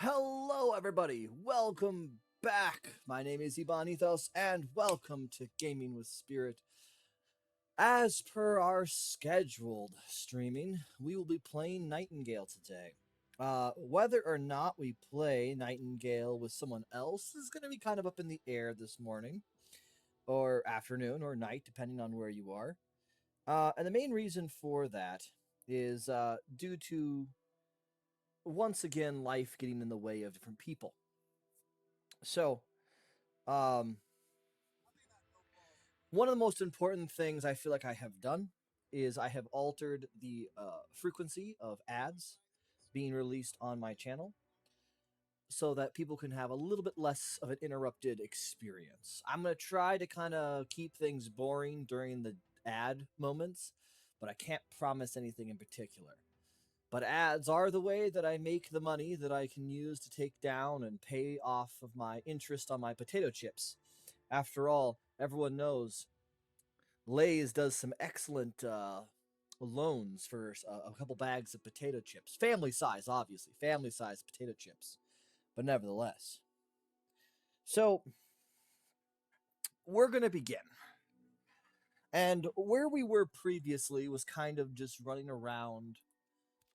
Hello, everybody. Welcome back. My name is Iban Ethos, and welcome to Gaming with Spirit. As per our scheduled streaming, we will be playing Nightingale today. Whether or not we play Nightingale with someone else is going to be kind of up in the air this morning, or afternoon, or night, depending on where you are. And the main reason for that is due to, once again, life getting in the way of different people. So, um, one of the most important things I feel like I have done is I have altered the frequency of ads being released on my channel so that people can have a little bit less of an interrupted experience. I'm going to try to kind of keep things boring during the ad moments, but I can't promise anything in particular. But ads are the way that I make the money that I can use to take down and pay off of my interest on my potato chips. After all, everyone knows Lay's does some excellent loans for a couple bags of potato chips. Family size, obviously. Family size potato chips. But nevertheless. So, we're going to begin. And where we were previously was kind of just running around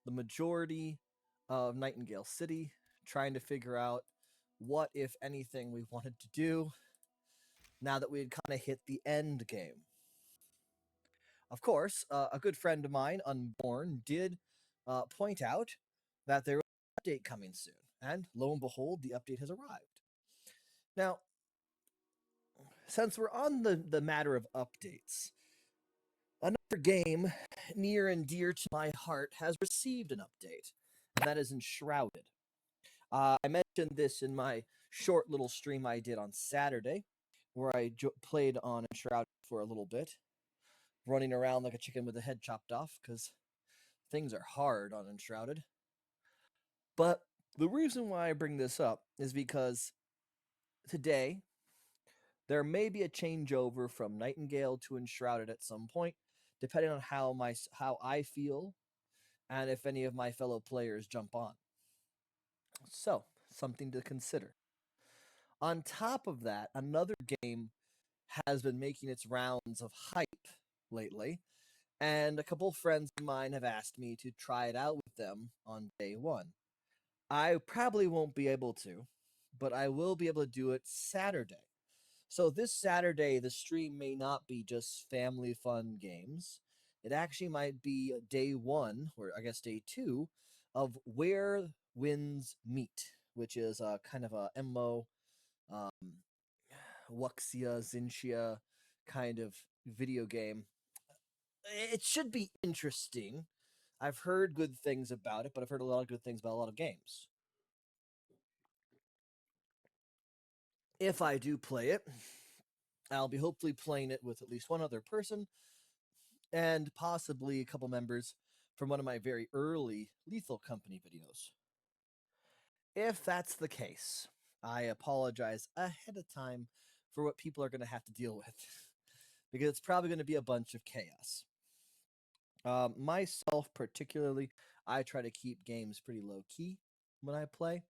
the majority of Nightingale City, trying to figure out what, if anything, we wanted to do now that we had kind of hit the end game. Of course, a good friend of mine, Unborn, did point out that there was an update coming soon, and lo and behold, the update has arrived. Now, since we're on the matter of updates, another game near and dear to my heart has received an update, and that is Enshrouded. I mentioned this in my short little stream I did on Saturday, where I played on Enshrouded for a little bit, running around like a chicken with a head chopped off, because things are hard on Enshrouded. But the reason why I bring this up is because today there may be a changeover from Nightingale to Enshrouded at some point, depending on how I feel and if any of my fellow players jump on. So, something to consider. On top of that, another game has been making its rounds of hype lately, and a couple friends of mine have asked me to try it out with them on day one. I probably won't be able to, but I will be able to do it Saturday. So this Saturday, the stream may not be just family fun games. It actually might be day one, or I guess day two, of Where Winds Meet, which is a kind of a MMO, um, Wuxia, Zinxia kind of video game. It should be interesting. I've heard good things about it, but I've heard a lot of good things about a lot of games. If I do play it, I'll be hopefully playing it with at least one other person and possibly a couple members from one of my very early Lethal Company videos. If that's the case, I apologize ahead of time for what people are going to have to deal with because it's probably going to be a bunch of chaos. Myself, particularly, I try to keep games pretty low key when I play.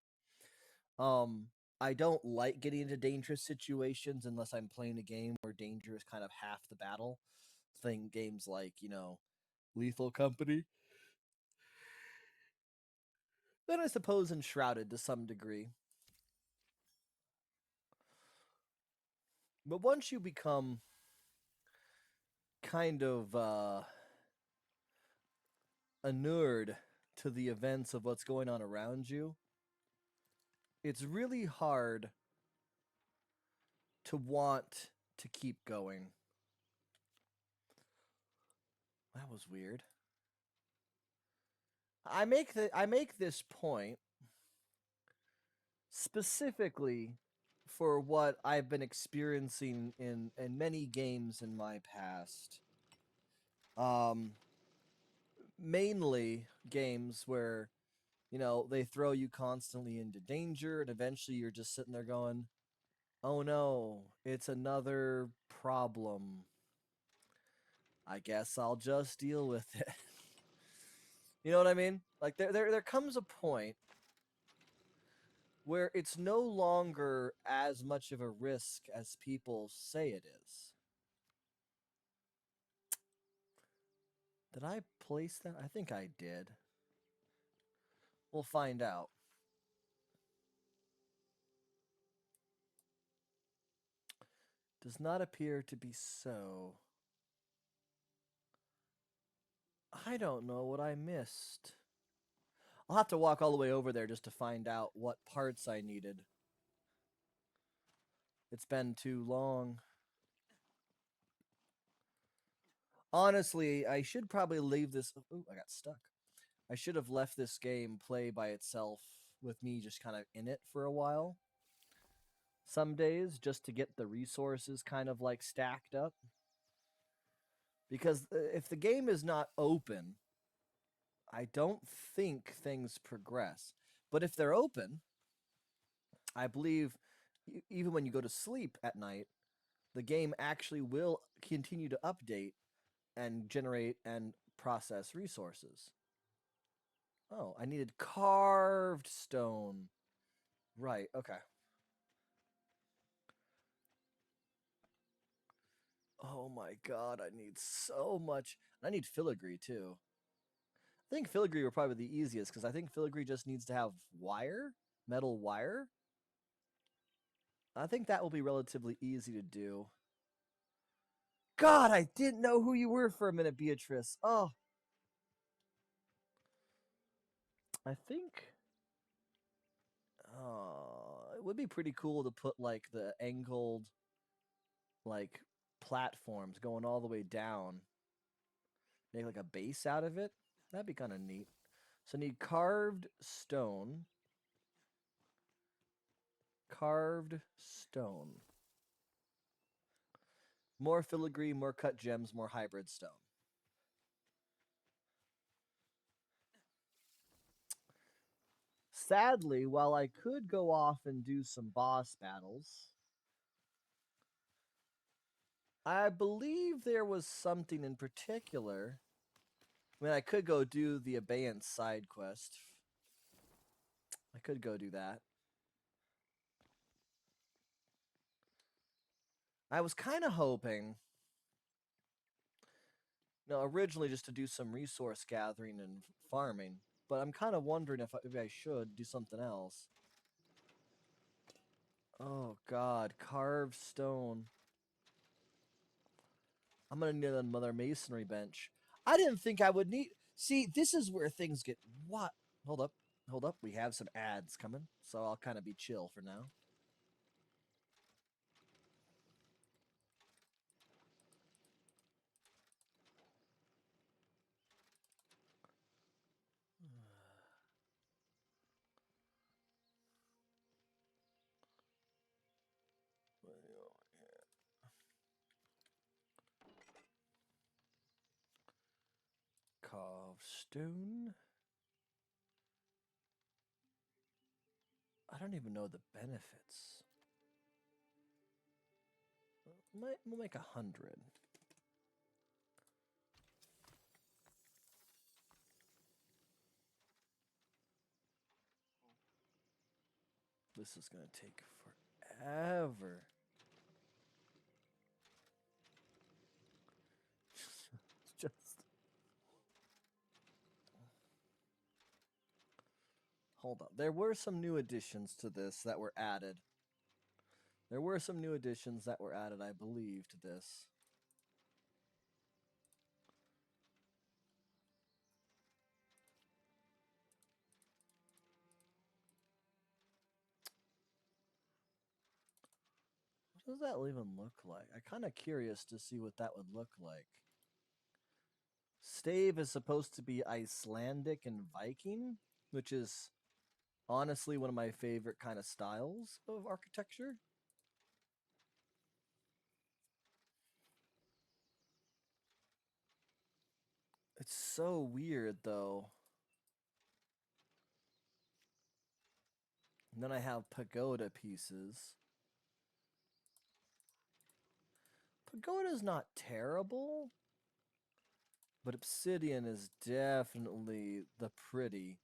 Um, I don't like getting into dangerous situations unless I'm playing a game where danger is kind of half the battle. Think games like, Lethal Company. Then I suppose Enshrouded to some degree. But once you become kind of inured to the events of what's going on around you, it's really hard to want to keep going. That was weird. I make this point specifically for what I've been experiencing in many games in my past. Mainly games where, they throw you constantly into danger, and eventually you're just sitting there going, oh no, it's another problem. I guess I'll just deal with it. You know what I mean? Like there comes a point where it's no longer as much of a risk as people say it is. Did I place that? I think I did. We'll find out. Does not appear to be so. I don't know what I missed. I'll have to walk all the way over there just to find out what parts I needed. It's been too long. Honestly, I should probably leave this. Ooh, I got stuck. I should have left this game play by itself with me just kind of in it for a while. Some days just to get the resources kind of like stacked up. Because if the game is not open, I don't think things progress. But if they're open, I believe even when you go to sleep at night, the game actually will continue to update and generate and process resources. Oh, I needed carved stone. Right, okay. Oh my god, I need so much. I need filigree too. I think filigree were probably the easiest because I think filigree just needs to have wire, metal wire. I think that will be relatively easy to do. God, I didn't know who you were for a minute, Beatrice. Oh, I think it would be pretty cool to put like the angled like platforms going all the way down. Make like a base out of it. That'd be kind of neat. So I need carved stone. Carved stone. More filigree, more cut gems, more hybrid stone. Sadly, while I could go off and do some boss battles, I believe there was something in particular. I mean, I could go do the abeyance side quest. I could go do that. I was kind of hoping, no, originally just to do some resource gathering and farming, but I'm kind of wondering if maybe I should do something else. Oh God, carved stone. I'm gonna need another masonry bench. I didn't think I would need. See, this is where things get what? Hold up, hold up. We have some ads coming, so I'll kind of be chill for now. Carved stone. I don't even know the benefits. We'll make 100. This is gonna take forever. Just hold on. There were some new additions to this that were added. There were some new additions that were added, I believe, to this. What does that even look like? I'm kind of curious to see what that would look like. Stave is supposed to be Icelandic and Viking, which is honestly one of my favorite kind of styles of architecture. It's so weird though. And then I have pagoda pieces. Pagoda's not terrible, but obsidian is definitely the pretty.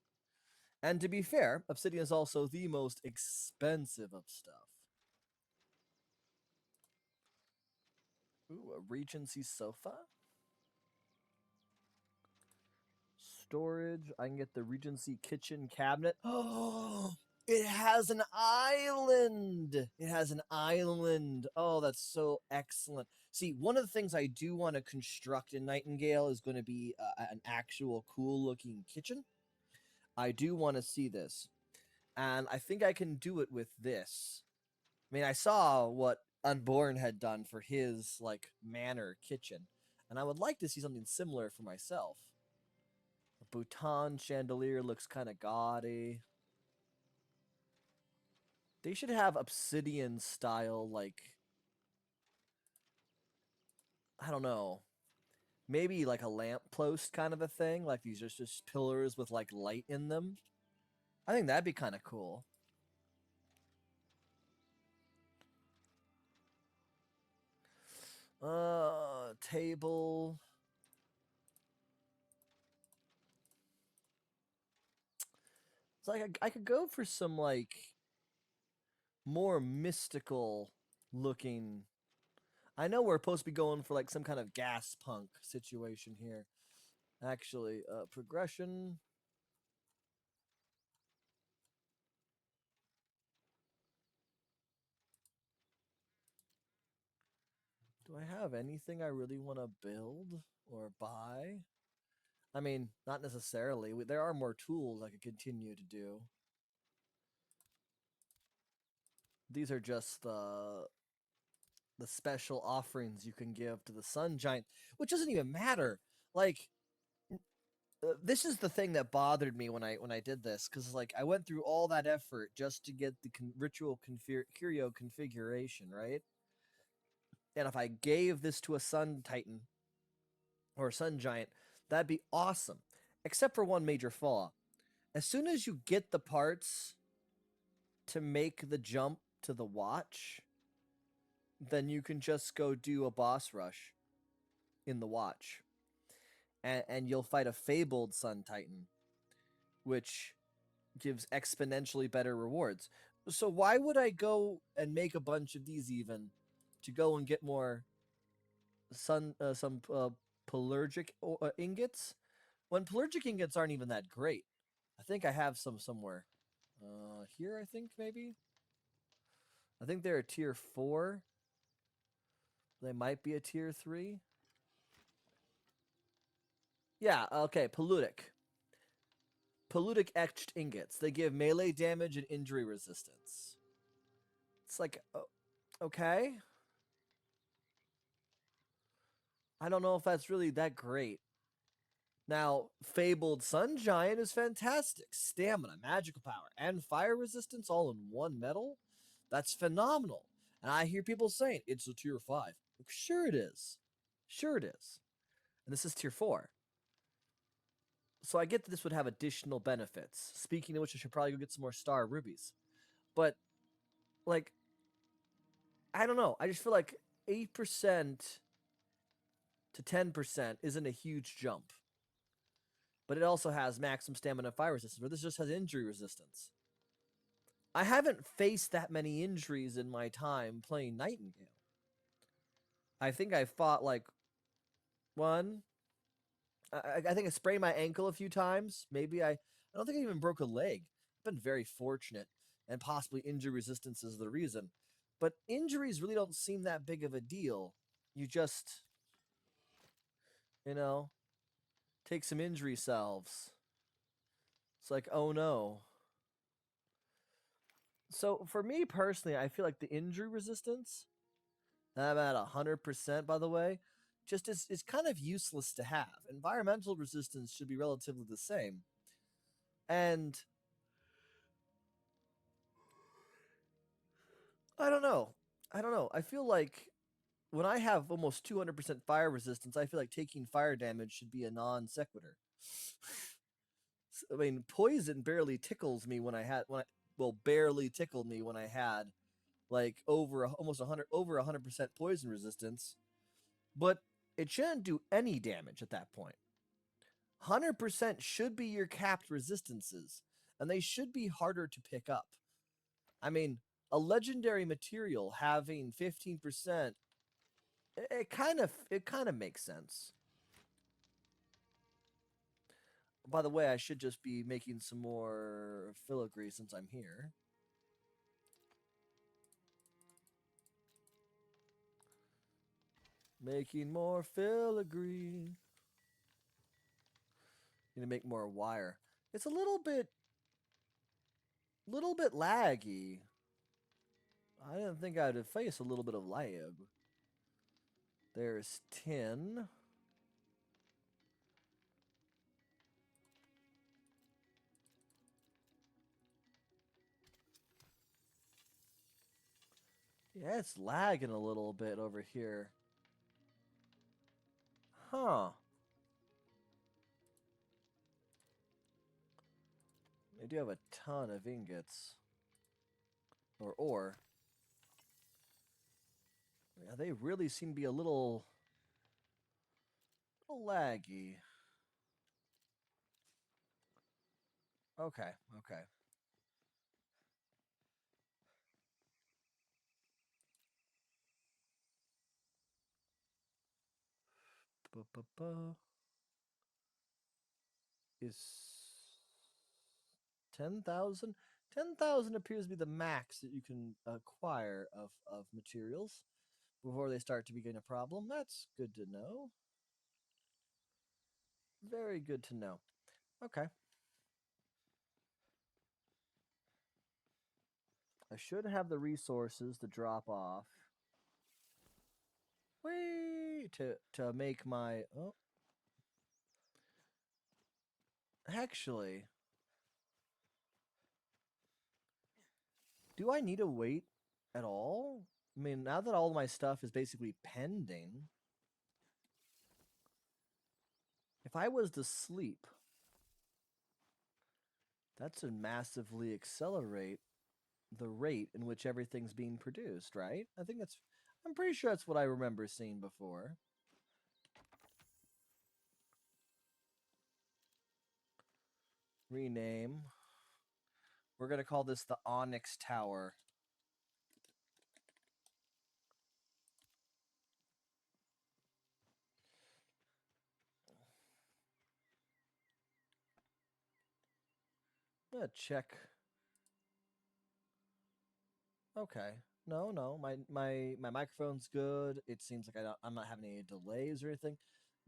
And to be fair, obsidian is also the most expensive of stuff. Ooh, a Regency sofa. Storage. I can get the Regency kitchen cabinet. Oh, it has an island. It has an island. Oh, that's so excellent. See, one of the things I do want to construct in Nightingale is going to be an actual cool looking kitchen. I do want to see this. And I think I can do it with this. I mean, I saw what Unborn had done for his like manor kitchen, and I would like to see something similar for myself. A Bhutan chandelier looks kind of gaudy. They should have obsidian style, like, I don't know, maybe like a lamp post kind of a thing. Like these are just pillars with like light in them. I think that'd be kind of cool. Table. It's like I could go for some like more mystical looking. I know we're supposed to be going for like some kind of gas punk situation here. Actually, progression. Do I have anything I really want to build or buy? I mean, not necessarily. There are more tools I could continue to do. These are just the special offerings you can give to the Sun Giant, which doesn't even matter. Like, this is the thing that bothered me when I did this, because like I went through all that effort just to get the ritual curio configuration, right? And if I gave this to a Sun Titan or a Sun Giant, that'd be awesome. Except for one major flaw. As soon as you get the parts to make the jump to the watch, then you can just go do a boss rush in the watch. And you'll fight a fabled Sun Titan, which gives exponentially better rewards. So why would I go and make a bunch of these even to go and get more some pelagic ingots when pelagic ingots aren't even that great? I think I have some somewhere. Here I think maybe. I think they're a tier 4. They might be a tier 3. Yeah, okay, Paludic. Paludic etched ingots. They give melee damage and injury resistance. It's like, okay. I don't know if that's really that great. Now, Fabled Sun Giant is fantastic. Stamina, magical power, and fire resistance all in one metal? That's phenomenal. And I hear people saying it's a tier 5. Sure it is. Sure it is. And this is tier 4. So I get that this would have additional benefits. Speaking of which, I should probably go get some more star rubies. But, like, I don't know. I just feel like 8% to 10% isn't a huge jump. But it also has maximum stamina and fire resistance, where this just has injury resistance. I haven't faced that many injuries in my time playing Nightingale. I think I fought like one. I think I sprained my ankle a few times. Maybe I don't think I even broke a leg. I've been very fortunate, and possibly injury resistance is the reason. But injuries really don't seem that big of a deal. You just, you know, take some injury salves. It's like, oh no. So for me personally, I feel like the injury resistance, I'm at 100% by the way, just is kind of useless to have. Environmental resistance should be relatively the same. And I don't know. I don't know. I feel like when I have almost 200% fire resistance, I feel like taking fire damage should be a non sequitur. I mean, poison barely tickles me barely tickled me when I had like almost 100% poison resistance, but it shouldn't do any damage at that point. 100% should be your capped resistances. and they should be harder to pick up. I mean, a legendary material having 15%, it kind of makes sense. By the way, I should just be making some more filigree since I'm here. Making more filigree. Need to make more wire. It's a little bit laggy. I didn't think I'd face a little bit of lag. There's 10. Yeah, it's lagging a little bit over here. Huh. They do have a ton of ingots. Or ore. Yeah, they really seem to be a little laggy. Okay, okay. Ba-ba-ba. Is 10,000? 10,000 appears to be the max that you can acquire of materials before they start to begin a problem. That's good to know. Very good to know. Okay. I should have the resources to drop off. Wait, to make my actually, do I need to wait at all? I mean, now that all my stuff is basically pending, if I was to sleep, that's to massively accelerate the rate in which everything's being produced, right? I'm pretty sure that's what I remember seeing before. Rename. We're going to call this the Onyx Tower. I'm going to check. Okay. No. My microphone's good. It seems like I'm not having any delays or anything.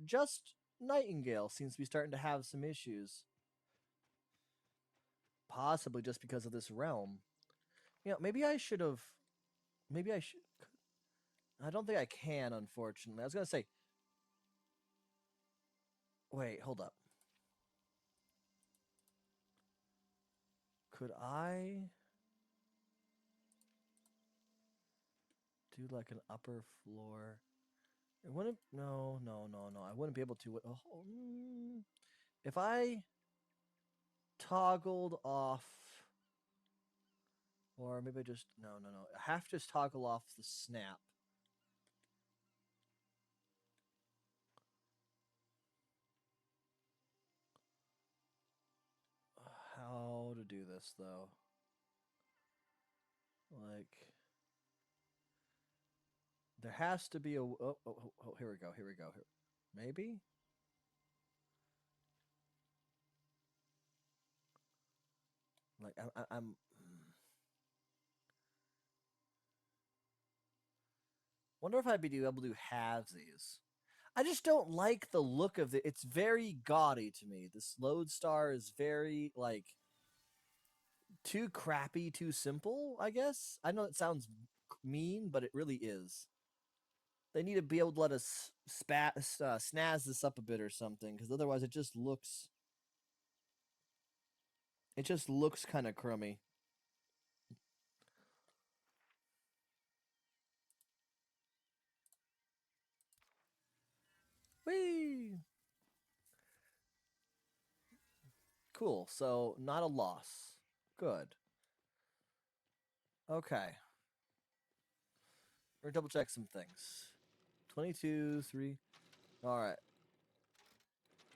Just Nightingale seems to be starting to have some issues. Possibly just because of this realm. Maybe I should have. Maybe I should. I don't think I can, unfortunately. I was going to say. Wait, hold up. Could I do like an upper floor? It wouldn't. No. I wouldn't be able to. If I toggled off, or maybe I just no. I have to just toggle off the snap. How to do this though? Like, there has to be a. Here we go. Maybe. Like I'm. Wonder if I'd be able to have these. I just don't like the look of it. It's very gaudy to me. This lodestar is very like too crappy, too simple, I guess. I know it sounds mean, but it really is. They need to be able to let us snazz this up a bit or something, because otherwise it just looks kind of crummy. Whee! Cool. So not a loss. Good. Okay. We're gonna double check some things. 22, 3. All right.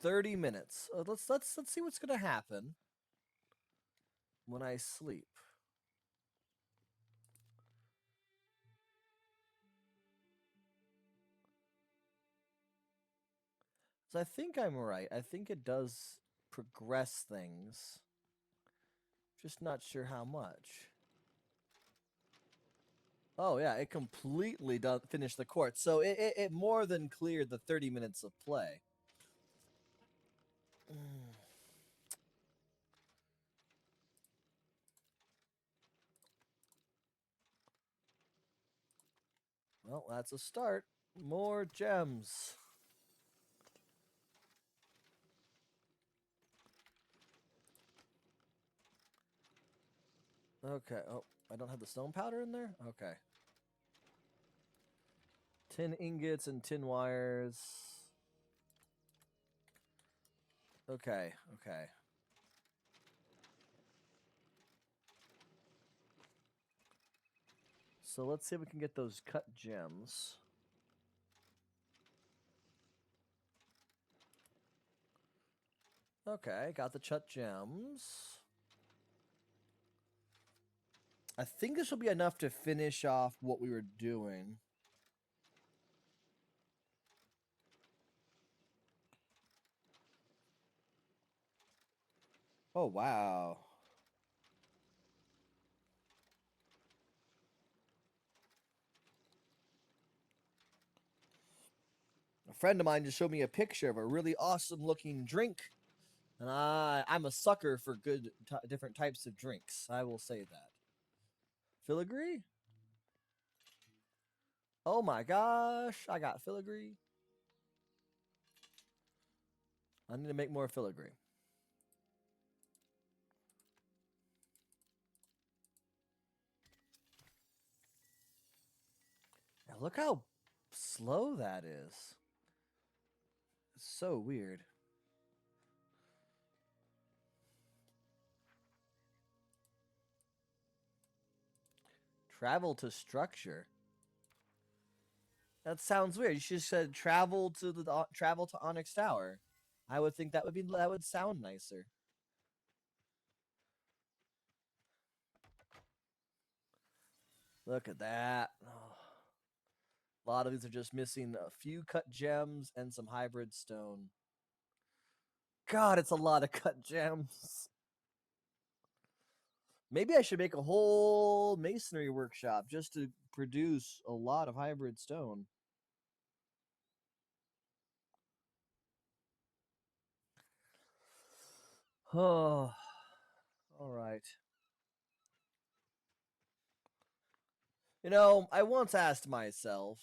30 minutes. Let's see what's gonna happen. when I sleep. So I think I'm right. I think it does progress things. Just not sure how much. Oh yeah, it completely finished the court. So it more than cleared the 30 minutes of play. Well, that's a start. More gems. Okay. Oh, I don't have the stone powder in there? Okay. Tin ingots and tin wires. Okay, okay. So let's see if we can get those cut gems. Okay, got the cut gems. I think this will be enough to finish off what we were doing. Oh, wow. A friend of mine just showed me a picture of a really awesome looking drink. And I'm a sucker for good different types of drinks. I will say that. Filigree? Oh my gosh, I got filigree. I need to make more filigree. Now look how slow that is. It's so weird. Travel to structure. That sounds weird. You should have said travel to travel to Onyx Tower. I would think that would sound nicer. Look at that. Oh. A lot of these are just missing a few cut gems and some hybrid stone. God, it's a lot of cut gems. Maybe I should make a whole masonry workshop just to produce a lot of hybrid stone. Oh, all right. You know, I once asked myself,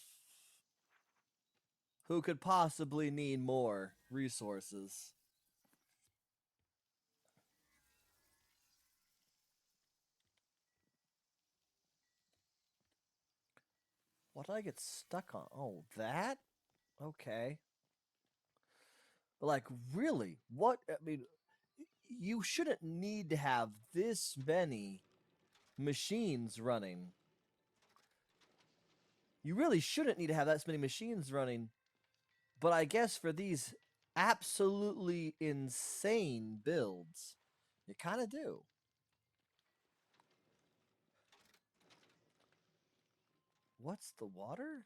who could possibly need more resources? What did I get stuck on? Oh, that? Okay. But like, really? What? I mean, you shouldn't need to have this many machines running. You really shouldn't need to have that many machines running. But I guess for these absolutely insane builds, you kind of do. What's the water?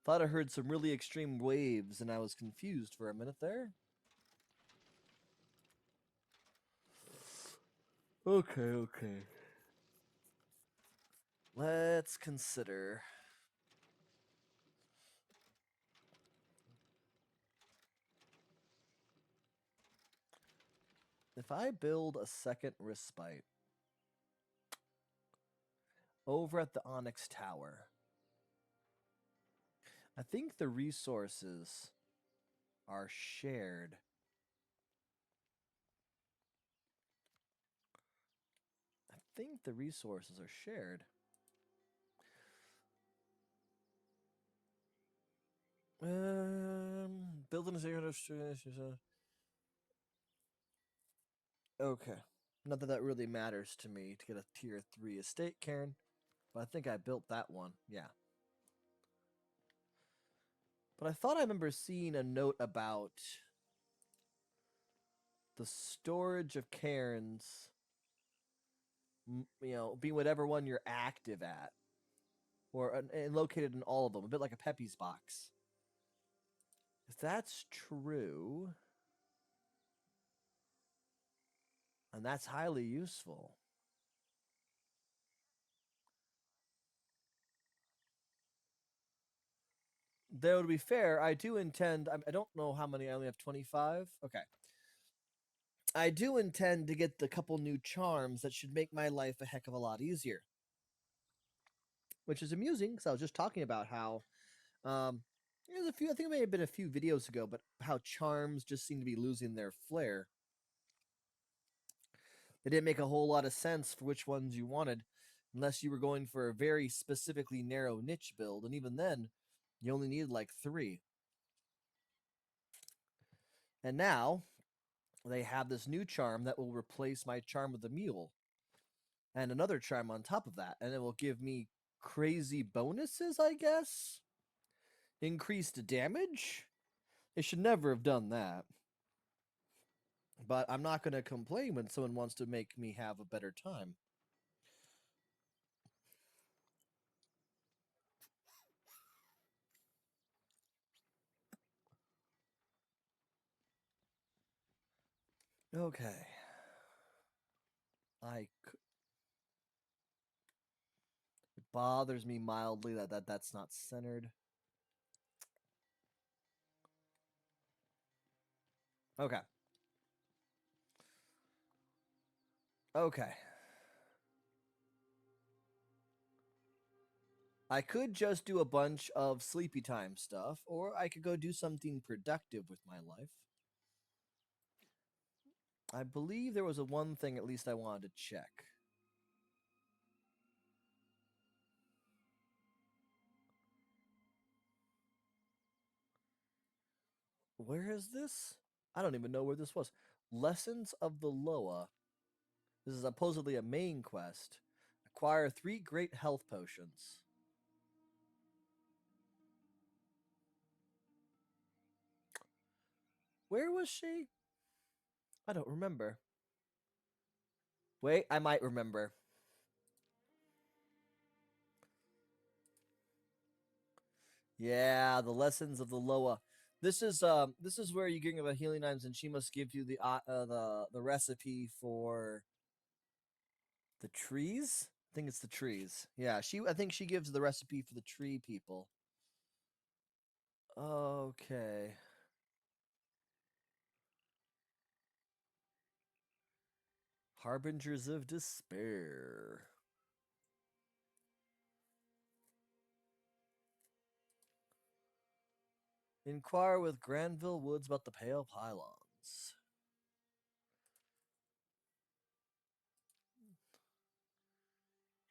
Thought I heard some really extreme waves and I was confused for a minute there. Okay, okay. Let's consider. If I build a second respite over at the Onyx Tower, I think the resources are shared. I think the resources are shared. Building a zero. Okay. Not that that really matters to me to get a tier 3 estate, Karen. But I think I built that one. Yeah. But I thought I remember seeing a note about the storage of cairns, be whatever one you're active at, or and located in all of them, a bit like a Pepe's box. If that's true, and that's highly useful. Though to be fair, I do intend. I don't know how many. I only have 25. Okay. I do intend to get the couple new charms that should make my life a heck of a lot easier. Which is amusing because I was just talking about how there's a few. I think it may have been a few videos ago, but how charms just seem to be losing their flair. They didn't make a whole lot of sense for which ones you wanted, unless you were going for a very specifically narrow niche build, and even then, you only needed like 3. And now they have this new charm that will replace my charm of the mule, and another charm on top of that, and it will give me crazy bonuses, I guess. Increased damage. It should never have done that. But I'm not going to complain when someone wants to make me have a better time. Okay. It bothers me mildly that's not centered. Okay. Okay. I could just do a bunch of sleepy time stuff, or I could go do something productive with my life. I believe there was a one thing at least I wanted to check. Where is this? I don't even know where this was. Lessons of the Loa. This is supposedly a main quest. Acquire 3 great health potions. Where was she? I don't remember. Wait, I might remember. Yeah, the lessons of the Loa. This is where you get the healing items, and she must give you the recipe for the trees. I think it's the trees. Yeah, I think she gives the recipe for the tree people. Okay. Harbingers of Despair. Inquire with Granville Woods about the Pale Pylons.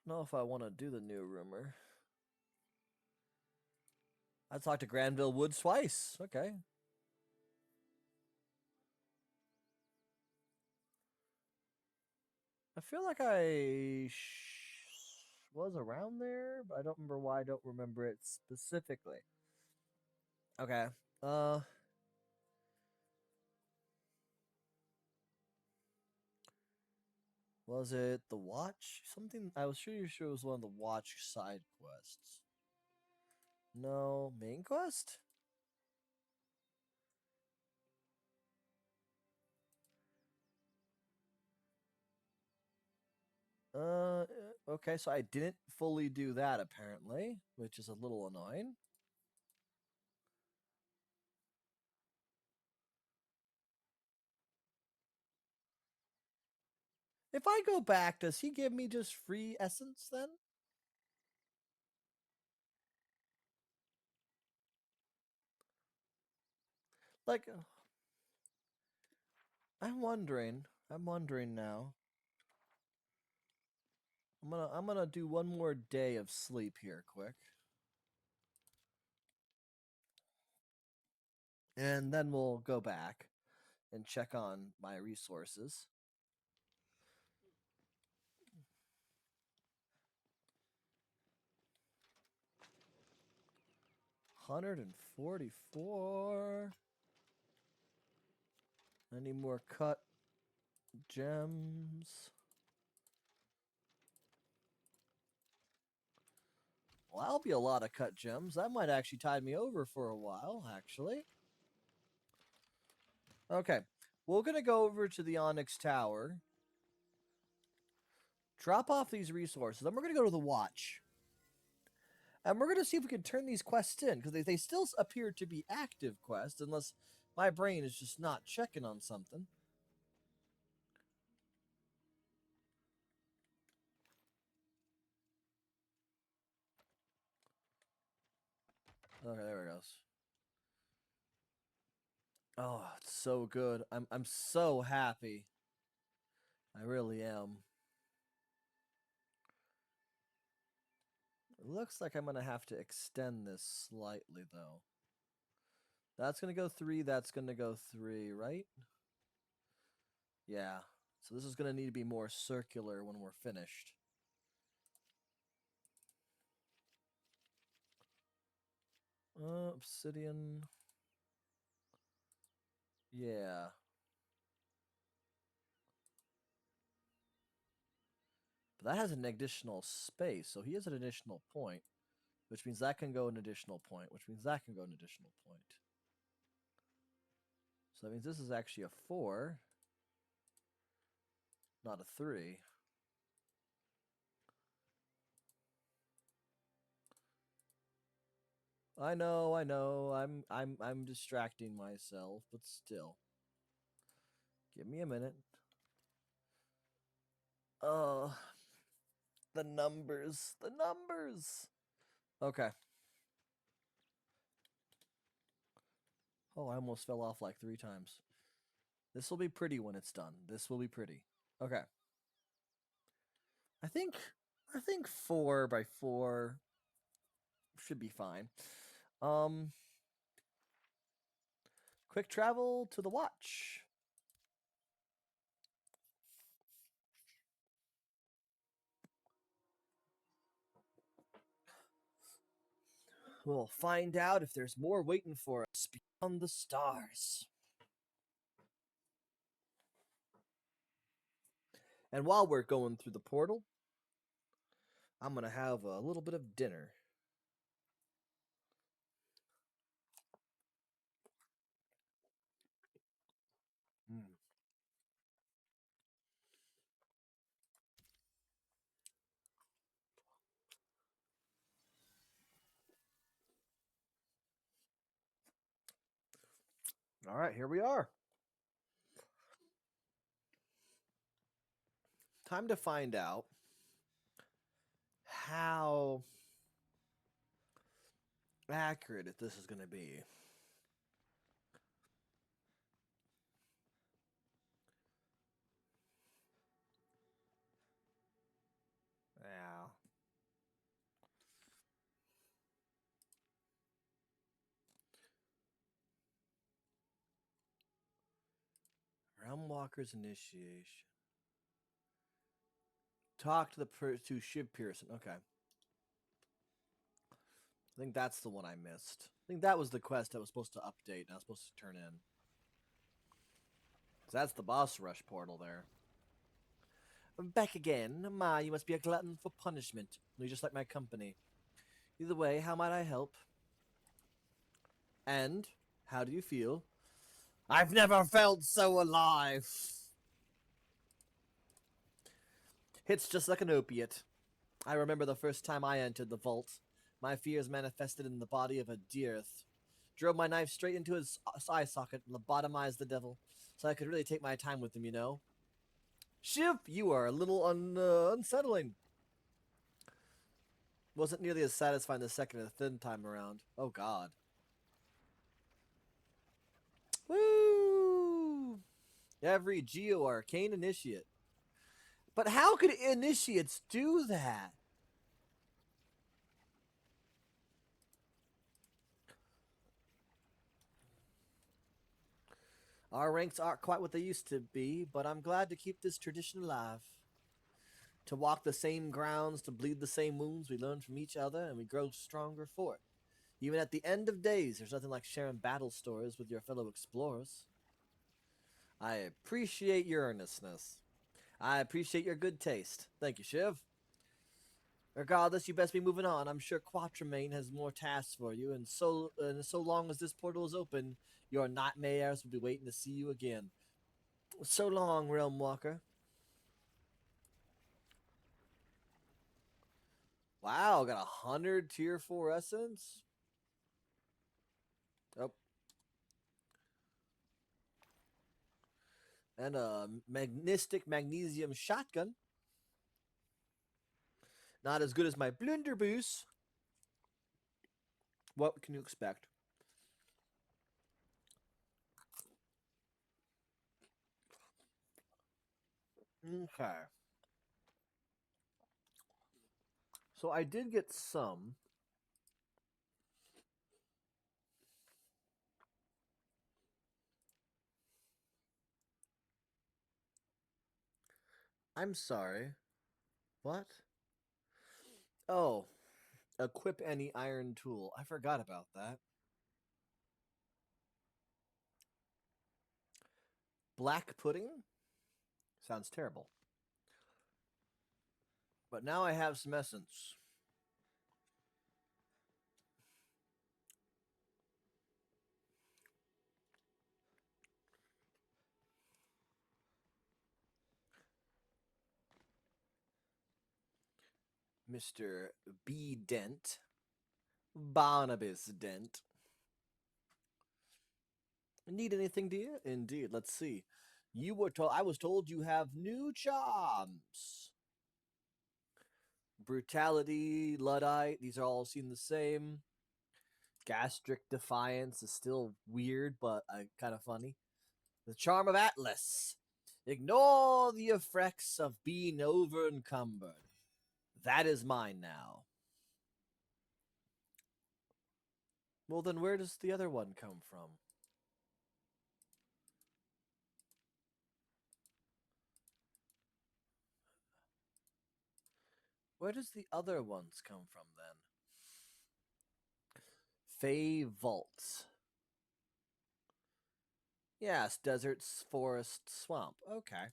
Know if I want to do the new rumor. I talked to Granville Woods twice. Okay. I feel like I was around there, but I don't remember why I don't remember it specifically. Okay. Was it the watch? Something I was sure it was one of the watch side quests. No, main quest? Uh, okay, so I didn't fully do that apparently, which is a little annoying. If I go back, does he give me just free essence then? Like, I'm wondering. I'm wondering now. I'm gonna do one more day of sleep here, quick, and then we'll go back and check on my resources. $144. Any more cut Gems. Well, that'll be a lot of cut gems. That might actually tide me over for a while, actually. Okay. We're going to go over to the Onyx Tower. Drop off these resources. Then we're going to go to the Watch. And we're going to see if we can turn these quests in. Because they still appear to be active quests. Unless my brain is just not checking on something. Okay, there it goes. Oh, it's so good. I'm so happy. I really am. It looks like I'm going to have to extend this slightly, though. That's going to go 3, that's going to go 3, right? Yeah. So this is going to need to be more circular when we're finished. Obsidian. Yeah. But that has an additional space, so he has an additional point. Which means that can go an additional point, which means that can go an additional point. So that means this is actually a 4, not a 3. I know. I'm distracting myself, but still. Give me a minute. Oh, the numbers. The numbers. Okay. Oh, I almost fell off like 3 times. This will be pretty when it's done. This will be pretty. Okay. I think 4 by 4 should be fine. Quick travel to the Watch. We'll find out if there's more waiting for us beyond the stars. And while we're going through the portal, I'm going to have a little bit of dinner. Mm. All right, here we are. Time to find out how accurate this is going to be. Yeah. Realmwalker's initiation. Talk to to Shiv Pearson. Okay. I think that's the one I missed. I think that was the quest I was supposed to update and I was supposed to turn in. So that's the boss rush portal there. I'm back again. Ma, you must be a glutton for punishment. You just like my company. Either way, how might I help? And how do you feel? I've never felt so alive. It's just like an opiate. I remember the first time I entered the vault. My fears manifested in the body of a deerth. Drove my knife straight into his eye socket and lobotomized the devil, so I could really take my time with him, you know? Shiv, you are a little unsettling. Wasn't nearly as satisfying the second or third time around. Oh, God. Woo! Every Geo Arcane Initiate. But how could initiates do that? Our ranks aren't quite what they used to be, but I'm glad to keep this tradition alive. To walk the same grounds, to bleed the same wounds, we learn from each other and we grow stronger for it. Even at the end of days, there's nothing like sharing battle stories with your fellow explorers. I appreciate your earnestness. I appreciate your good taste. Thank you, Shiv. Regardless, you best be moving on. I'm sure Quatramain has more tasks for you, and so long as this portal is open, your nightmares will be waiting to see you again. So long, Realm Walker. Wow, got 100 tier 4 essence. Oh, and a magnistic magnesium shotgun. Not as good as my blunderbuss. What can you expect? Okay. So I did get some. I'm sorry. What? Oh, equip any iron tool. I forgot about that. Black pudding? Sounds terrible. But now I have some essence. Mr. B. Dent. Barnabas Dent. Need anything, dear? Indeed. Let's see. You were told I was told you have new charms. Brutality, Luddite, these are all seem the same. Gastric Defiance is still weird, but kind of funny. The Charm of Atlas. Ignore the effects of being over encumbered. That is mine now. Well, then where does the other one come from? Where does the other ones come from then? Fey Vaults. Yes, deserts, forest, swamp. Okay.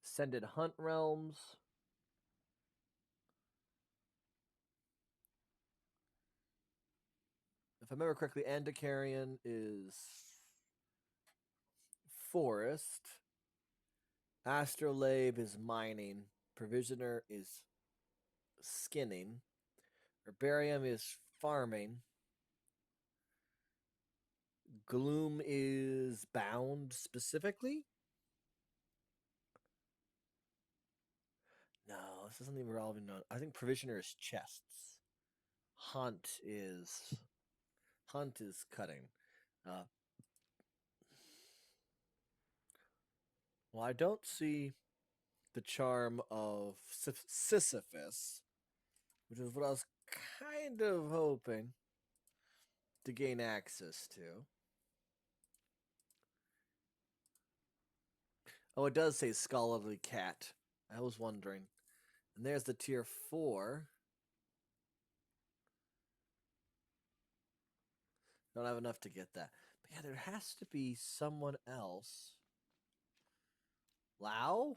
Ascended Hunt Realms. If I remember correctly, Andacarian is forest. Astrolabe is mining. Provisioner is skinning. Herbarium is farming. Gloom is bound specifically. No, this isn't even relevant. I think Provisioner is chests. Hunt is cutting. Uh, well, I don't see the charm of Sisyphus, which is what I was kind of hoping to gain access to. Oh, it does say Scholarly Cat. I was wondering. And there's the tier 4. Don't have enough to get that. But yeah, there has to be someone else. Lao?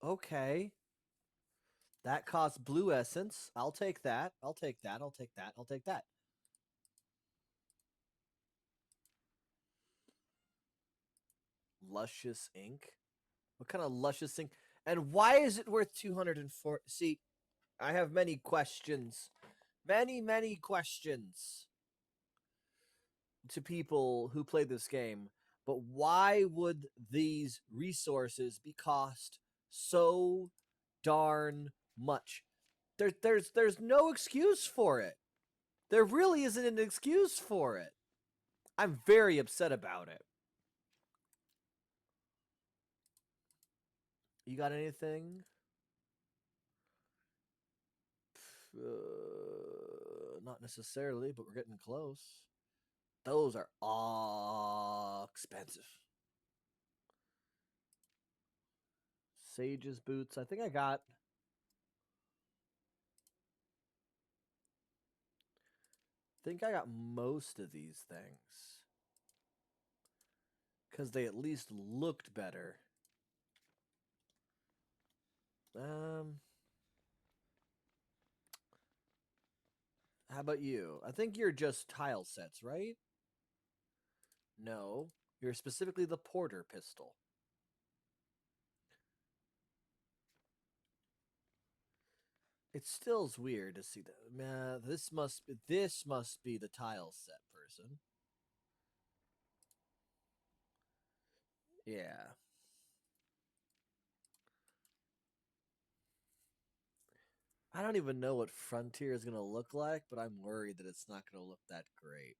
Okay. That costs blue essence. I'll take that. I'll take that. I'll take that. I'll take that. Luscious ink. What kind of luscious ink? And why is it worth 204? See, I have many questions. Many questions to people who play this game. But why would these resources be cost so darn much? There's no excuse for it. There really isn't an excuse for it. I'm very upset about it. You got anything? Not necessarily, but we're getting close. Those are all expensive. Sage's boots. I think I got. think I got most of these things. Because they at least looked better. Um, how about you? I think you're just tile sets, right? No, you're specifically the Porter pistol. It still's weird to see that. This must be the tile set person. Yeah. I don't even know what Frontier is gonna look like, but I'm worried that it's not gonna look that great.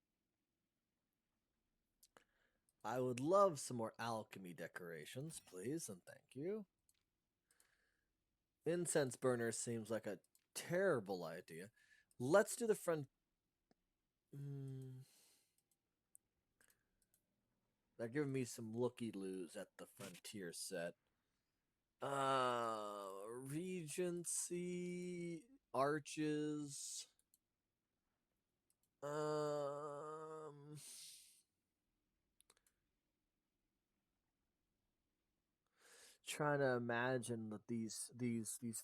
I would love some more alchemy decorations, please, and thank you. Incense burner seems like a terrible idea. Let's do the front. Mm, they're giving me some looky loos at the Frontier set. Regency arches. Um, trying to imagine that these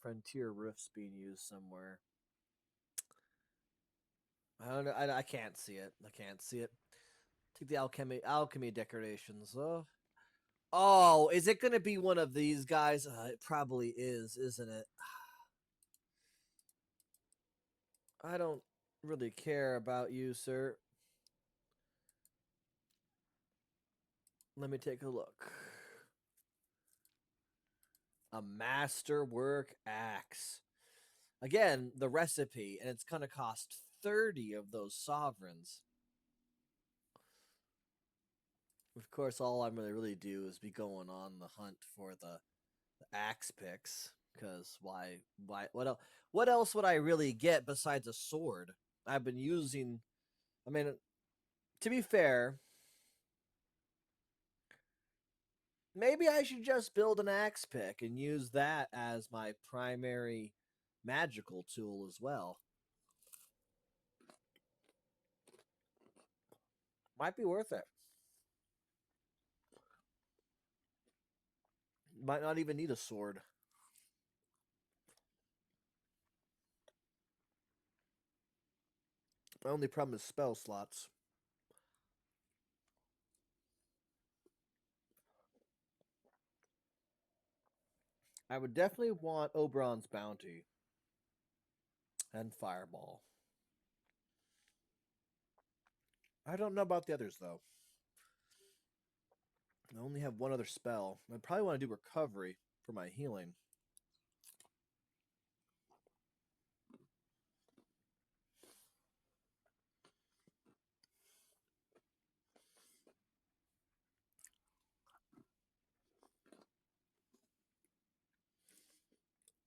Frontier roofs being used somewhere. I don't know. I can't see it. I can't see it. Take the alchemy decorations. Oh, is it gonna be one of these guys? It probably is, isn't it? I don't really care about you, sir. Let me take a look. A masterwork axe. Again, the recipe, and it's gonna cost 30 of those sovereigns. Of course, all I'm gonna really do is be going on the hunt for the axe picks. Because why? What else would I really get besides a sword? I've been using. I mean, to be fair, maybe I should just build an axe pick and use that as my primary magical tool as well. Might be worth it. Might not even need a sword. My only problem is spell slots. I would definitely want Oberon's Bounty and Fireball. I don't know about the others though. I only have one other spell. I probably want to do Recovery for my healing.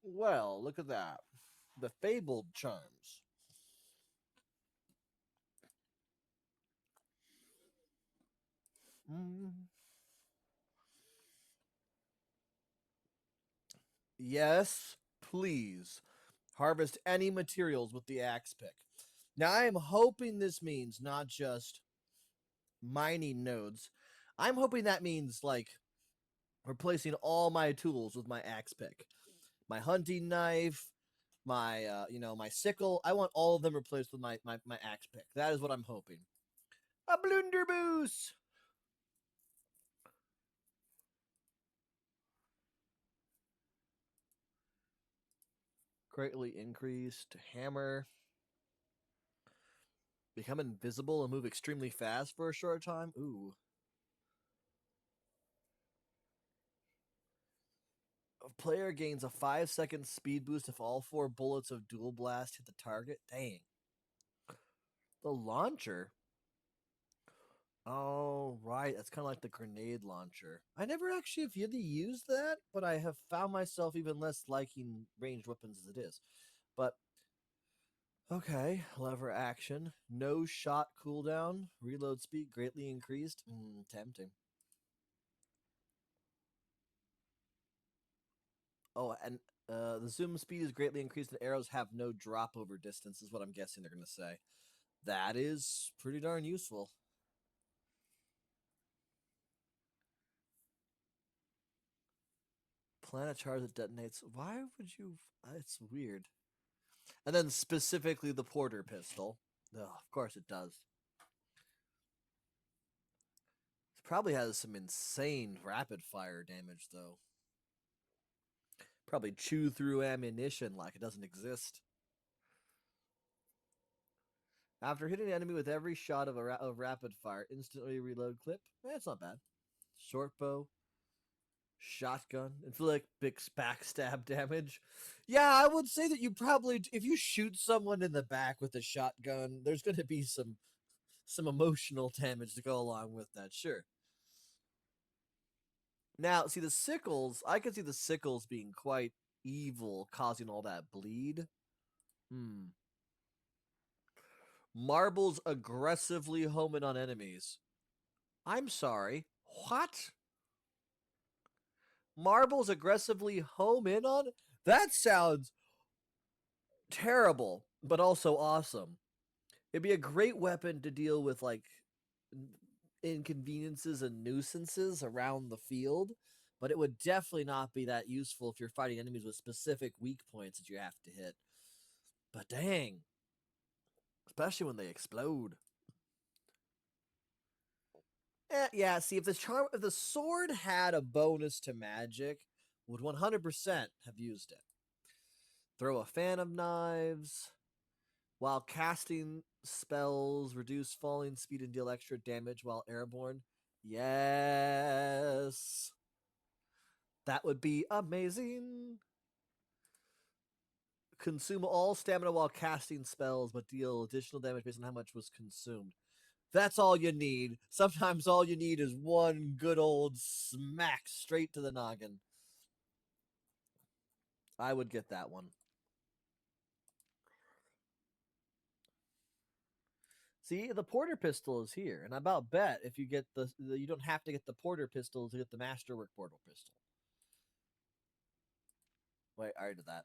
Well, look at that. The Fabled Charms. Mm. Yes, please. Harvest any materials with the axe pick. Now, I am hoping this means not just mining nodes. I'm hoping that means like replacing all my tools with my axe pick. My hunting knife, my my sickle. I want all of them replaced with my axe pick. That is what I'm hoping. A blunderbuss. Greatly increased hammer. Become invisible and move extremely fast for a short time. Ooh. A player gains a 5-second speed boost if all 4 bullets of Dual Blast hit the target. Dang. The launcher. Oh, right. That's kind of like the grenade launcher. I never actually have really used that, but I have found myself even less liking ranged weapons as it is. But okay, lever action, no shot cooldown, reload speed greatly increased. Tempting. Oh, and the zoom speed is greatly increased, and arrows have no drop over distance. Is what I'm guessing they're gonna say. That is pretty darn useful. Planet charge that detonates. Why would you? It's weird. And then specifically the porter pistol. Ugh, of course it does. It probably has some insane rapid fire damage though. Probably chew through ammunition like it doesn't exist. After hitting an enemy with every shot of rapid fire, instantly reload clip. It's not bad. Short bow, shotgun, inflict big backstab damage. Yeah, I would say that you probably, if you shoot someone in the back with a shotgun, there's going to be some emotional damage to go along with that. Sure. Now, see the sickles. I can see the sickles being quite evil, causing all that bleed. Hmm. Marbles aggressively home in on enemies. I'm sorry. What? Marbles aggressively home in on? That sounds terrible, but also awesome. It'd be a great weapon to deal with like inconveniences and nuisances around the field, but it would definitely not be that useful if you're fighting enemies with specific weak points that you have to hit. But dang, especially when they explode. Yeah, see if the sword had a bonus to magic, would 100% have used it. Throw a fan of knives. While casting spells, reduce falling speed and deal extra damage while airborne. Yes. That would be amazing. Consume all stamina while casting spells, but deal additional damage based on how much was consumed. That's all you need. Sometimes all you need is one good old smack straight to the noggin. I would get that one. See, the porter pistol is here, and I about bet if you get you don't have to get the porter pistol to get the masterwork portal pistol. Wait, I already did that.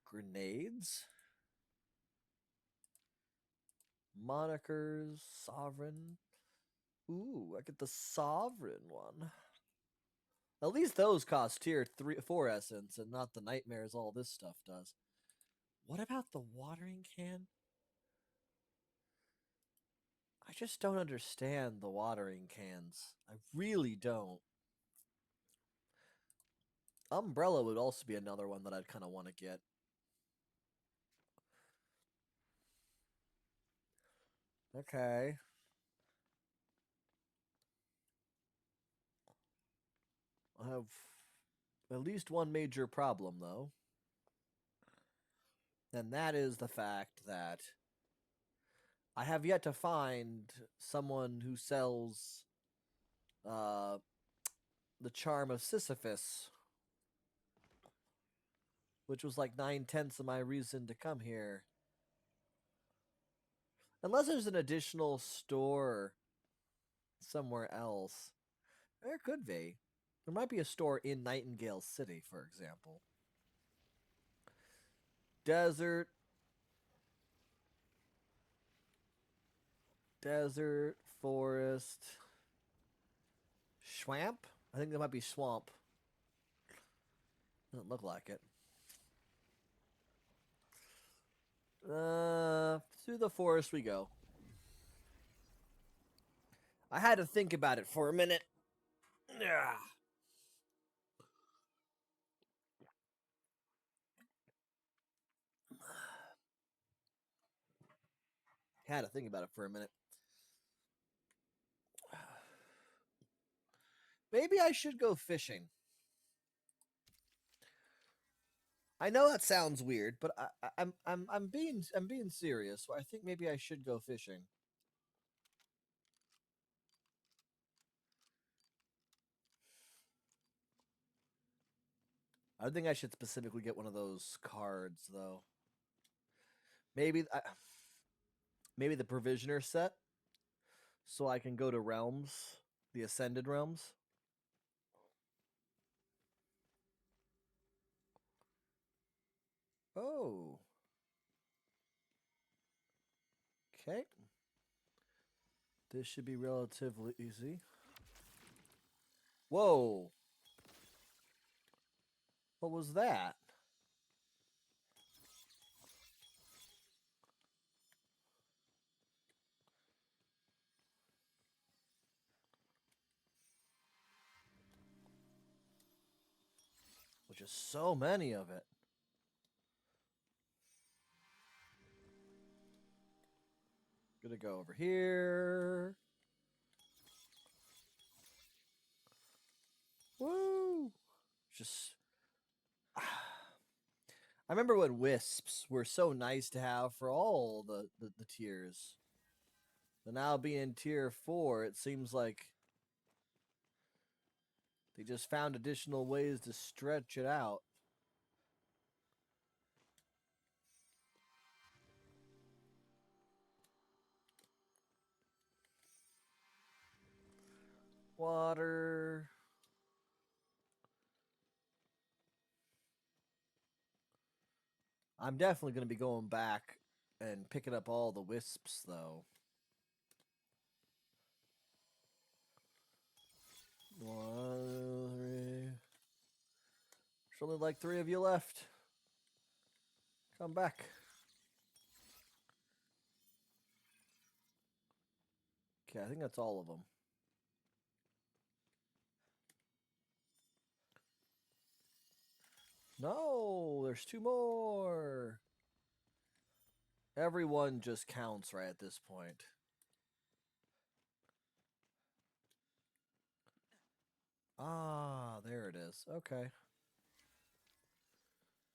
Grenades, monikers, sovereign. Ooh, I get the sovereign one. At least those cost tier 4 essence, and not the nightmares all this stuff does. What about the watering can? I just don't understand the watering cans. I really don't. Umbrella would also be another one that I'd kind of want to get. Okay. I have at least one major problem, though. And that is the fact that I have yet to find someone who sells uh, the charm of Sisyphus, which was like 9/10 of my reason to come here. Unless there's an additional store somewhere else. There could be. There might be a store in Nightingale City, for example. Desert. Desert, forest, swamp? I think that might be swamp. Doesn't look like it. Through the forest we go. I had to think about it for a minute. Yeah. Had to think about it for a minute. Maybe I should go fishing. I know that sounds weird, but I'm being serious. So I think maybe I should go fishing. I think I should specifically get one of those cards though. Maybe maybe the provisioner set, so I can go to realms, the ascended realms. Oh, Okay. This should be relatively easy. Whoa. What was that? Which is so many of it. Gonna go over here. Woo! Just I remember when wisps were so nice to have for all the tiers. But now being tier 4, it seems like they just found additional ways to stretch it out. Water. I'm definitely going to be going back and picking up all the wisps, though. One, three. There's only like 3 of you left. Come back. Okay, I think that's all of them. No, there's 2 more. Everyone just counts right at this point. Ah, there it is. Okay.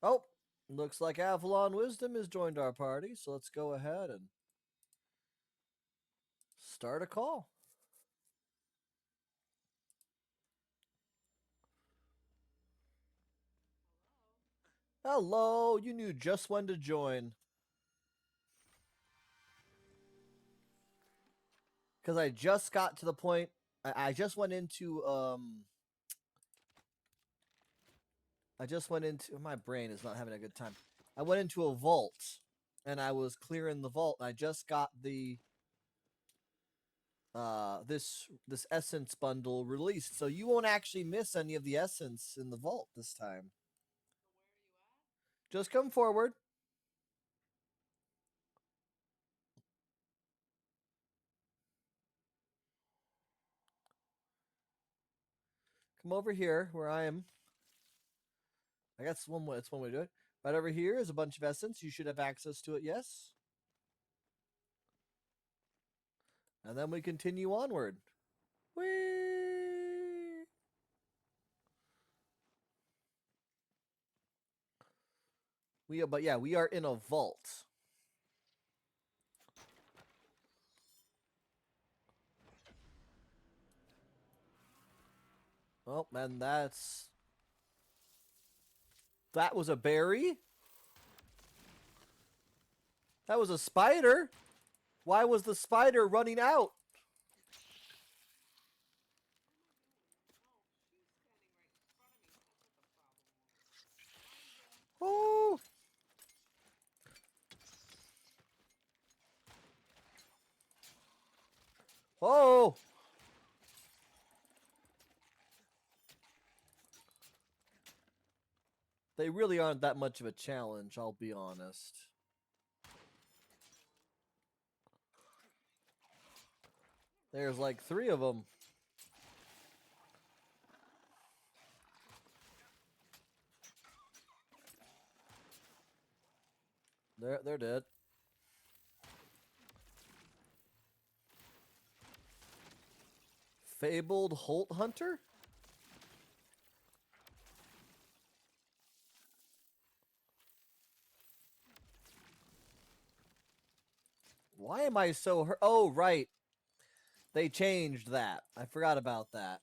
Oh, looks like Avalon Wisdom has joined our party, so let's go ahead and start a call. Hello, you knew just when to join. Because I just got to the point, I just went into, my brain is not having a good time. I went into a vault, and I was clearing the vault, and I just got the, this essence bundle released, so you won't actually miss any of the essence in the vault this time. Just come forward. Come over here where I am. I guess one way. It's one way to do it. Right over here is a bunch of essence. You should have access to it. Yes. And then we continue onward. Whee! But yeah, we are in a vault. Oh, and that was a berry. That was a spider. Why was the spider running out? Oh. Oh. They really aren't that much of a challenge, I'll be honest. There's like 3 of them. They're dead. Fabled Holt Hunter? Why am I so hurt? Oh, right. They changed that. I forgot about that.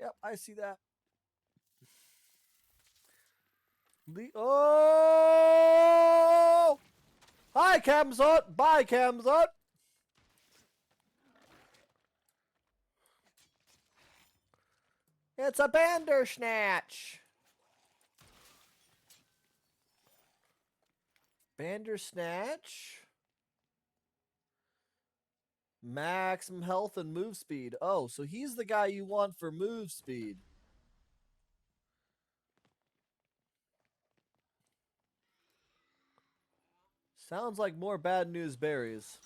Yep, I see that. Oh! Hi, Camzot! Bye, Camzot! It's a Bandersnatch! Bandersnatch? Maximum health and move speed. Oh, so he's the guy you want for move speed. Sounds like more bad news berries.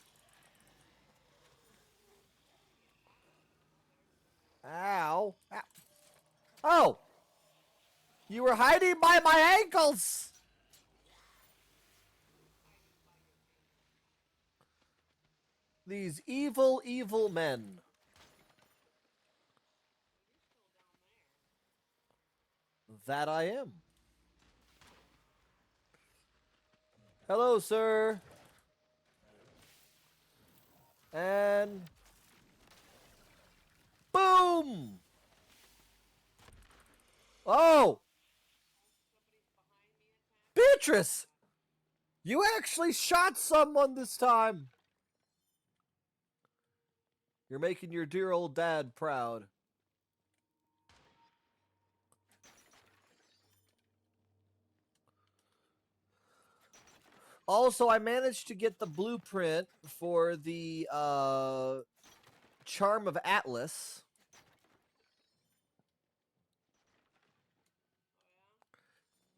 Ow. Ow. Oh! You were hiding by my ankles! These evil, evil men. That I am. Hello, sir. And... boom! Oh! Beatrice! You actually shot someone this time! You're making your dear old dad proud. Also, I managed to get the blueprint for the Charm of Atlas.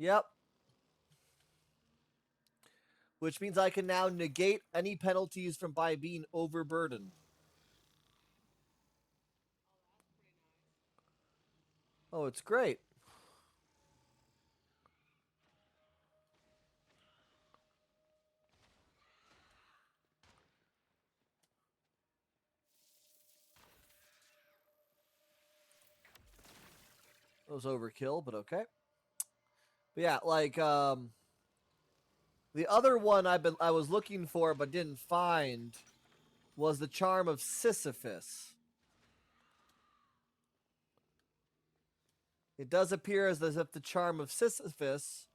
Yep. Which means I can now negate any penalties from by being overburdened. Oh, it's great. It was overkill, but okay. But yeah, like the other one I was looking for but didn't find was the Charm of Sisyphus. It does appear as if the Charm of Sisyphus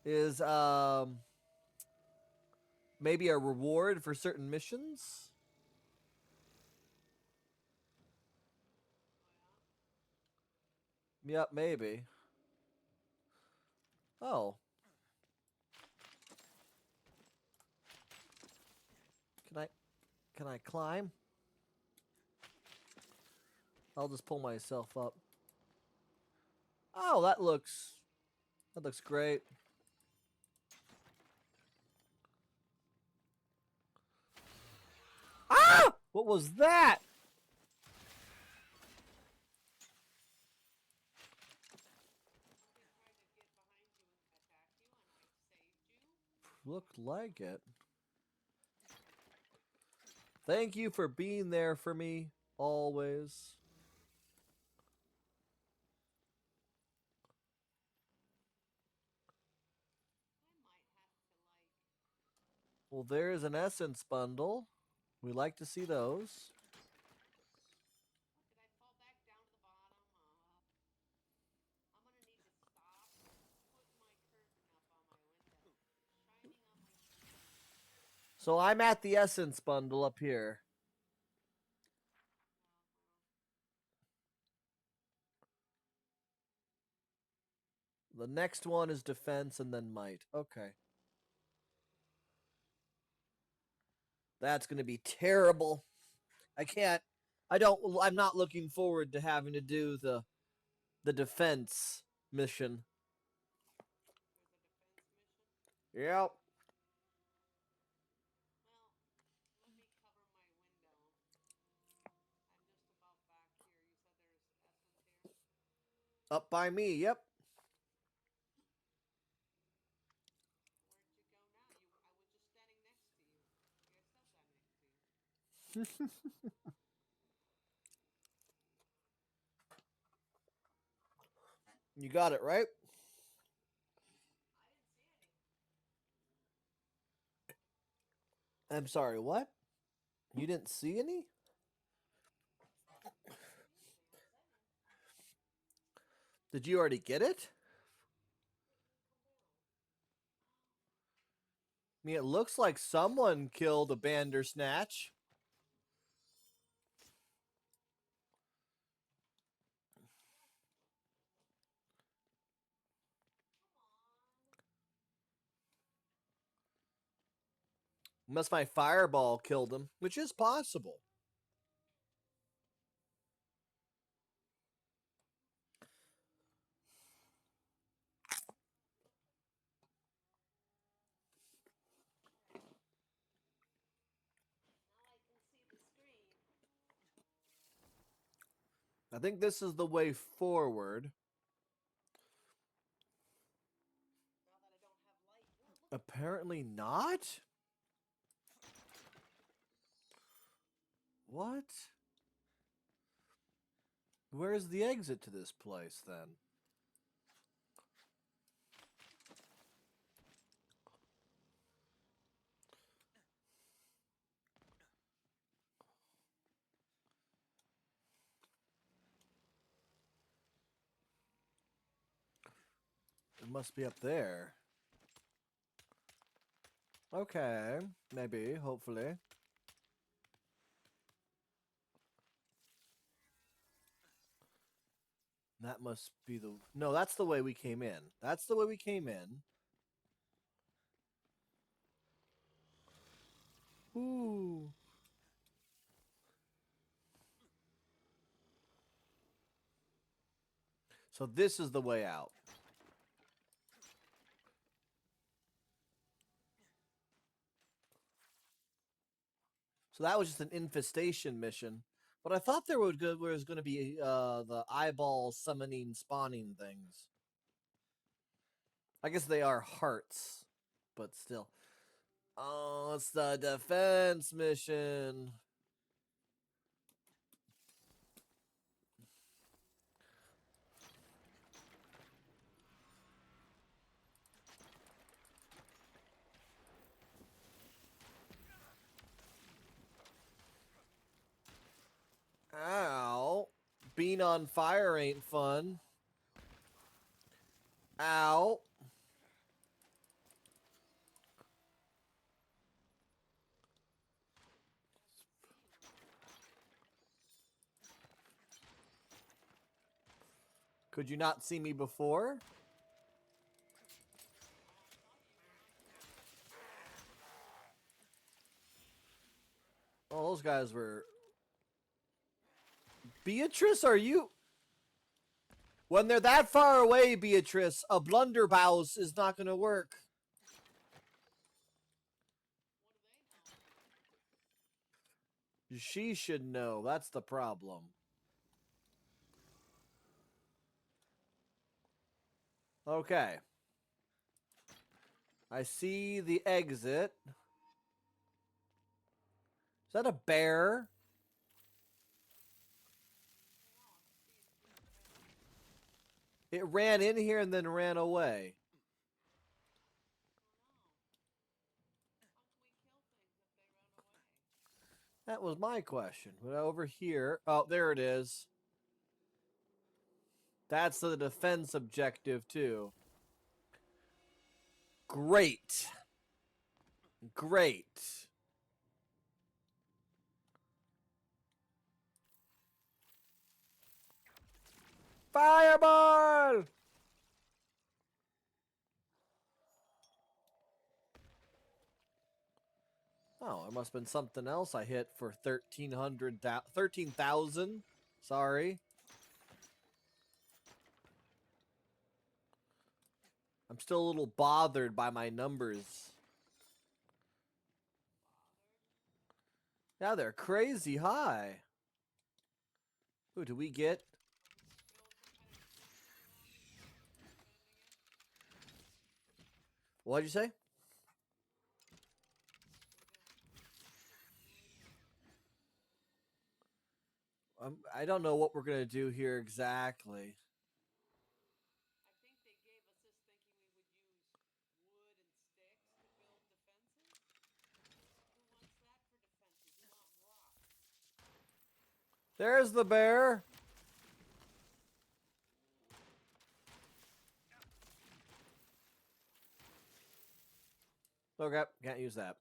is maybe a reward for certain missions. Yep, maybe. Oh. Can I climb? I'll just pull myself up. Oh, that looks great. Ah! What was that? Looked like it. Thank you for being there for me, always. Well, there's an essence bundle. We like to see those. So I'm at the essence bundle up here. The next one is defense and then might. Okay. That's going to be terrible. I'm not looking forward to having to do the defense mission. Yep. Up by me. Yep. You got it, right? I'm sorry, what? You didn't see any? Did you already get it? I mean, it looks like someone killed a Bandersnatch. Unless my fireball killed him, which is possible. I think this is the way forward. Apparently not? What? Where's the exit to this place, then? It must be up there. Okay, maybe, hopefully. That must be the... No, that's the way we came in. That's the way we came in. Ooh. So this is the way out. So that was just an infestation mission. But I thought there was going to be the eyeball summoning spawning things. I guess they are hearts, but still. Oh, it's the defense mission. Ow. Being on fire ain't fun. Ow. Could you not see me before? Oh, those guys were... Beatrice, are you... When they're that far away, Beatrice, a blunderbuss is not going to work. She should know. That's the problem. Okay. I see the exit. Is that a bear? It ran in here and then ran away. That was my question. But over here... Oh, there it is. That's the defense objective, too. Great. Great. Fireball! Oh, it must have been something else I hit for 13,000. Sorry. I'm still a little bothered by my numbers. Yeah, they're crazy high. Ooh, do we get... What'd you say? I don't know what we're going to do here exactly. There's the bear. Okay, can't use that.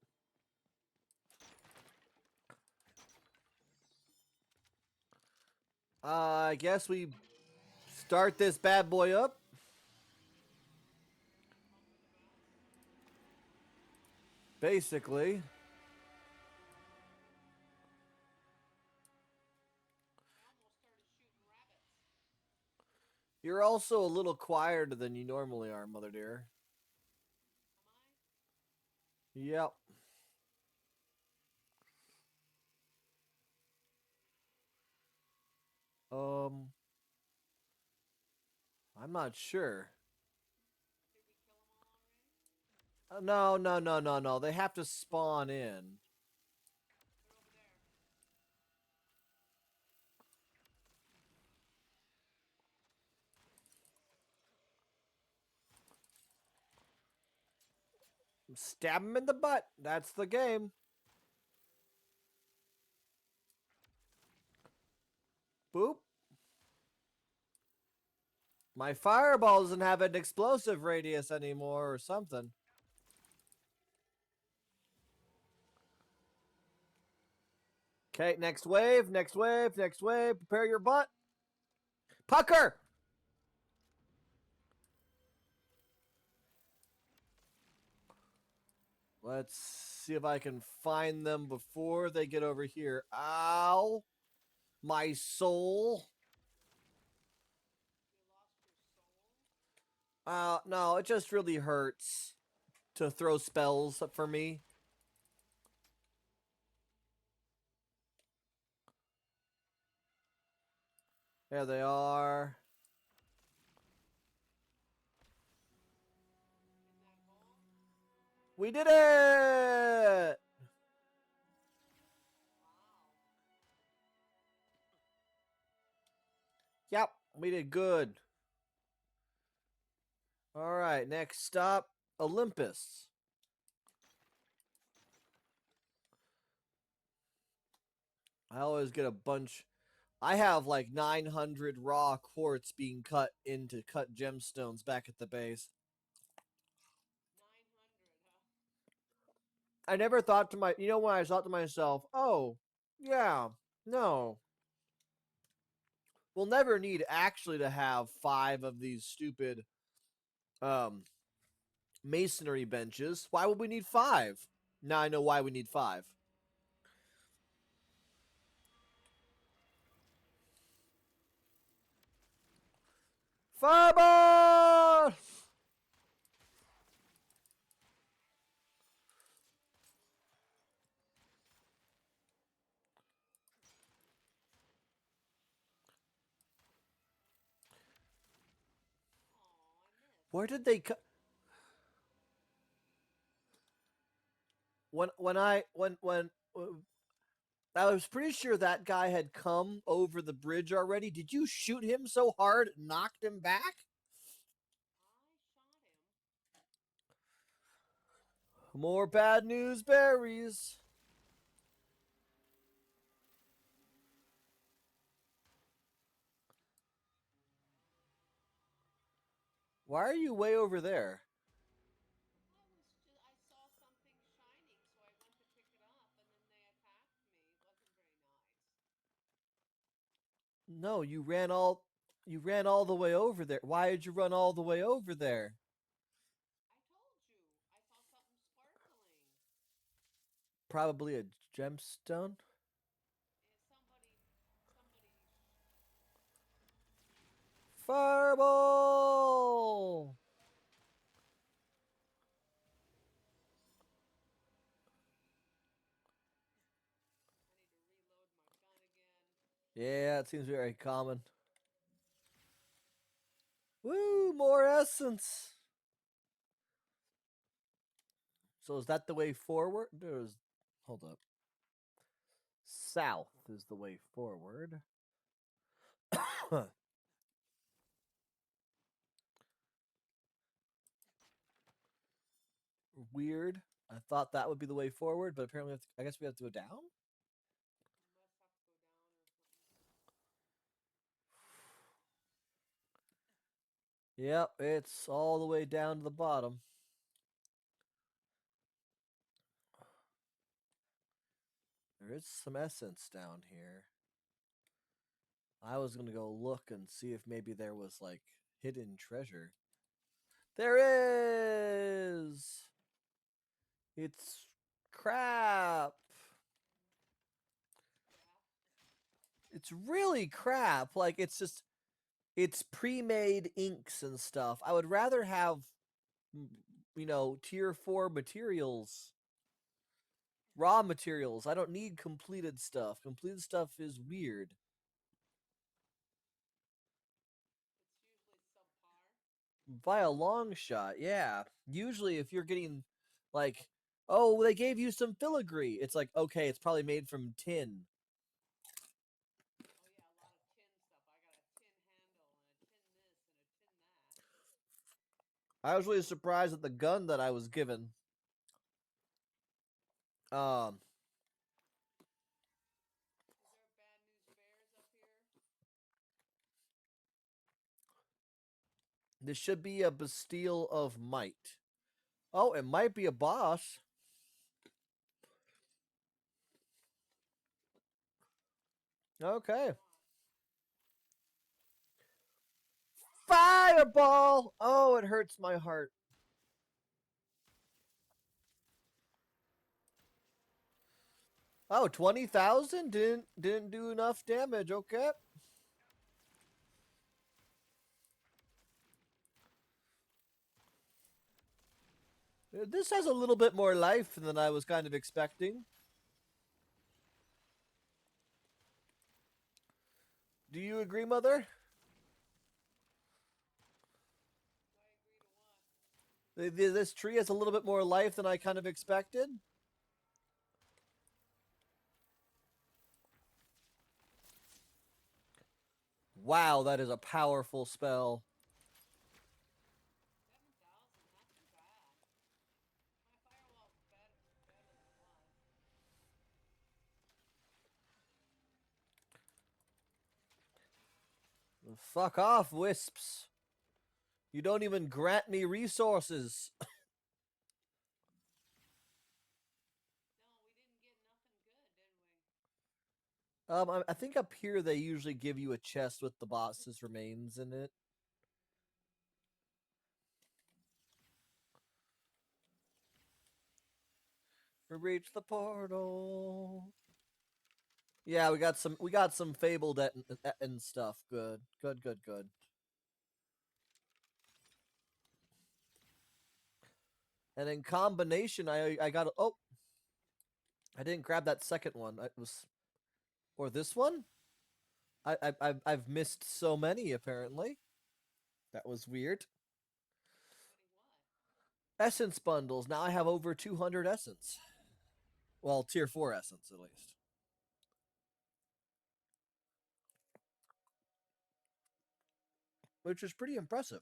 I guess we start this bad boy up. Basically. You're also a little quieter than you normally are, Mother dear. Yep. Um, I'm not sure. No, no, no, no, no. They have to spawn in. Stab him in the butt. That's the game. Boop. My fireball doesn't have an explosive radius anymore or something. Okay, next wave, next wave, next wave. Prepare your butt. Pucker! Let's see if I can find them before they get over here. Ow! My soul. No, it just really hurts to throw spells for me. There they are. We did it! Yep, we did good. All right, next stop, Olympus. I always get a bunch. I have like 900 raw quartz being cut into cut gemstones back at the base. I never thought to when I thought to myself, oh, yeah, no. We'll never need actually to have 5 of these stupid um masonry benches. Why would we need 5? Now I know why we need 5. Fireball! Where did they cut? When I was pretty sure that guy had come over the bridge already. Did you shoot him so hard it knocked him back? More bad news berries. Why are you way over there? No, you ran all the way over there. Why did you run all the way over there? Probably a gemstone. Fireball! Yeah, it seems very common. Woo, more essence. So is that the way forward? Hold up. South is the way forward. Weird. I thought that would be the way forward, but apparently I guess we have to go down? Yep, it's all the way down to the bottom. There is some essence down here. I was gonna go look and see if maybe there was like hidden treasure. There is! It's crap. It's really crap. Like it's just It's pre-made inks and stuff. I would rather have, tier 4 materials, raw materials. I don't need completed stuff. Completed stuff is weird. By a long shot, yeah. Usually, if you're getting like, oh, they gave you some filigree, it's like, okay, it's probably made from tin. I was really surprised at the gun that I was given. Um, this should be a Bastille of Might. Oh, it might be a boss. Okay. Fireball! Oh, it hurts my heart. Oh, 20,000 didn't do enough damage. Okay. This has a little bit more life than I was kind of expecting. Do you agree, Mother? This tree has a little bit more life than I kind of expected. Wow, that is a powerful spell. Fuck off, wisps. You don't even grant me resources. I think up here they usually give you a chest with the boss's remains in it. We reached the portal. Yeah, we got some fabled and stuff. Good, good, good, good. And in combination, I got oh, I didn't grab that second one. It was or this one. I've missed so many apparently. That was weird. Essence bundles. Now I have over 200 essence. Well, tier 4 essence at least, which is pretty impressive.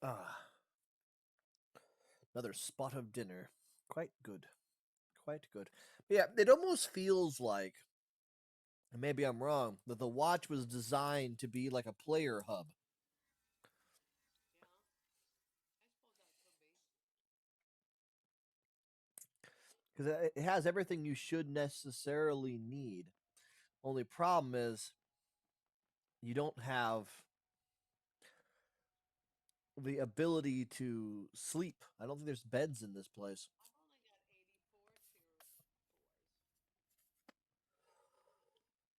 Ah, another spot of dinner. Quite good. Quite good. But yeah, it almost feels like, and maybe I'm wrong, that the watch was designed to be like a player hub. Because it has everything you should necessarily need. Only problem is you don't have the ability to sleep. I don't think there's beds in this place.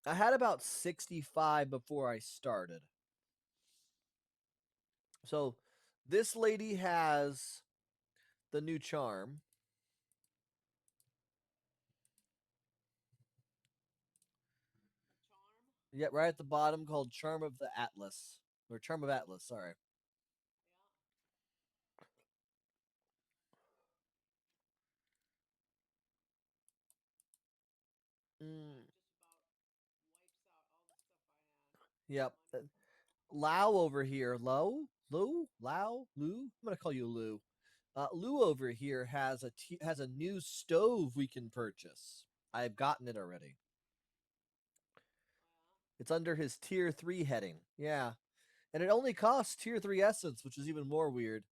I had about 65 before I started. So this lady has the new charm. Yeah, right at the bottom called Charm of the Atlas. Or Charm of Atlas, sorry. Mm, yep. Lau over here. Lo? Lou? Lau? Lou? I'm gonna call you Lou. Lou over here has a new stove we can purchase. I've gotten it already. It's under his tier 3 heading. Yeah. And it only costs tier 3 essence, which is even more weird.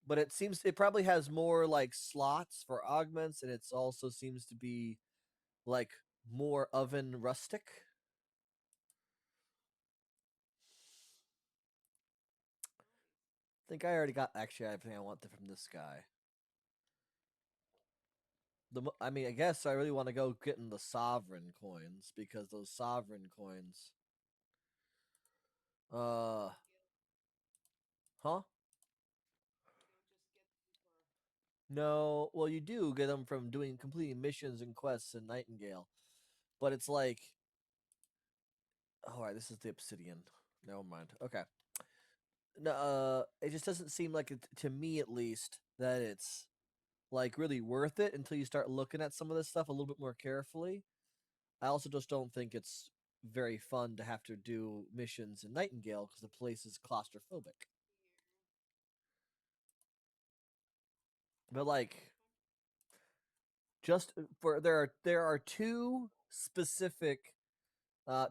But it seems it probably has more like slots for augments, and it's also seems to be like more oven rustic. I think I already got actually everything I want from this guy. I mean, I guess I really want to go getting the sovereign coins because those sovereign coins. Uh, huh? No, well, you do get them from doing completing missions and quests in Nightingale, but it's like, all right, this is the Obsidian. Never mind. Okay. No, it just doesn't seem like it to me, at least, that it's like really worth it until you start looking at some of this stuff a little bit more carefully. I also just don't think it's very fun to have to do missions in Nightingale because the place is claustrophobic. But like, just for there are two specific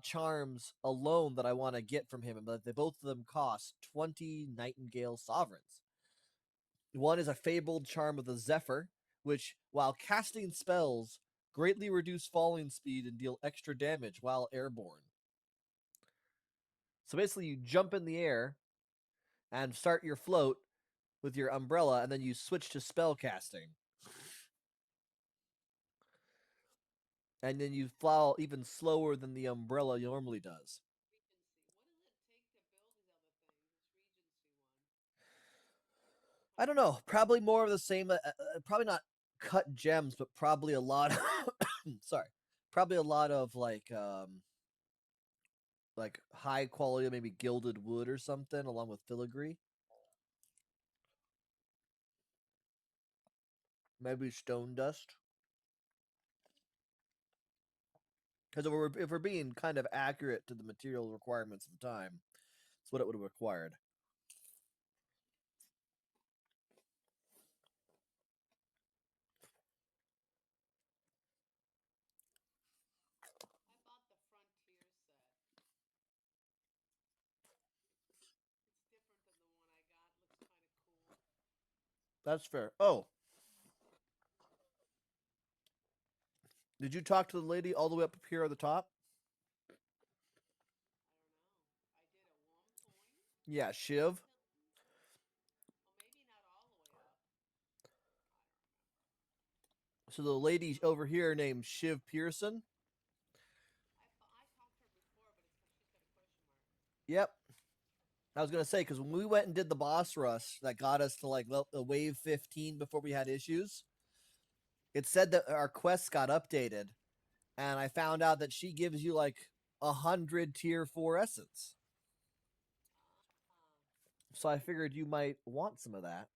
charms alone that I want to get from him, but they both of them cost 20 Nightingale sovereigns. One is a fabled charm of the Zephyr, which, while casting spells, greatly reduce falling speed and deal extra damage while airborne. So basically, you jump in the air and start your float with your umbrella, and then you switch to spell casting. And then you fall even slower than the umbrella normally does. I don't know. Probably more of the same. Probably not cut gems, but probably a lot. Of sorry, probably a lot of like high quality, maybe gilded wood or something, along with filigree. Maybe stone dust. Because if we're being kind of accurate to the material requirements of the time, that's what it would have required. That's fair. Oh, did you talk to the lady all the way up here at the top? Yeah, Shiv. So the lady over here named Shiv Pearson. Yep. I was gonna say because when we went and did the boss rush that got us to like the wave 15 before we had issues, it said that our quests got updated, and I found out that she gives you like 100 tier 4 essence. So I figured you might want some of that,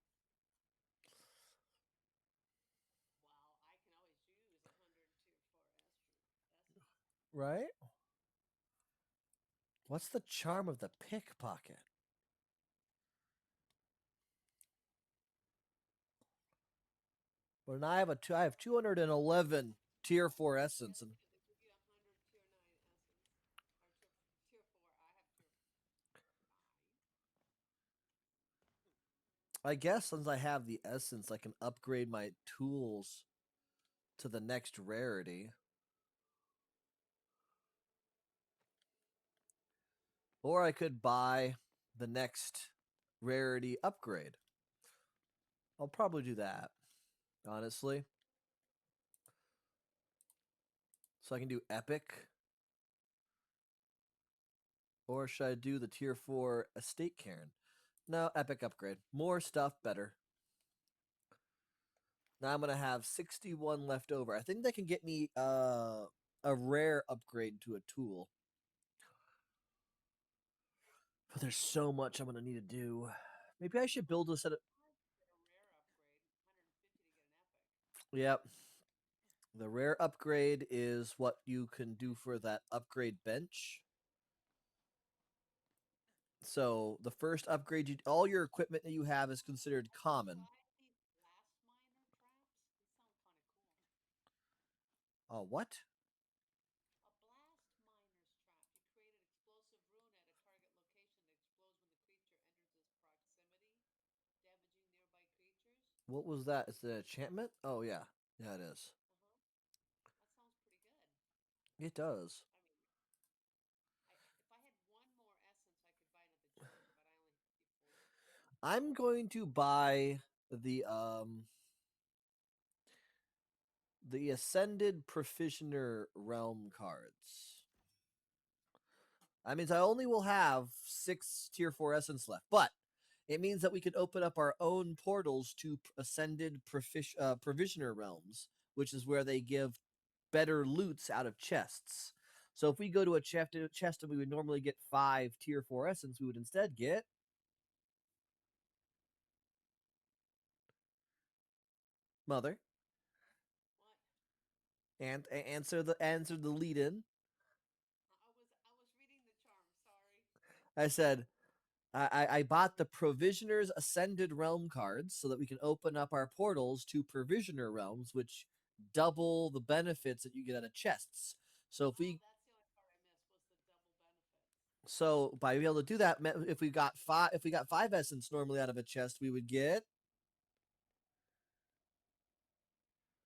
right? What's the charm of the pickpocket? Well, now I have 211 tier 4 essence, and I guess since I have the essence, I can upgrade my tools to the next rarity. Or I could buy the next rarity upgrade. I'll probably do that, honestly. So I can do epic. Or should I do the tier 4 estate Cairn? No, epic upgrade. More stuff, better. Now I'm gonna have 61 left over. I think that can get me a rare upgrade to a tool. But there's so much I'm gonna need to do. Maybe I should build a set of. Yep. The rare upgrade is what you can do for that upgrade bench. So the first upgrade, all your equipment that you have is considered common. Oh, what? What was that? Is it an enchantment? Oh yeah, yeah it is. It does. I mean, if I had one more essence, I could buy another jar, but I only have 54. I'm going to buy the the Ascended Profitioner Realm cards. That means I only will have 6 tier 4 essence left, but it means that we can open up our own portals to Ascended Provisioner Realms, which is where they give better loots out of chests. So if we go to a chest and we would normally get 5 tier 4 essence, we would instead get Mother What? and answer the lead in. I was reading the charm. Sorry. I said I bought the Provisioner's Ascended Realm cards so that we can open up our portals to Provisioner Realms, which double the benefits that you get out of chests. So if Oh, we that's the only part I missed was the double benefits. so by being able to do that, if we got 5 essence normally out of a chest, we would get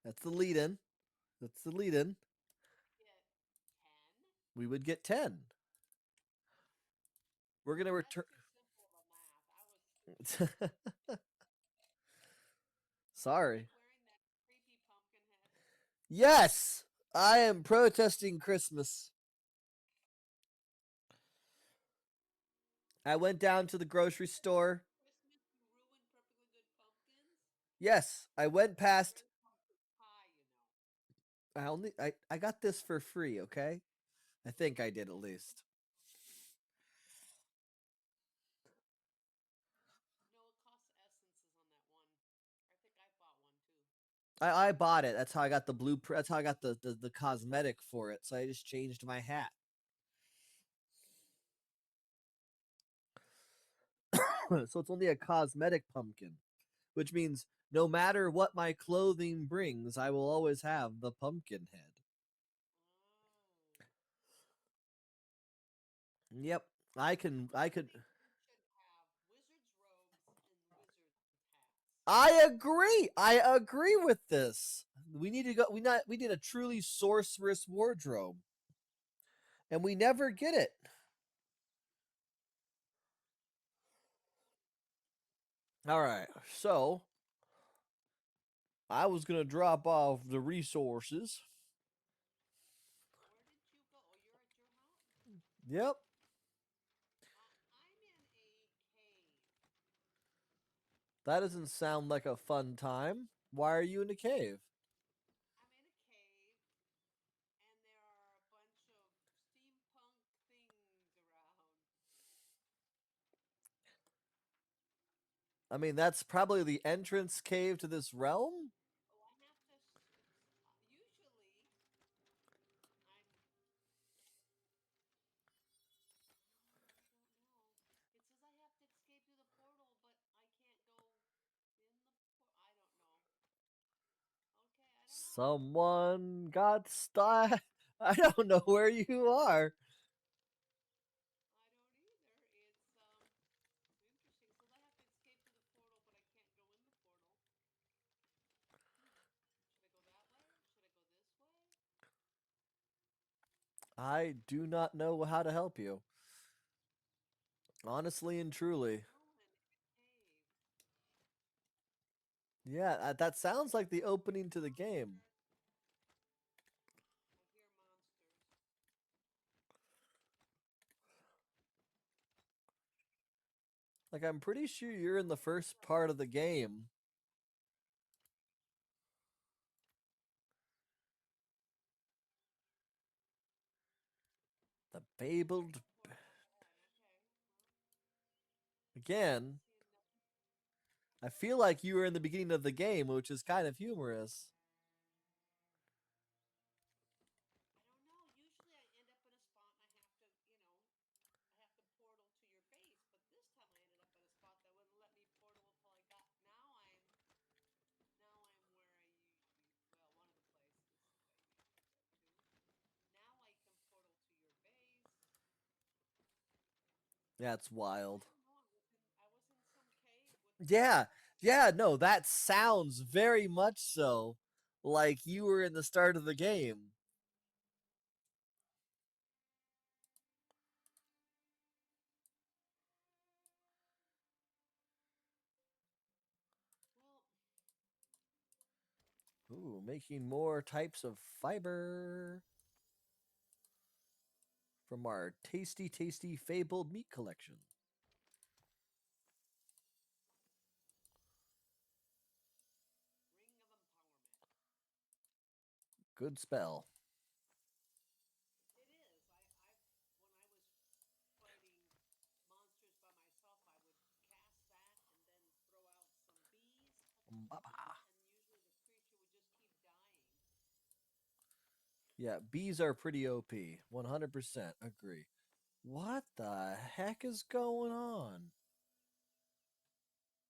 that's the lead in. That's the lead in. Get 10. We would get 10. We're gonna That's return. too simple of a math. I was. Are you Sorry. wearing that creepy pumpkin head? Yes, I am protesting Christmas. I went down to the grocery store. Christmas, you ruin perfectly good pumpkins. Yes, I went past. Where's pumpkin pie? I got this for free. Okay, I think I did at least. No, it costs essences on that one. I think I bought one too. I bought it. That's how I got the blue. That's how I got the cosmetic for it. So I just changed my hat. So it's only a cosmetic pumpkin, which means no matter what my clothing brings, I will always have the pumpkin head. Oh. Yep, I can. I I could. think we should have wizards' robes and wizards' hats. I agree. I agree with this. We need to go. We need a truly sorceress wardrobe, and we never get it. All right, so I was gonna drop off the resources. Where did you go? Oh, you're at your house. Yep, I'm in a cave. that doesn't sound like a fun time. Why are you in a cave? I'm in a cave, and there are a bunch of steampunk things around. I mean, that's probably the entrance cave to this realm. Oh, I have to. It's usually I'm. No, I don't know. It says I have to escape through the portal, but I can't go in the I don't know. Okay, I don't know. Someone got stuck. I don't know where you are. I don't either. It's interesting. It says I have to escape through the portal, but I can't go in the portal. Hmm. Should I go that way? Should I go this way? I do not know how to help you. Honestly and I truly. don't know. I'm in a cave. Yeah, that sounds like the opening to the game. Monsters. I hear monsters. Like, I'm pretty sure you're in the Oh, there's first a. part of the game. The There's Babeled. a portal up ahead. Okay. Well, Again, seeing nothing. I feel like you were in the beginning of the game, which is kind of humorous. I don't know. Usually I end up in a spot and I have to, I have to portal to your base, but this time I ended up in a spot that wouldn't let me portal until I got. Now I'm where I usually, well, one of the places that I usually go to. Now I can portal to your base. That's I wild. don't know. I was in some cave with Yeah, monsters. yeah, no, that sounds very much so like you were in the start of the game. making more types of fiber from our tasty, tasty fabled meat collection. Ring of Empowerment. Good spell. It is. I've when I was fighting monsters by myself, I would cast that and then throw out some bees at the front, and usually the creature would just keep dying. Yeah, bees are pretty OP. 100% agree. What the heck is going on? I don't know.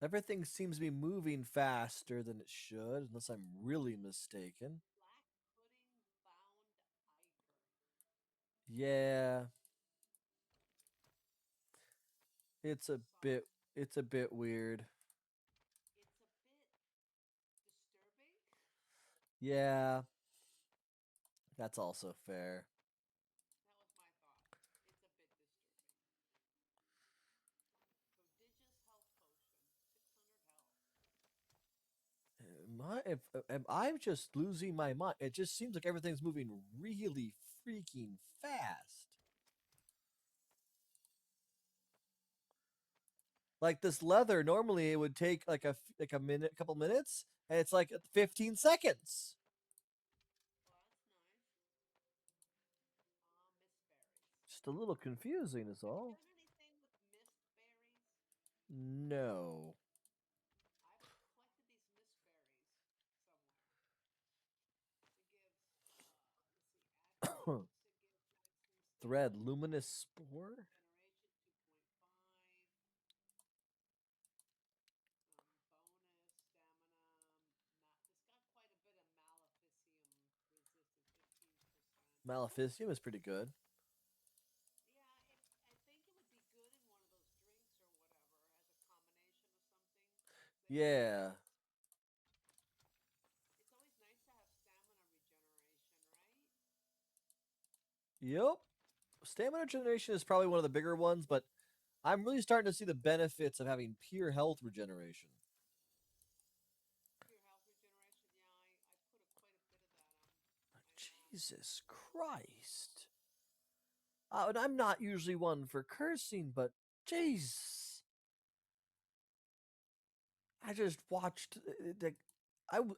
Everything seems to be moving faster than it should, unless I'm really mistaken. Black pudding bound ichor. Yeah, it's a bit Soft. it's a bit weird. It's a bit disturbing. Yeah, that's also fair. That was my thought. It's a bit disturbing. Prodigious health potion, 600 health. Am I just losing my mind? It just seems like everything's moving really freaking fast. Like this leather, normally it would take like a minute, couple minutes, and it's like 15 seconds. Well, that's nice. Ah, mist berries. Just a little confusing is Have you all. done anything with mist berries? No. I've collected these mist berries somewhere. It gives, let's see, attributes. It gives maximum Thread stamina, luminous spore. regeneration 2.5, bonus stamina. It's got quite a bit of maleficium resistance, 15%. Maleficium is pretty good. Yeah, I think it would be good in one of those drinks or whatever as a combination of something. Yeah. It's always nice to have stamina regeneration, right? Yep. Stamina generation is probably one of the bigger ones, but I'm really starting to see the benefits of having pure health regeneration. Pure health regeneration. Yeah, I put quite a bit of that on my last Jesus build. Christ. And I'm not usually one for cursing, but jeez. I just watched the. I'm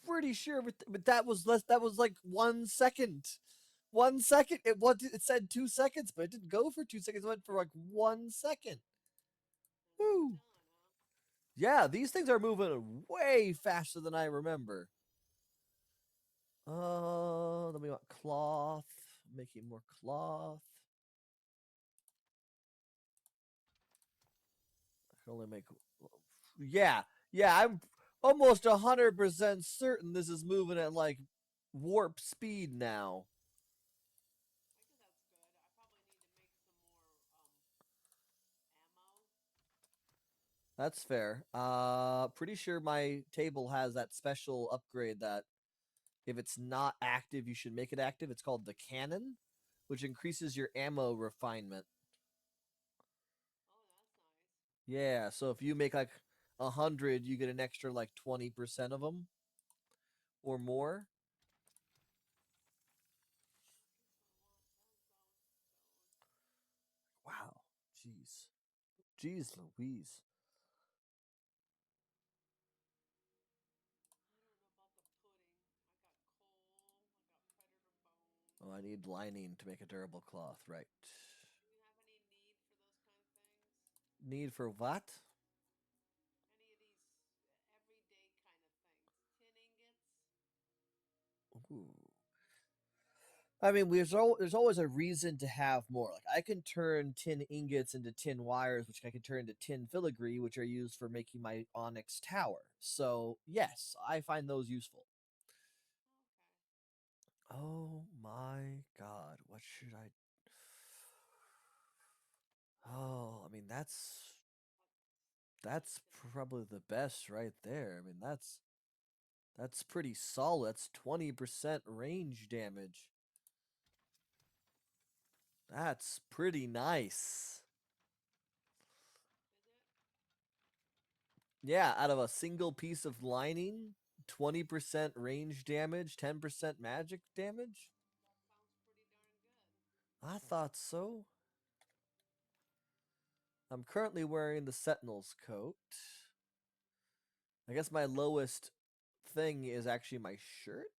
pretty sure, but that was less. That was like 1 second. 1 second. It said 2 seconds, but it didn't go for 2 seconds. It went for like 1 second. And that's Woo! done, huh? Yeah, these things are moving way faster than I remember. Then we want cloth. Making more cloth. I can only make. Yeah, yeah. I'm almost 100% certain this is moving at like warp speed now. I guess that's good. I probably need to make some more ammo. That's fair. Pretty sure my table has that special upgrade that if it's not active, you should make it active. It's called the cannon, which increases your ammo refinement. Oh, that's nice. Yeah, so if you make like 100, you get an extra like 20% of them or more. Okay, so I want those. Wow. Jeez. Jeez Louise. I don't know about the pudding. I got coal. I got predator bone. Oh, I need lining to make a durable cloth, right? Do you have any need for those kind of things? Need for what? Any of these everyday kind of things? Tin ingots? Ooh. I mean, there's always a reason to have more. Like I can turn tin ingots into tin wires, which I can turn into tin filigree, which are used for making my onyx tower. So yes, I find those useful. Okay. Oh my god, what should I? Oh, I mean That's that's good to know. probably the best right there. I mean that's pretty solid. That's 20% range damage. That's pretty nice. Is it? Yeah, out of a single piece of lining, 20% range damage, 10% magic damage. That sounds pretty darn good. I thought so. I'm currently wearing the Sentinel's coat. I guess my lowest thing is actually my shirt,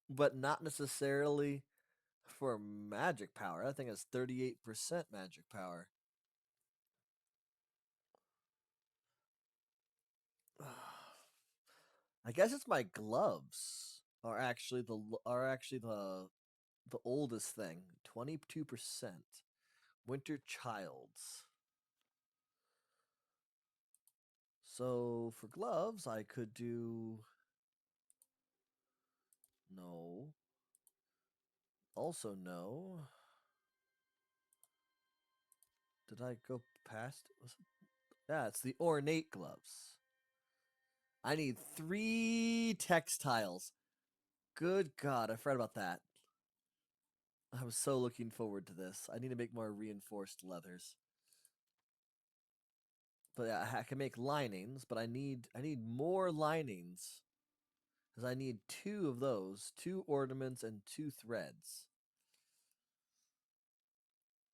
but not necessarily for magic power. That thing has 38% magic power. I guess it's my gloves are actually the oldest thing. 22%. Winter Childs. So for gloves, I could do no. Also no. Did I go past? Yeah, it's the ornate gloves. I need 3 textiles. Good God, I forgot about that. I was so looking forward to this. I need to make more reinforced leathers. But yeah, I can make linings, but I need more linings because I need 2 of those, 2 ornaments and 2 threads.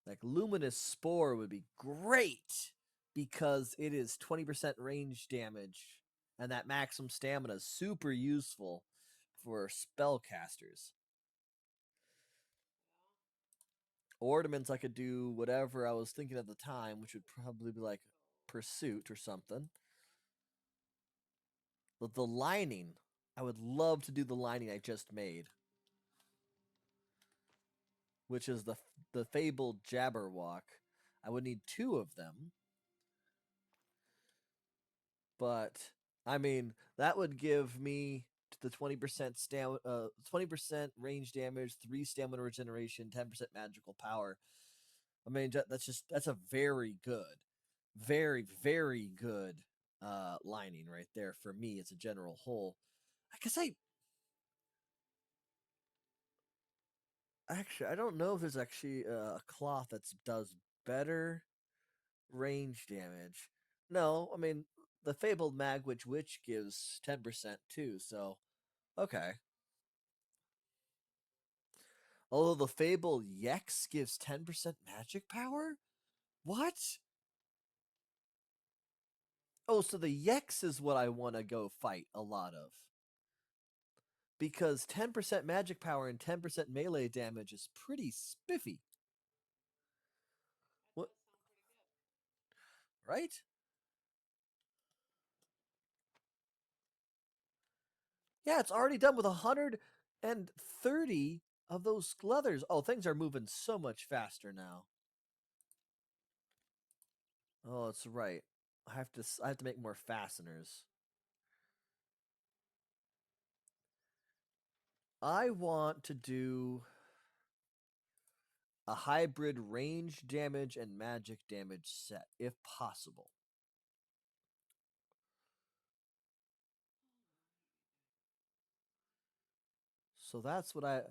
Like luminous spore would be great because it is 20% range damage, and that maximum stamina is super useful for spellcasters. Ornaments, I could do whatever I was thinking at the time, which would probably be like pursuit or something. But the lining, I would love to do the lining I just made, which is the fabled Jabberwock. I would need 2 of them, but I mean that would give me the 20% 20% range damage, 3 stamina regeneration, 10% magical power. I mean that's a very good lining right there for me as a general whole. I guess I don't know if there's actually a cloth that does better range damage. No, I mean the fabled Magwitch Witch gives 10% too, so okay. Although the fabled Yex gives 10% magic power? What? Oh, so the Yex is what I want to go fight a lot of. Because 10% magic power and 10% melee damage is pretty spiffy. That What? does sound pretty good. Right? Yeah, it's already done with 130 of those leathers. Oh, things are moving so much faster now. Oh, that's right. I have to make more fasteners. I want to do a hybrid range damage and magic damage set, if possible. So that's what I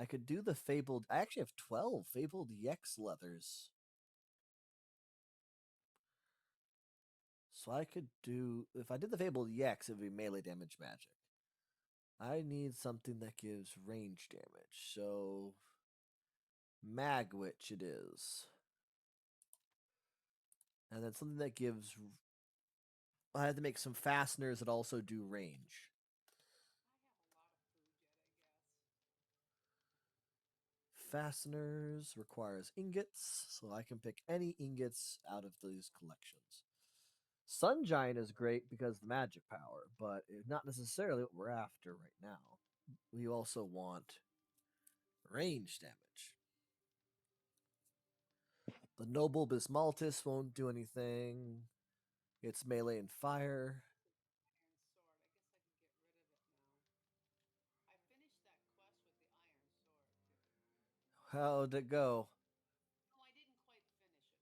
could do the fabled. I actually have 12 fabled Yex leathers. So I could do if I did the fabled Yex, it would be melee damage magic. I need something that gives range damage. So Magwitch it is. And then something that gives I have to make some fasteners that also do range. I have a lot of food yet, I guess. Fasteners requires ingots, so I can pick any ingots out of these collections. Sunshine is great because of the magic power, but it's not necessarily what we're after right now. We also want range damage. The Noble Bismaltis won't do anything. It's melee and fire. Iron sword. I guess I can get rid of it now. I finished that quest with the iron sword too. How'd it go? No, I didn't quite finish it.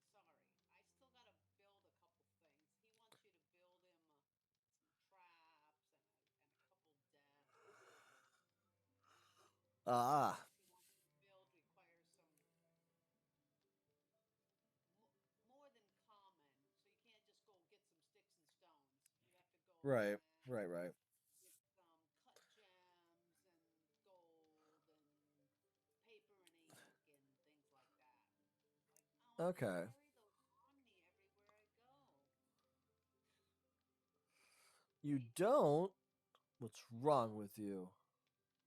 Sorry. I still got to build a couple things. He wants you to build him some traps and a couple desks. The Ah, desk he wants you to build requires some more than common, so you can't just Right. and Right. Right. get some cut gems and gold and paper and ink and things like that. Like, oh, I want to Okay. carry those on me everywhere I go. You Right? don't? What's wrong with you?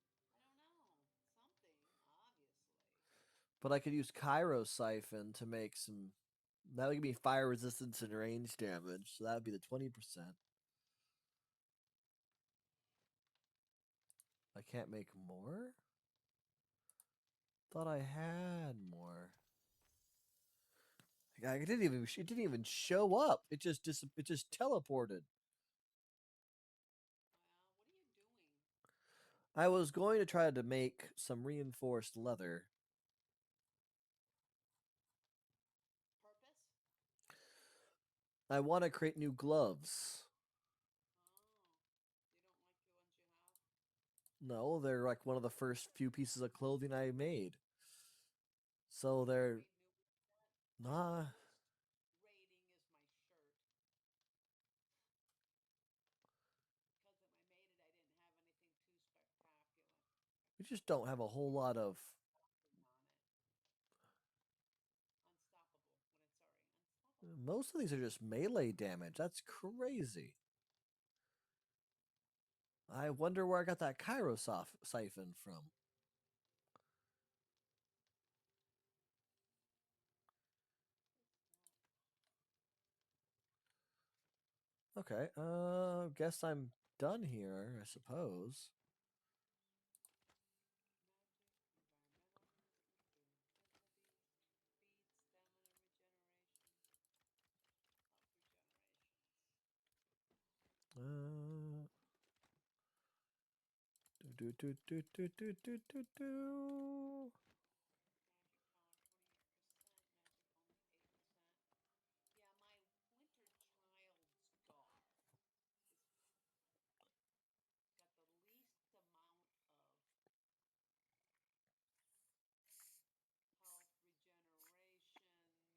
I don't know. Something, obviously. But I could use Cairo Siphon to make some. That would give me fire resistance and range damage, so that would be the 20%. I can't make more? Thought I had more. It didn't even show up. It just teleported. Well, what are you doing? I was going to try to make some reinforced leather. Purpose? I want to create new gloves. Oh, you don't like the ones you have? No, they're like one of the first few pieces of clothing I made. So Can you they're create new ones yet? My nah. lowest rating is my shirt. Because when I made it, I didn't have anything too spectacular. We just don't have a whole lot of. Nothing on it. Unstoppable. Unstoppable. Most of these are just melee damage. That's crazy. I wonder where I got that Siphon from. Okay, guess I'm done here, I suppose. Magic, environmental, invisibility, speed, stamina regeneration, health regenerations. Uh, do do do do do do do do. Magic power 28%, magic only 8%. Yeah, my winter child's garb is got the least amount of health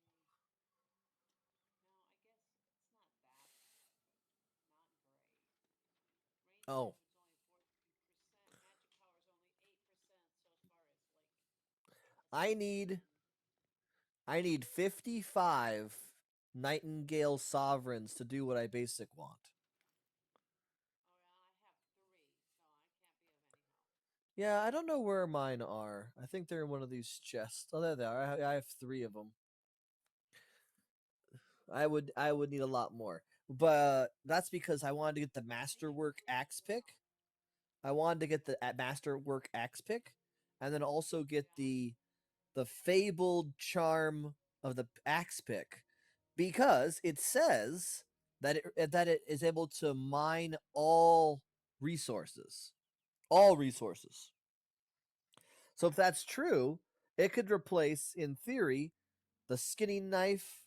regeneration. No, I guess it's not that bad, but not great. Range Oh, damage only 14%. Magic power is only 8%. So as far as like I need assassin, I need 55 Nightingale sovereigns to do what I basic want. oh yeah, I have 3, so I can't be of any help. Yeah, I don't know where mine are. I think they're in one of these chests. Oh, there they are. I have 3 of them. I would need a lot more, but that's because I wanted to get the I need masterwork 3 as axe pick. well. I wanted to get the masterwork axe pick, and then also get Yeah. the fabled charm of the axe pick, because it says that it is able to mine resources, all resources. So if that's true, it could replace, in theory, the skinning knife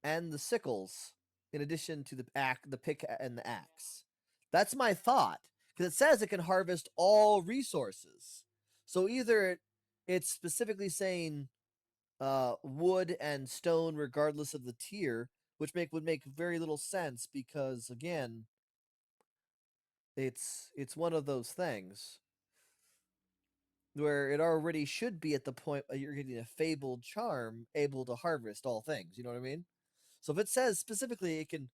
and the sickles, in addition to the pick and the Yeah. axe. That's my thought, because it says it can harvest all resources. So either it's specifically saying wood and stone, regardless of the tier, which would make very little sense because again, it's one of those things where it already should be at the point where you're getting a fabled charm able to harvest all things. You know what I mean? So if it says specifically it can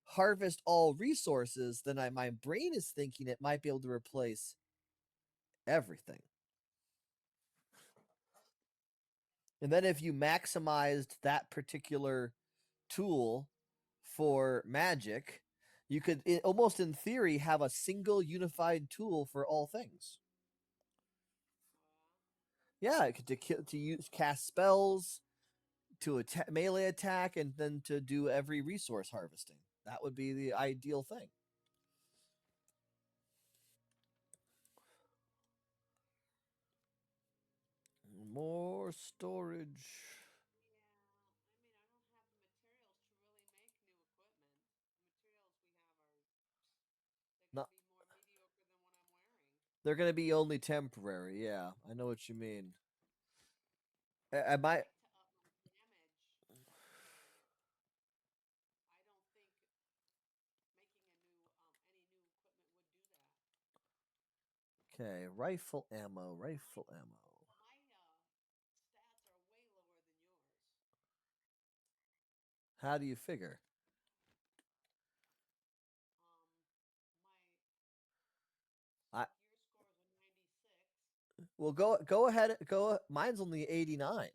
harvest all resources, then my brain is thinking it might be able to replace everything. And then if you maximized that particular tool for magic, you could almost in theory have a single unified tool for all things. Oh Yeah, it could to use cast spells, to melee attack, and then to do every resource harvesting. That would be the ideal thing. More storage. yeah. I mean, I don't have the materials to really make new equipment. The materials we have are they're Not gonna be more mediocre than what I'm wearing. they're gonna be only temporary. Yeah, I know what you mean. I I'd might. like to up my damage, and I don't think making a new Okay, rifle ammo, Well, my rifle ammo. well my stats are way lower than yours. How do you figure? My I gear scores are 96. well go ahead go mine's only 89.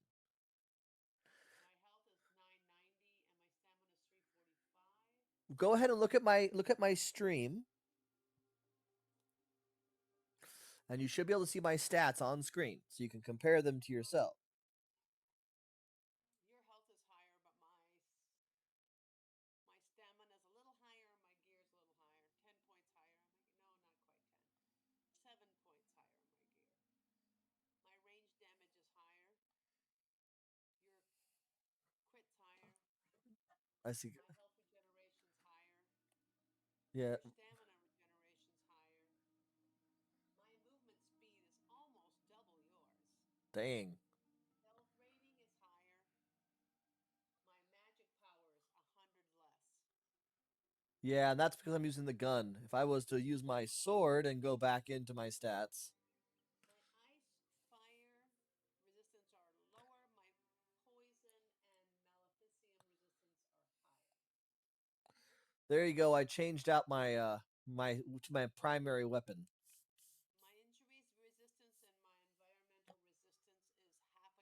My health is 990 and my stamina is 345. Go ahead and look at my stream and you should be able to see my stats on screen so you can compare them to Well, yourself. your health is higher, but my stamina is a little higher. My gear is a little higher. 10 points higher on my no, not quite 10. 7 points higher on my gear. My range damage is higher. Your crit's higher. I see. My health regeneration's higher. Yeah, Your stamina regeneration's higher. My movement speed is almost double yours. dang. Stealth rating is higher. My magic power is 100 less. Yeah, and that's because I'm using the gun. If I was to use my sword and go back into my stats, My ice, fire resistance are lower. My poison and maleficium resistance are higher. there you go. I changed out my primary weapon. My injuries resistance and my environmental resistance is half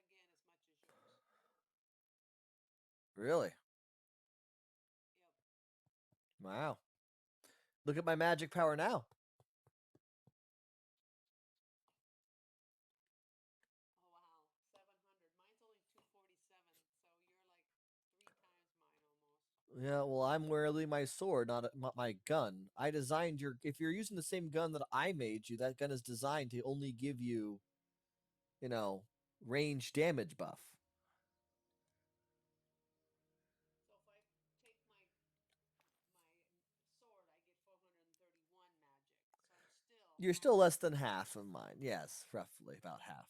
again as much as yours. Really? Yep. Wow. Look at my magic power now. Oh wow, 700. Mine's only 247, so you're like 3 times mine almost. Yeah, well, I'm wielding my sword, not my gun. I designed your. If you're using the same gun that I made you, that gun is designed to only give you, you know, range damage buff. So if I take my sword, I get 431 magic. So I'm still You're half still as less than much as half you. of mine. Yes, roughly about half.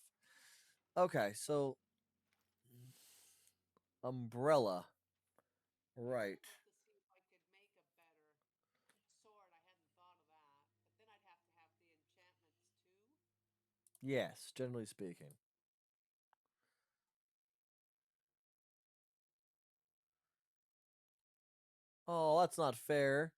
Okay, so umbrella. I Right. would love to see if I could make a better sword. I hadn't thought of that. But then I'd have to have the enchantments too. Yes, generally speaking. Oh, that's not fair.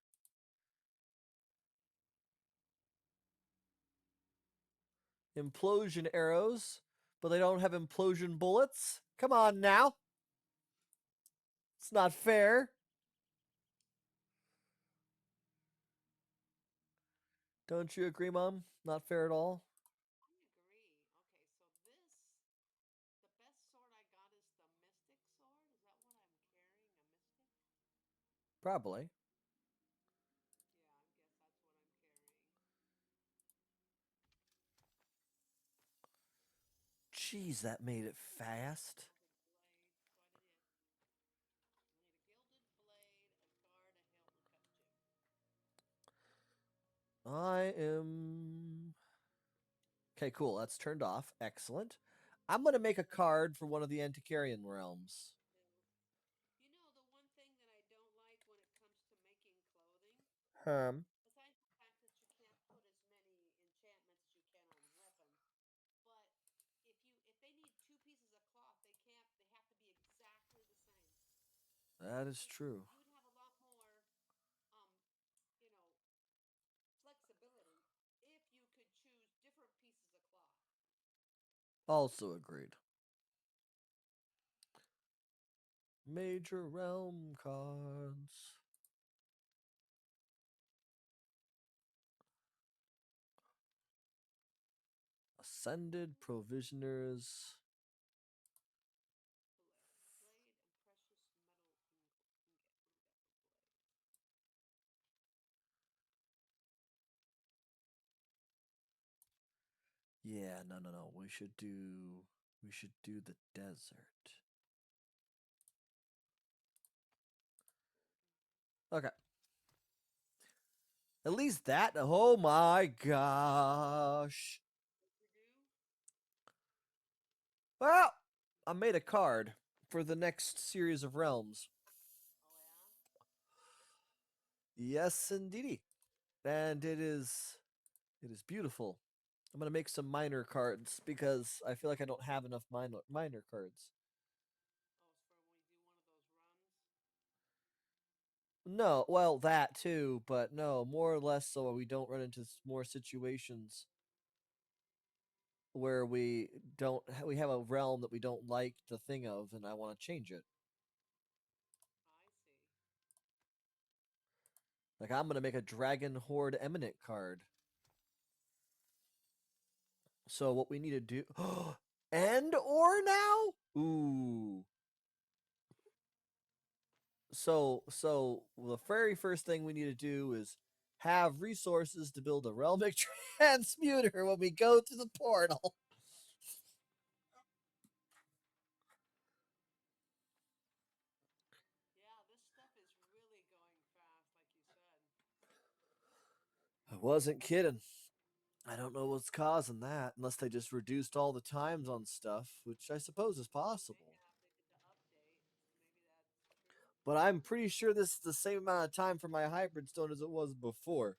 Implosion arrows, but they don't have implosion bullets. Come on now. It's not fair. Don't you agree, Mom? Not fair at all. I agree. Okay, so the best sword I got is the Mystic Sword. Is that what I'm carrying? A Mystic? Probably. Yeah, I guess that's what I'm carrying. Jeez, that made it fast. Gilded blade. So I need a gilded blade, a guard, a hilt, and a cut gem. I am. Okay, cool. That's turned off. Excellent. I'm going to make a card for one of the Antiquarian realms. Now, you know the one thing that I don't like when it comes to making clothing, Um, besides the fact that you can't put as many enchantments as you can on weapons, but if they need two pieces of cloth, they have to be exactly the same. that is Which true. you would have a lot more um, you know, flexibility if you could choose different pieces of cloth. Also agreed. Major realm cards. Ascended provisioners. Blade and precious metal ingot. What do we got for blade? Yeah, no. We should do the desert. Okay. At least that. Oh my gosh. What'd you do? Well, I made a card for the next series of realms. Oh yeah. Yes, indeedy. And it is beautiful. I'm gonna make some minor cards because I feel like I don't have enough minor cards. Oh, it's for when we do one of those runs. No, well that too, but no, more or less so we don't run into more situations where we have a realm that we don't like the thing of, and I want to change it. I see. Like I'm gonna make a Dragon Horde Eminent card. So what we need to do, and or now? Ooh. So the very first thing we need to do is have resources to build a realmic transmuter when we go to the portal. Yeah, this stuff is really going fast, like you said. I wasn't kidding. I don't know what's causing that, unless they just reduced all the times on stuff, which I suppose is They possible. have. They did the update, so maybe that's true. But I'm pretty sure this is the same amount of time for my hybrid stone as it was before.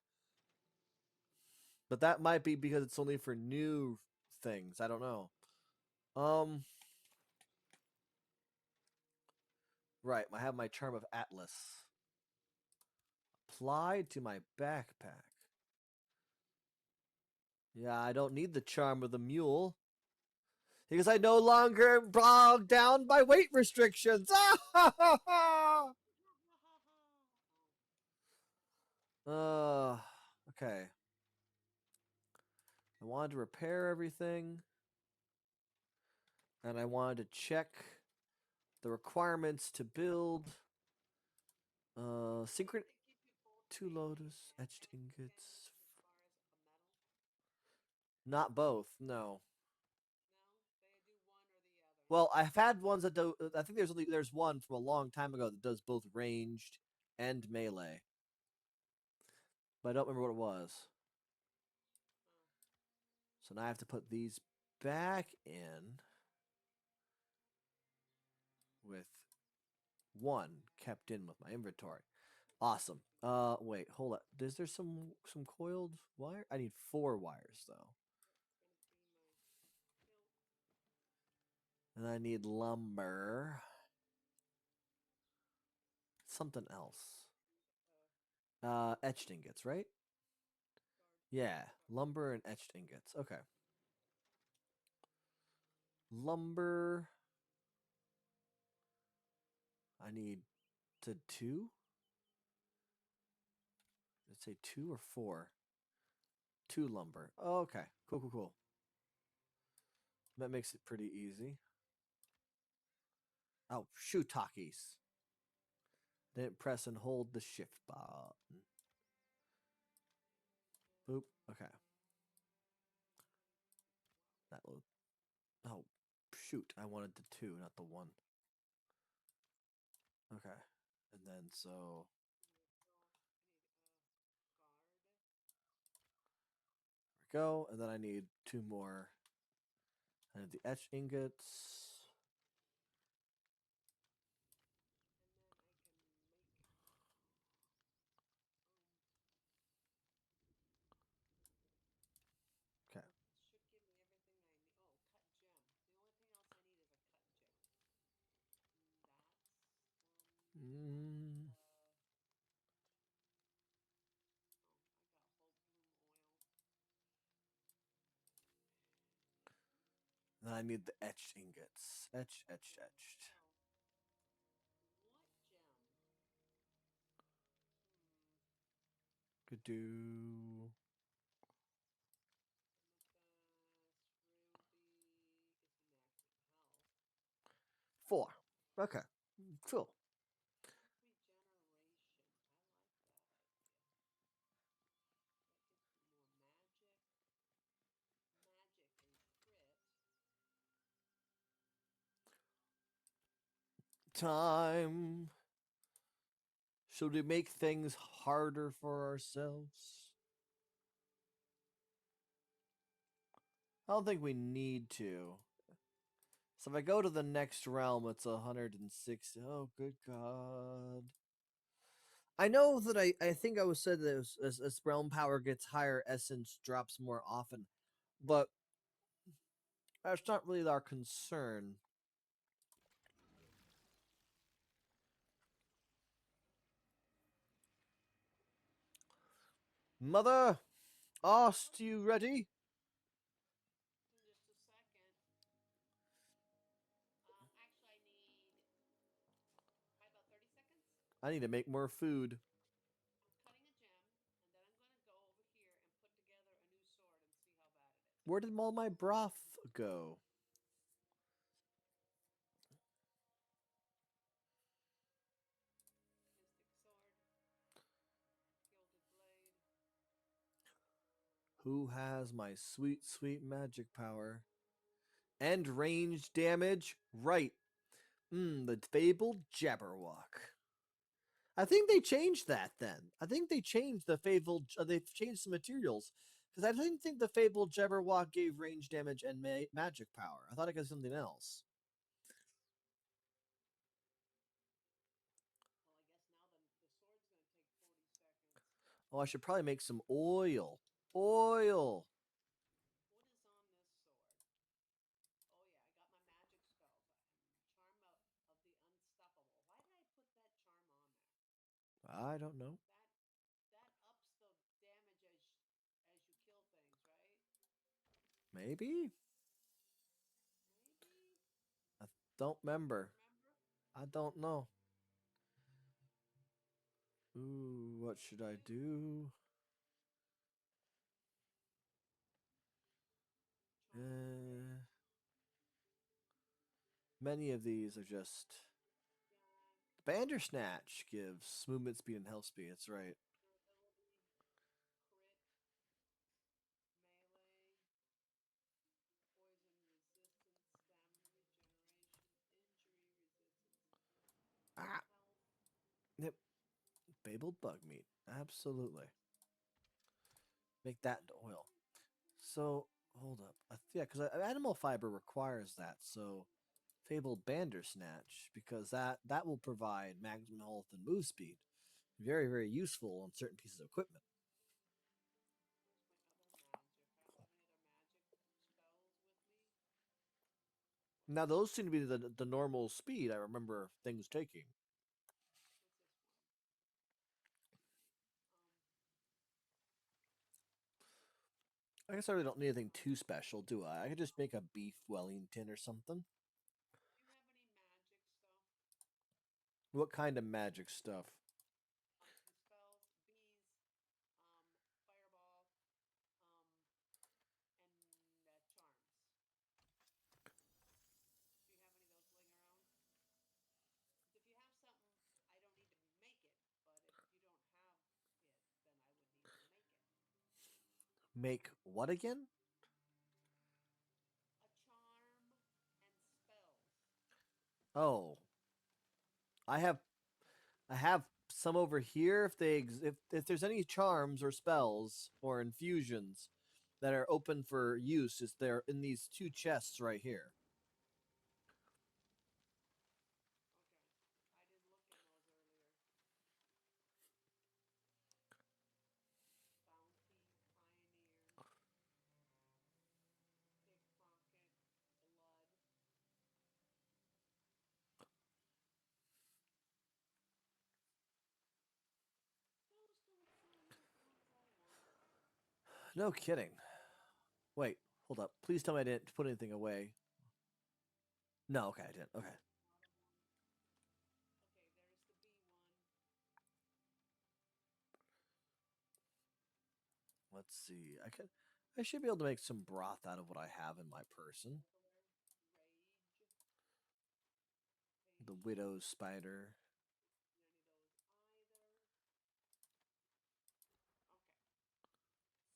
But that might be because it's only for new things. I don't know. Um, right. I have my charm of Atlas applied to my backpack. Yeah, I don't need the charm of the mule because I no longer am bogged down by weight restrictions. Okay. I wanted to repair everything, and I wanted to check the requirements to build Don't synchron they give you both two basic lotus and etched advanced ingots. as far as a metal? Not both, no. No, they do one or the other. Well, I've had ones that do. I think there's one from a long time ago that does both ranged and melee, but I don't remember what it was. Oh, So now I have to put these back in with one kept in with my inventory. Awesome. Wait, hold up. Is there some coiled wire? I need 4 wires though, that's gonna be my hilt. and I need lumber. Something else. And Etched ingots, right? Yeah, lumber and etched ingots. Okay, lumber. I need to two. Let's say 2 or 4. 2 lumber. Oh, okay, cool. That makes it pretty easy. Oh, shoot talkies. Then press and hold the shift button. Boop. Okay. That will. Oh, shoot. I wanted the 2, not the 1. Okay. And then so there we go. And then I need 2 more. I need the etched ingots. Okay. should give me everything I need. Oh, cut gem. The only thing else I need is a cut gem. That's Mm. oh, I got whole bloom oil. Then I need the etched ingots. Etched. So, what gem? Hmm. Could do Amethyst, ruby is immaculate health. 4. Okay. Cool. Regeneration. I like that idea. That gives me more magic and crit. Time. Should we make things harder for ourselves? I don't think we need to. So if I go to the next realm, it's 160. Oh, good God. I know that I think I was said that as realm power gets higher, essence drops more often. but that's not really our concern. Mother, asked you ready? In just a second. Actually, I need probably about 30 seconds. I need to make more food. I'm cutting a gem, and then I'm going to go over here and put together a new sword and see how bad it is. Where did all my broth go? Mystic sword, gilded blade. Who has my sweet, sweet magic power? And range damage? Right. The fabled Jabberwock. I think they changed that then. I think they changed the fabled. They've changed some materials because I didn't think the fabled Jabberwock gave range damage and magic power. I thought it got something else. Well, I guess now the sword's going to take 40 seconds. Oh, I should probably make some oil. Oil. What is on this sword? Oh, yeah, I got my magic spells. Charm of the unstoppable. Why did I put that charm on there? I don't know. That that ups the damage as you kill things, right? Maybe. Maybe. I don't Do you remember. remember? I don't know. Ooh, what should I Okay. do? Charm. Many of these are just Yeah. Bandersnatch gives movement speed and health speed. That's right. Durability. Crit. Melee. Poison resistance. Stamina regeneration. Injury resistance. Ah, Health. yep. Babeled bug meat. Absolutely. Make that into oil. So hold up. Yeah, because animal fiber requires that. So fabled Bandersnatch because that will provide maximum health and move speed. Very very useful on certain pieces of equipment. Where's my other magic? I don't have any other magic spells with me. Now those seem to be the normal speed I remember things taking. What's this one? Um, I guess I really don't need anything oh, too special, do I? I could just make a beef Wellington or something. do you have any magic stuff? What kind of magic stuff? Some spells, bees, fireball, um, and charms. Do you have any of those laying around? Because if you have something, I don't need to make it. But if you don't have it, then I would need to make it. Make what again? A charm and spells. Oh, I have I have some over here. If there's any charms or spells or infusions that are open for use, is there in these two chests right here. Okay. I didn't look in those earlier. Bounty, pioneer, pickpocket, blood. Those don't sound like ones I want. No kidding. Wait, hold up. Please tell me I didn't put anything away. No, okay, I didn't. Okay, Not a one. Okay, there's the B one. let's see. I should be able to make some broth out of what I have in my person. Juggler, rage, The widow's patience. spider. Any of those either.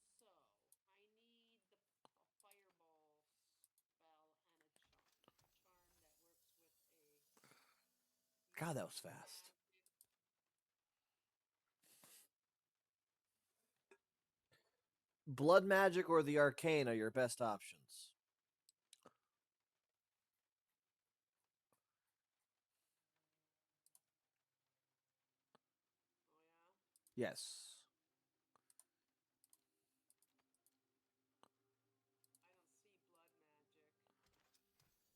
Okay. So I need a fireball spell and a charm. A charm that works with a God, that was uses fast. magic. Blood magic or the arcane are your best options. Oh yeah. Yes.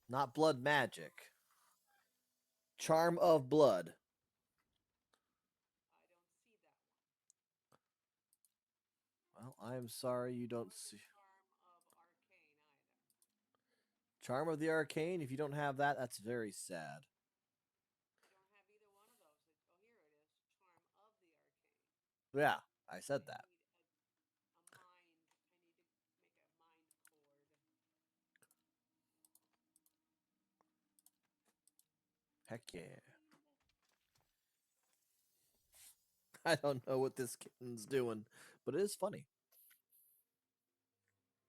Not blood magic. Charm of blood. I don't see that one. Well, I am sorry you don't Nor the see. charm of arcane either. Charm of the Arcane, if you don't have that, that's very sad. I don't have either one of those. Oh, here it is. Charm of the arcane. Yeah, I I said that. need a mind. I need to make a mind cord. Heck yeah. Mind. I don't know what this kitten's doing, but it is funny. Okay, I made two mind cords.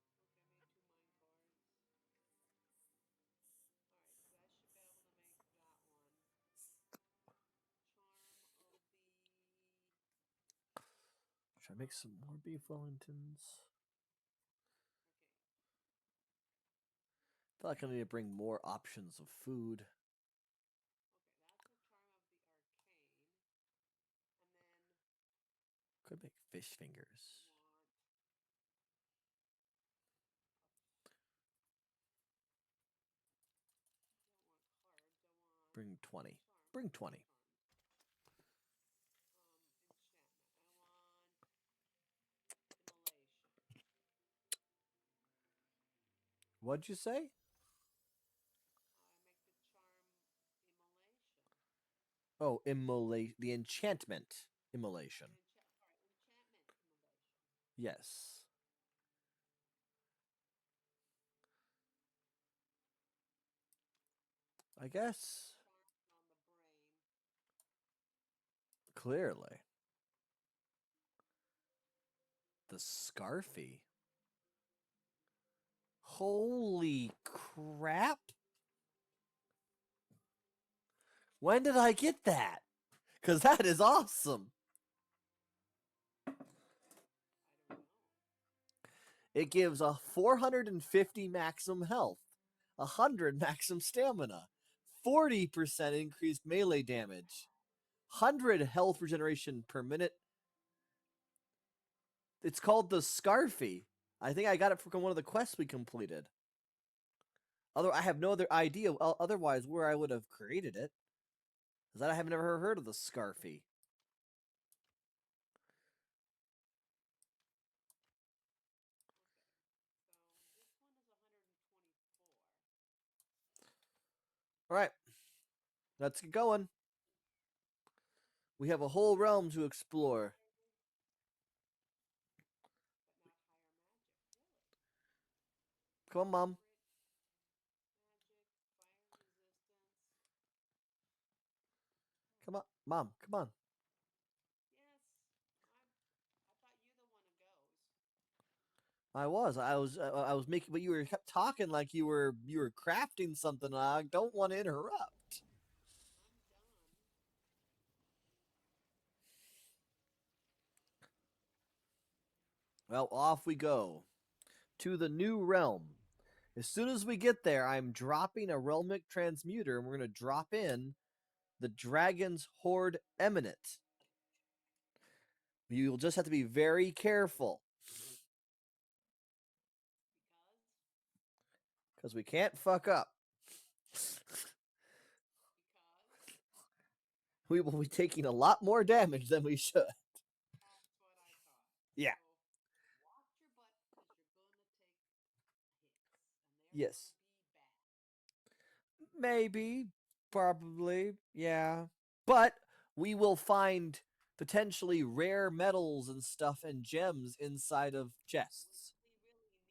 Alright, so I should be able to make that one. Charm of the. Should I make some more beef Wellingtons? Okay. I feel like I need to bring more options of food. Okay, that's a charm of the arcane. And then Could make fish I fingers. want I don't want cards. I want Bring 20. charm. Bring 20. Charms. Enchantment. I want immolation. What'd you say? I make the charm immolation. Oh, immolate the enchantment immolation. Sorry, enchantment immolation. Yes. I guess. Charms on the brain. Clearly. The Scarfy. Holy crap. When did I get that? Because that is awesome. I don't know. It gives a 450 maximum health, 100 maximum stamina, 40% increased melee damage, 100 health regeneration per minute. It's called the Scarfy. I think I got it from one of the quests we completed. Although I have no other idea otherwise where I would have created it. Because I have never heard of the Scarfy. Okay. So this one is 124. All right, let's get going. We have a whole realm to explore. But not higher magic. Really? Come on, Mom. Crit magic, fire resistance. Come on, Mom. Come on. Yes. I thought you're the one who goes. I was making, but you were kept talking like you were crafting something. I don't want to interrupt. I'm done. Well, off we go to the new realm. As soon as we get there, I'm dropping a realmic transmuter, and we're gonna drop in the Dragon's Horde Eminent. You'll just have to be very careful because we can't fuck up. Because We will be taking a lot more damage than we should. that's what I thought. Yeah. So watch your butt because you're going to take hits. And they're Yes. going to be bad. Maybe. Probably. Yeah. But we will find potentially rare metals and stuff and gems inside of chests. Which we really need.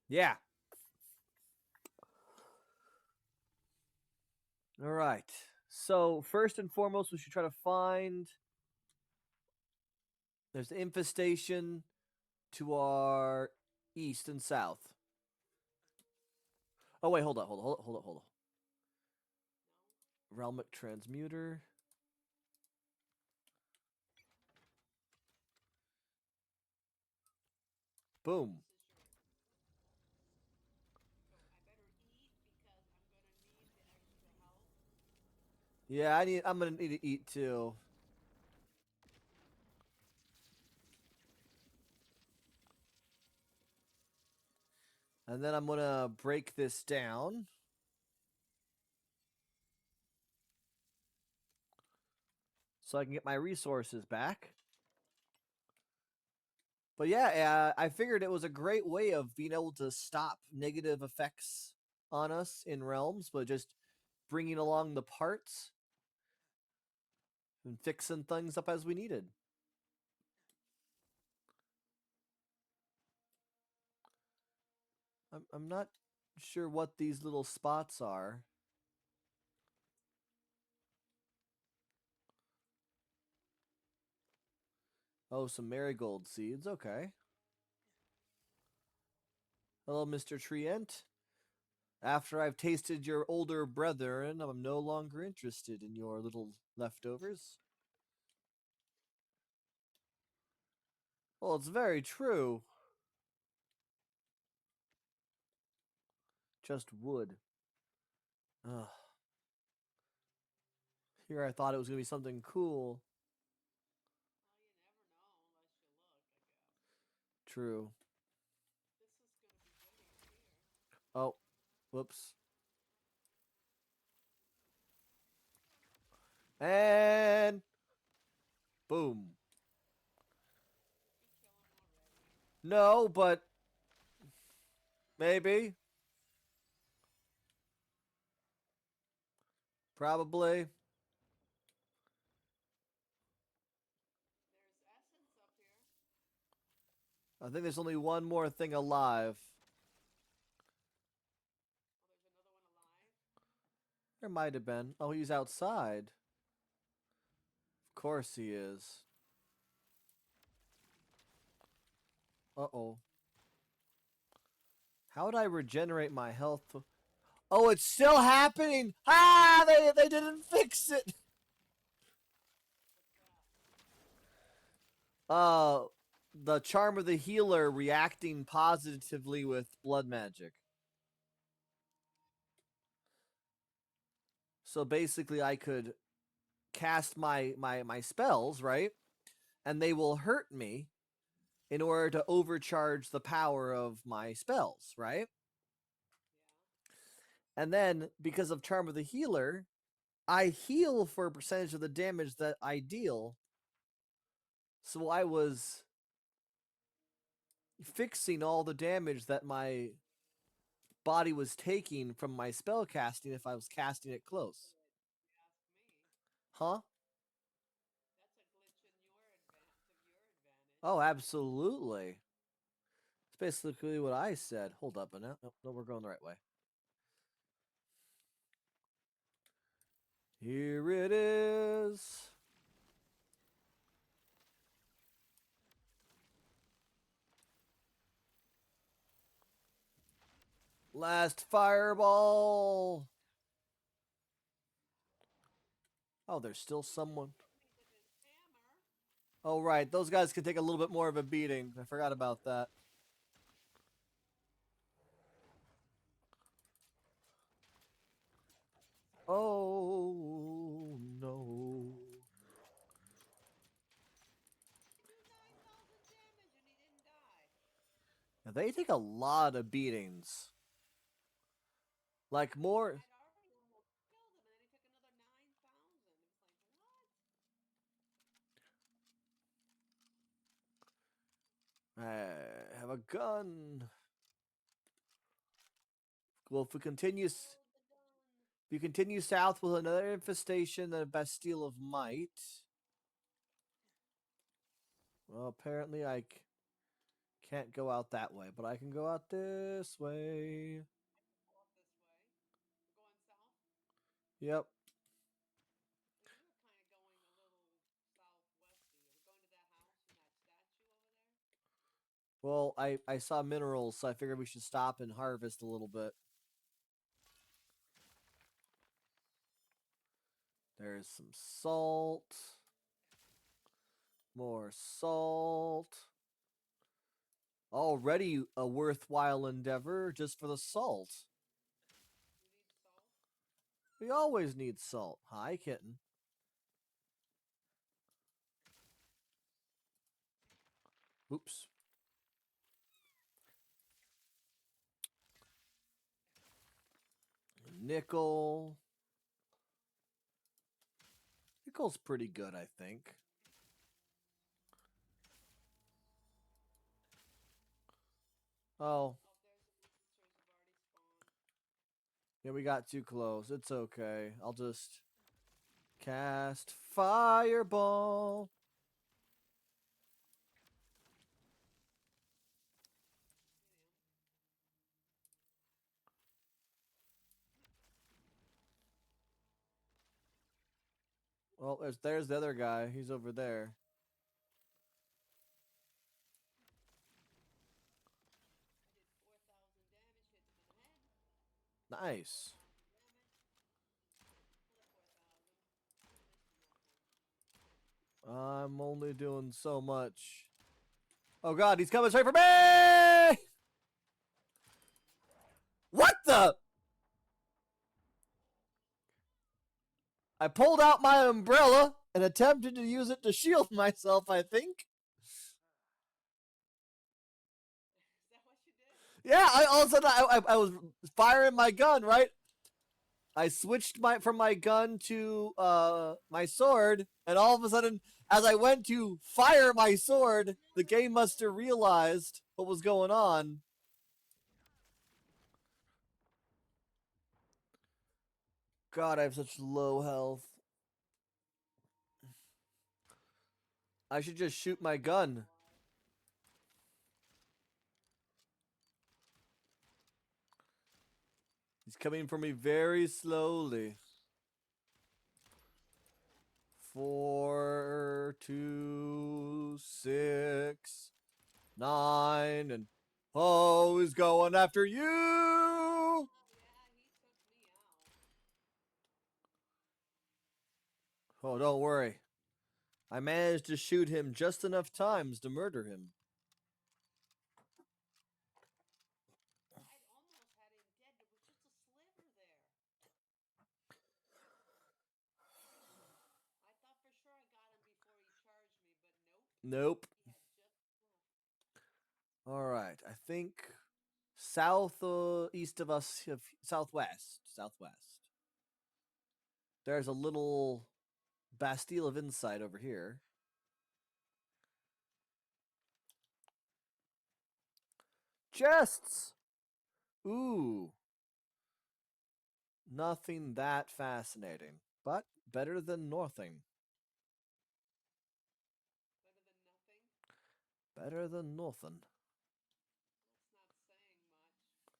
Yeah. All right. So, first and foremost, we should try to find. There's the infestation to our east and south. Oh, wait. Hold on. No? Realmic transmuter. Boom. This is yours. So I better eat because I'm going to need the extra health. Yeah, I'm gonna need to eat too. And then I'm gonna break this down. so I can get my resources back. But yeah, I figured it was a great way of being able to stop negative effects on us in realms, but just bringing along the parts and fixing things up as we needed. I'm not sure what these little spots are. Oh, some marigold seeds. Okay. Hello, Mr. Trient. After I've tasted your older brethren, I'm no longer interested in your little leftovers. Well, it's very true. Just wood. Ugh. Here I thought it was going to be something cool. Well, you never know unless you look, I guess. True. This is going to be goodies here. Oh, whoops. And boom. Did you kill him already? No, but maybe. Probably. There's essence up here. I think there's only one more thing alive. Oh, there's another one alive. There might have been. Oh, he's outside. Of course he is. Uh-oh. How would I regenerate my health? Oh, it's still happening! Ah, they didn't fix it! What's that? Uh, the charm of the healer reacting positively with blood magic. So basically I could cast my spells, right? And they will hurt me in order to overcharge the power of my spells, right? Yeah. And then because of Charm of the Healer, I heal for a percentage of the damage that I deal. So I was fixing all the damage that my body was taking from my spell casting if I was casting it close. Good. You ask me. Huh? That's a glitch in your advantage. Oh, absolutely. It's basically what I said. Hold up a minute. No, we're going the right way. Here it is. Last fireball. Oh, there's still someone. Hit me with his hammer. Oh, right. Those guys can take a little bit more of a beating. I forgot about that. Oh, no. I do 9,000 damage and he didn't die. Now, they take a lot of beatings. Like more. I'd already almost killed him and then he took another 9,000. It was like, what? I have a gun. Well, if we continue, if Reload the gun. we continue south with another infestation, then a Bastille of Might. Well, apparently can't go out that way, but I can go out this way. I can go up this way. We're going south. Yep. Well, you were kind of going a little southwesty. Are we going to that house and that statue over there? Well, I saw minerals, so I figured we should stop and harvest a little bit. There's some salt. More salt. Already a worthwhile endeavor just for the salt. You need salt? We always need salt. Hi, kitten. Oops. Nickel. vehicle's pretty good, I think. Oh. Oh, there's the monsters have already spawned. Yeah, we got too close. It's okay. I'll just cast fireball. Hit him. Well, there's the other guy. He's over there. I did 4,000 damage, hit him in the head. Another Nice. 4,000 damage. Another 4,000. I missed him that time. I'm only doing so much. Oh god, he's coming straight for me! What the? I pulled out my umbrella and attempted to use it to shield myself, I think. Is that what you did? Yeah, all of a sudden I was firing my gun, right? I switched from my gun to my sword, and all of a sudden, as I went to fire my sword, the game must have realized what was going on. God, I have such low health. I should just shoot my I don't gun. know why. He's coming for me very slowly. 4, 2, 6, 9, and oh, he's going after you. Oh, yeah, he took me out. Oh, don't worry. I managed to shoot him just enough times to murder him. I'd almost had him dead. There was just a sliver there. I thought for sure I got him before he charged me, but nope. Nope. He had just left. All right. I think south east of us, southwest. There's a little Bastille of Insight over here. Chests. Ooh. Nothing that fascinating, but better than nothing. Better than nothing. Better than nothing. That's not saying much.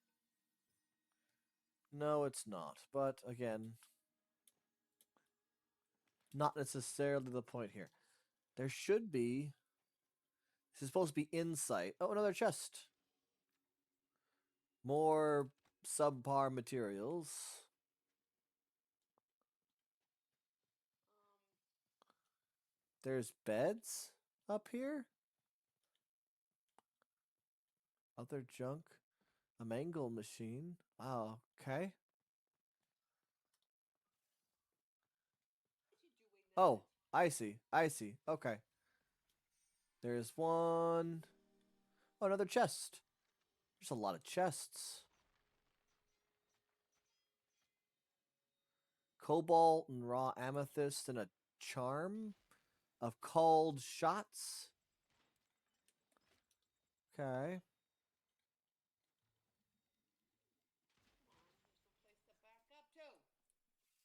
No, it's not. But again, not necessarily the point here. There should be. This is supposed to be insight. Oh, another chest. More subpar materials. Um, There's beds up here. Other junk. A mangle machine. Wow. Okay. what you doing Oh, that? I see. I see. Okay. There's one. Oh, another chest. There's a lot of chests. Cobalt and raw amethyst and a charm of called shots. Okay. Come on, there's no place to back up to.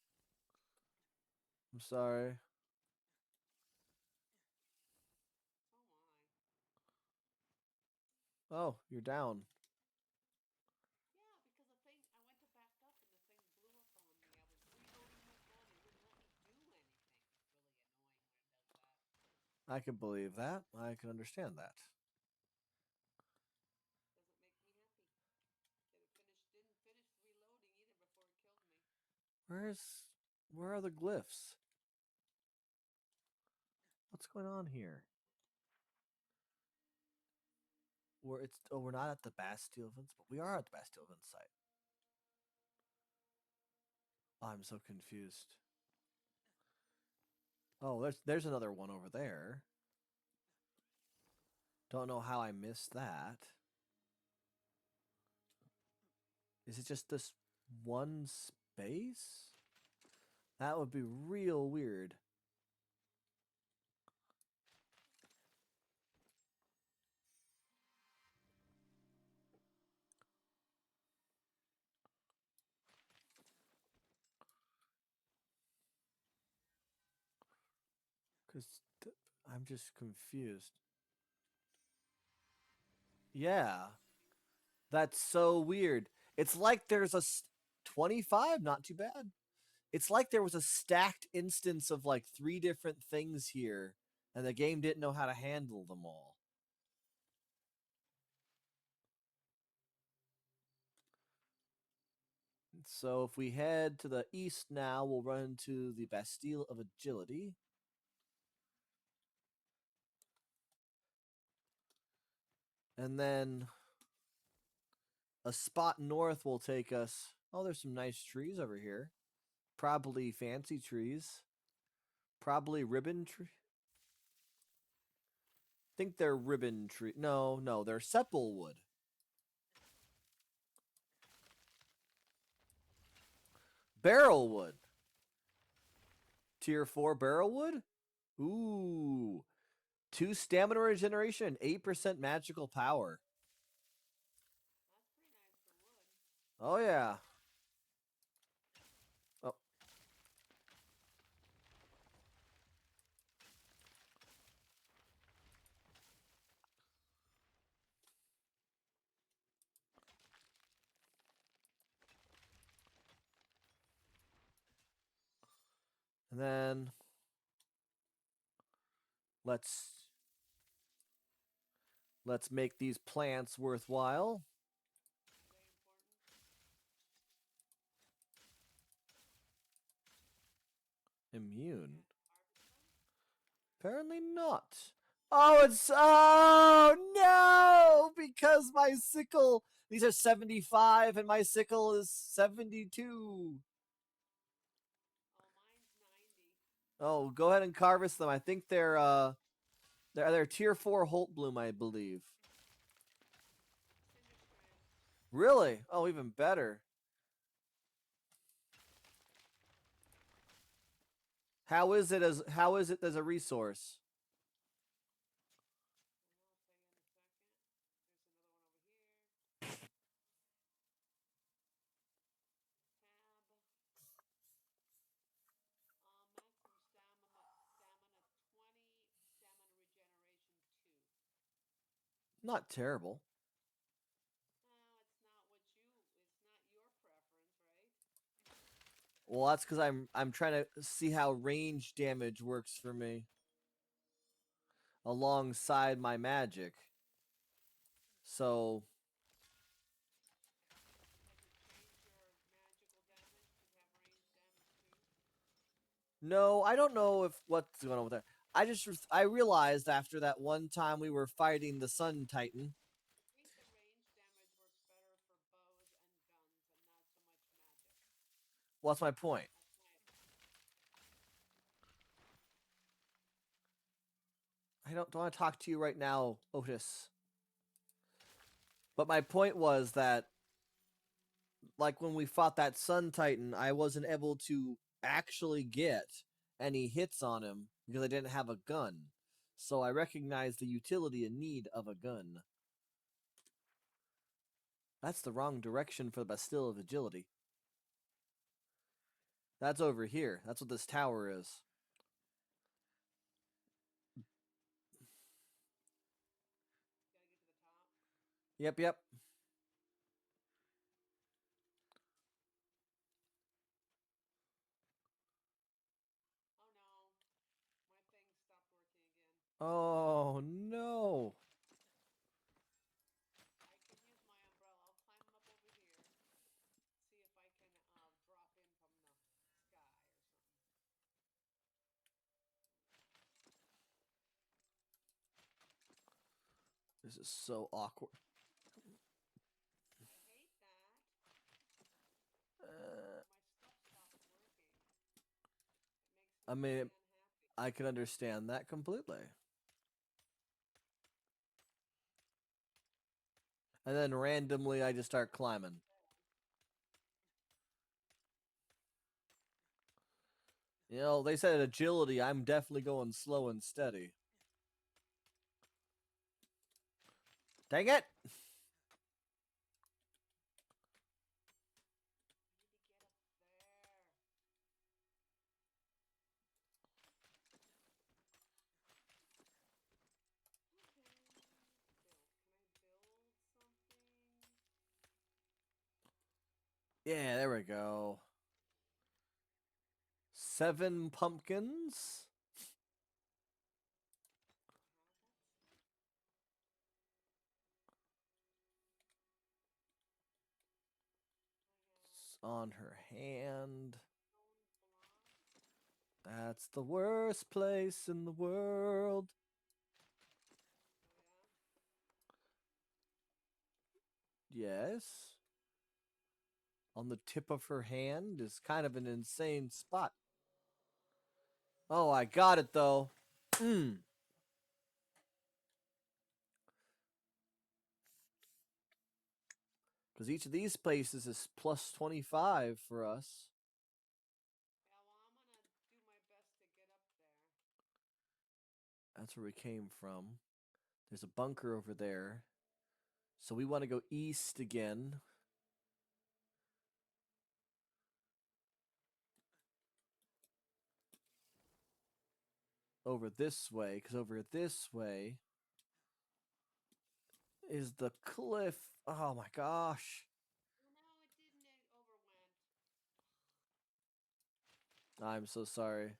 I'm sorry. Oh my. Oh, you're down. Yeah, because the thing, I went to back up and the thing blew up on me. I was reloading my gun. It wouldn't let me do anything. It's really annoying when it does that. I can believe that. I can understand that. Doesn't make me happy. Didn't finish reloading either before it killed me. Where are the glyphs? What's going on here? We're not at the Bastille of Insight, but we are at the Bastille of Insight. Oh, I'm so confused. Oh, there's another one over there. Don't know how I missed that. Is it just this one space? That would be real weird. Cause I'm just confused. Yeah, that's so weird. It's like there's a 25, not too bad. It's like there was a stacked instance of like three different things here, and the game didn't know how to handle them all. So if we head to the east now, we'll run into the Bastille of Agility. And then a spot north will take us. Oh, there's some nice trees over here. Probably fancy trees. Probably ribbon tree. Think they're ribbon tree. No, no, they're sepal wood. Barrel wood. Tier 4 barrel wood? Ooh. 2 stamina regeneration and 8% magical power. That's pretty nice for wood. Oh, yeah. Oh. And then let's make these plants worthwhile. Are they important? Immune. Can't harvest them? Apparently not. Oh, it's oh no! Because my sickle. These are 75 and my sickle is 72. Oh, mine's 90. Oh, go ahead and harvest them. I think they're tier 4 Holt Bloom, I believe. Cinder strand. Really? Oh, even better. How is it as a resource? I'll tell you in a second. There's another one over here. Tab. Maximum stamina 20, stamina regeneration 2. Not terrible. No, it's not it's not your preference, right? Well, that's because I'm trying to see how range damage works for me alongside my magic. So Has it changed your magical damage to have range damage too? no, I don't know if what's going on with that. I realized after that one time we were fighting the Sun Titan. I think the range damage works better for bows and guns and not so much magic. What's my point? That's my I don't want to talk to you right now, Otis. But my point was that like when we fought that Sun Titan, I wasn't able to actually get any hits on him because I didn't have a gun. So I recognized the utility and need of a gun. That's the wrong direction for the Bastille of Agility. That's over here. That's what this tower is. gotta get to the top. Yep, yep. Oh no, my thing stopped working again. Oh no. I can use my umbrella. I'll climb up over here. See if I can drop in from the sky or something. This is so awkward. I hate that. Uh, My stuff stops working. It makes I me mean, really unhappy. I can understand that completely. And then randomly I just start climbing. You know, they said agility. I'm definitely going slow and steady. Dang it! I need to get up there. Yeah, there we go. 7 pumpkins on her hand. That's the worst place in the world. Yes. On the tip of her hand is kind of an insane spot. Oh, I got it though. Mm. Because each of these places is plus 25 for us. Yeah, well, I'm gonna do my best to get up there. That's where we came from. There's a bunker over there. So we want to go east again. Over this way. Because over this way is the cliff. Oh my gosh. Oh no, it didn't. It overwent. I'm so sorry.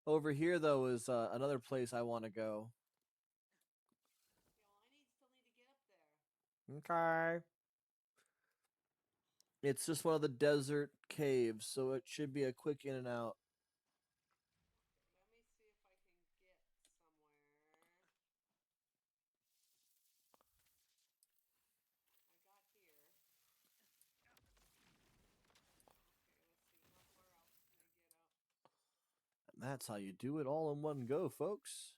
Over here, though, is another place I want to go. Yeah, well, still need to get up there. Okay. It's just one of the desert caves, so it should be a quick in and out. Okay, let me see if I can get somewhere. I got here. Okay, let's see. How far else can I get up? And that's how you do it all in one go, folks.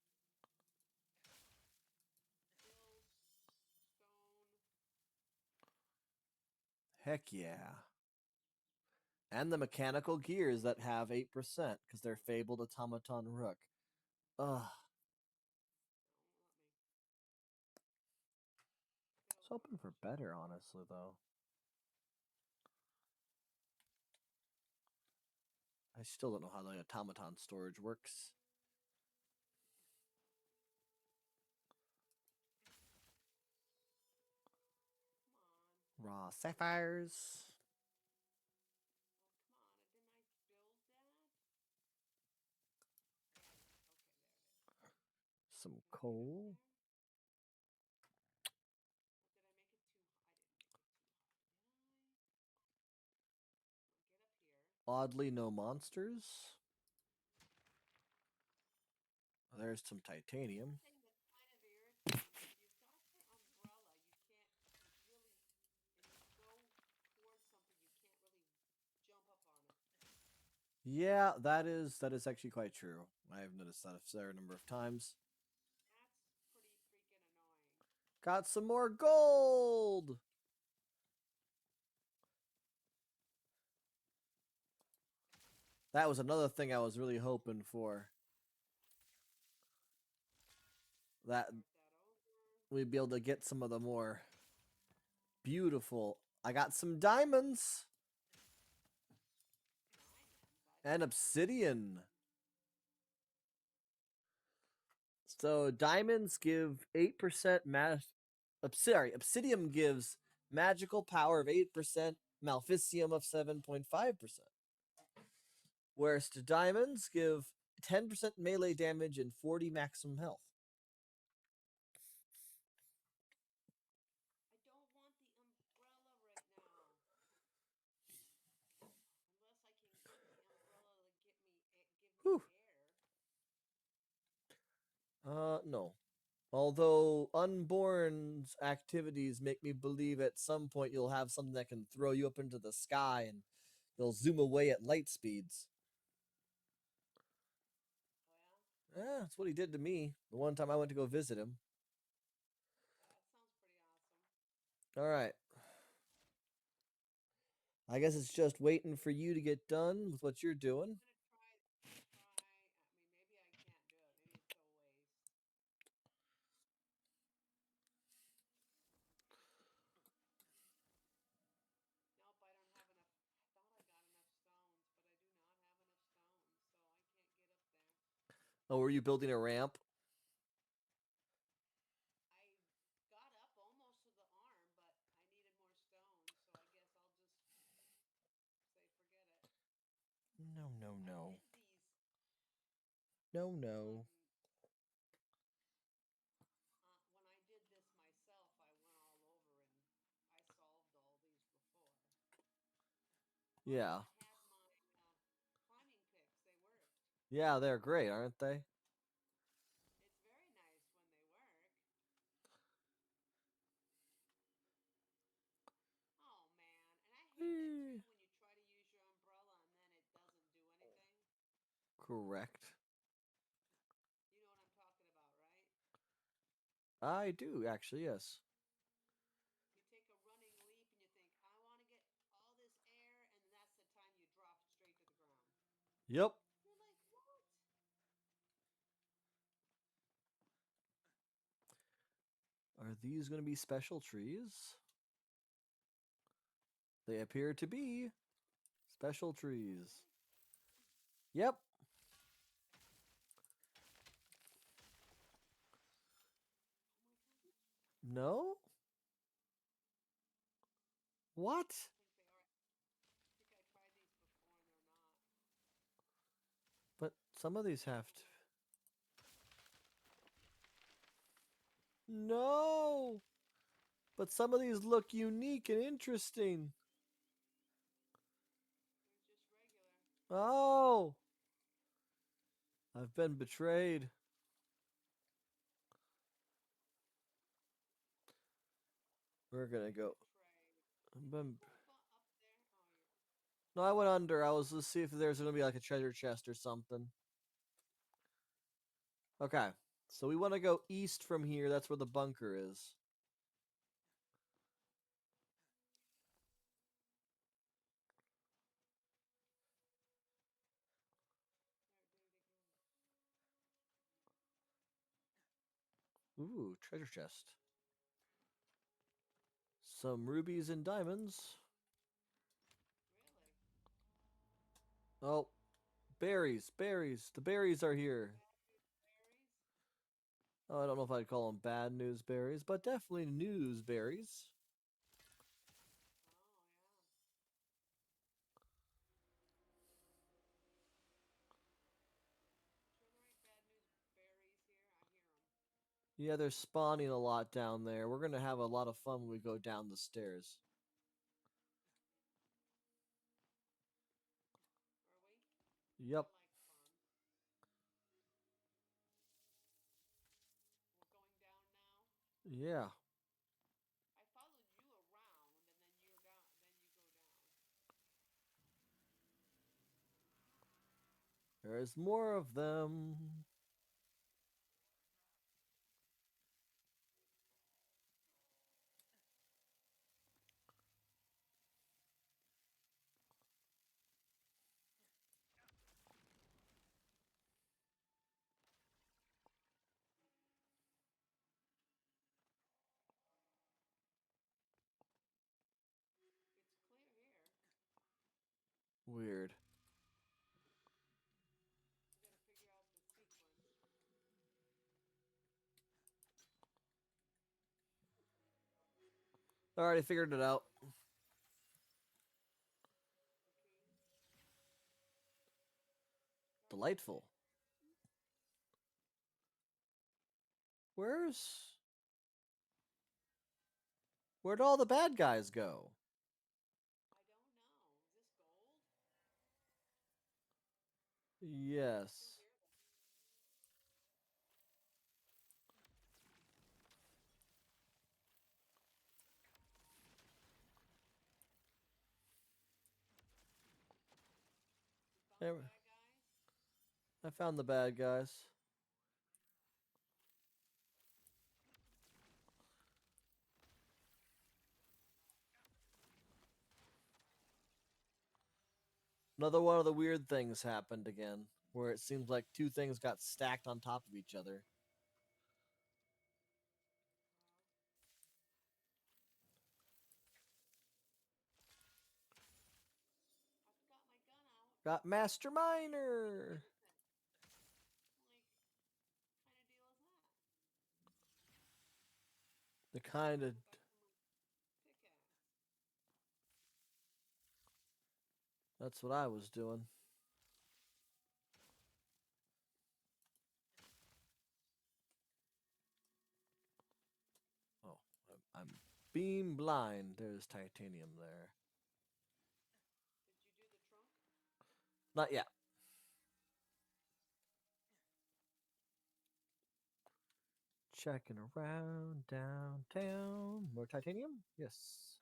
Well, okay. Hills, stone. Heck yeah. And the mechanical gears that have 8% because they're fabled automaton rook. Ugh. Oh, let me. I was hoping for better, honestly, though. I still don't know how the automaton storage works. Come on. Raw sapphires. Oh, come on. Didn't I build that? Yeah, I did. Okay, there it is. Some Can I get up coal. there? Or did I make it too high? I didn't make it too high, did I? I'll get up here. Oddly, no monsters. There's some One titanium. thing that's kind of irritating, if you've got the umbrella, you can't really, and you go towards something, you can't really jump up on it. Yeah, that is actually quite true. I've noticed that a fair number of times. That's pretty freaking annoying. Got some more gold. That was another thing I was really hoping for. That Start that over. we'd be able to get some of the more beautiful. I got some diamonds Diamonds? I and thought I only got obsidian. So diamonds give 8% math. Sorry, obsidian gives magical power of 8%, malficium of 7.5%. Whereas the diamonds give 10% melee damage and 40 maximum health. I don't want the umbrella right now. Unless I can get the umbrella to get me give me Whew. air. No. Although Unborn's activities make me believe at some point you'll have something that can throw you up into the sky and you'll zoom away at light speeds. Oh yeah? Yeah, that's what he did to me the one time I went to go visit him. That sounds pretty awesome. All right. I guess it's just waiting for you to get done with what you're doing. I mean, maybe I can't do it. Maybe it's a waste. Nope, I don't have enough. I thought I got enough stones, but I do not have enough stones, so I can't get up there. Oh, were you building a ramp? No, When no. when I did this myself, I went all over and I solved all these before. Plus, Yeah. I had my climbing picks. They worked. Yeah, they're great, aren't they? It's very nice when they work. Oh man, and I hate that Eh, too when you try to use your umbrella and then it doesn't do anything. correct. You know what I'm talking about, right? I do, actually, yes. You take a running leap and you think, I want to get all this air, and that's the time you drop straight to the ground. Yep. You're like, what? Are these going to be special trees? They appear to be special Oh, trees. really? Yep. Oh my gosh. No? I What? don't think they are. I think I tried these before and they're not. But some of these I have don't to. know. No! But some of these look unique and interesting. They're just regular. Oh! I've been betrayed. We're gonna go. Betrayed. I've Did you been... go up there? Oh, you're. No, I went under. I was to see if there's gonna be like a treasure chest or something. Okay. So we want to go east from here. That's where the bunker is. There, did it again. Ooh, treasure chest. Some rubies and diamonds. Really? Oh, berries, berries. The berries are here. Bad news berries? Oh, I don't know if I'd call them bad news berries, but definitely news berries. Oh, yeah. You sure there ain't bad news berries here? I hear them. Yeah, they're spawning a lot down there. We're gonna have a lot of fun when we go down the stairs. Are we? I Yep. like fun. We're going down now. Yeah. I followed you around, and then you're down. Then you go down. There's more of them. It's clear here. Weird. We got to figure out the sequence. Alright, I figured it out. Okay. Start moving. Delightful. Where's... Where'd all the bad guys go? I don't know. Is this gold? I still Yes. hear them. You found the There- bad guys? I found the bad guys. Another one of the weird things happened again, where it seems like two things got stacked on top of each other. Well, I forgot my gun out. Got Master What Miner! is it? Like, kind of deal is that? The kind Let's of... go back to my pickaxe. That's what I was doing. I'm being blind. There's titanium there. Did you do the trunk? Not yet. Checking around downtown. More titanium? Yes.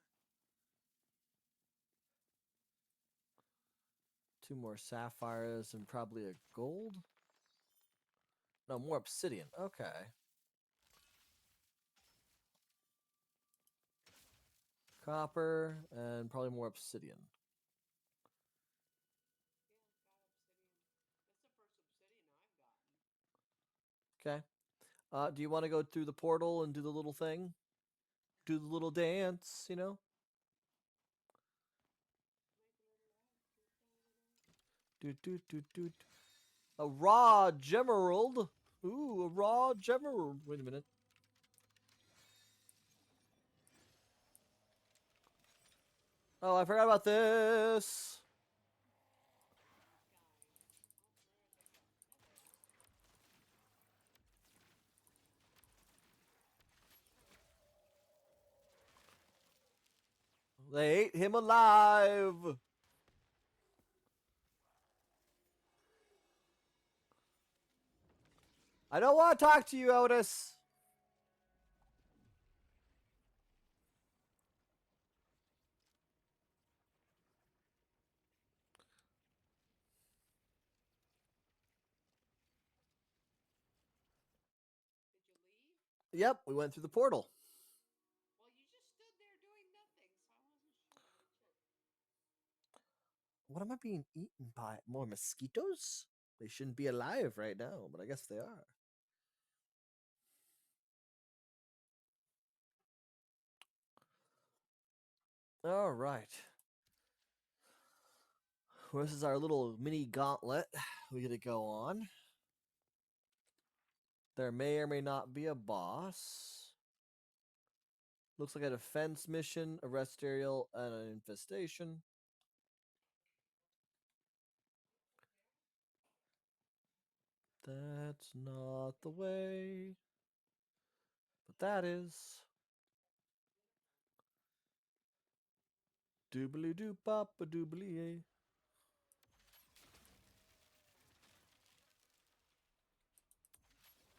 Two more sapphires and probably a gold. No, more obsidian. Okay. Copper and probably more obsidian. Yeah, got obsidian. That's the first obsidian I've gotten. Okay. Do you want to go through the portal and do the little thing? Do the little dance, you know? Make a little dance. Do do do do. A raw gemerald. Ooh, a raw gemerald. Wait a minute. Oh, I forgot about this. These guys. Oh, where did they go? There they are. They ate him alive. I don't want to talk to you, Otis. Did you leave? Yep, we went through the portal. Well, you just stood there doing nothing, so I wasn't sure. Let me check. What am I being eaten by? More mosquitoes? They shouldn't be alive right now, but I guess they are. All right. Well, this is our little mini gauntlet we get to go on. There may or may not be a boss. Looks like a defense mission, a rest aerial, and an infestation. That's not the way. But that is. Doobly doo pop a doobly a. All right.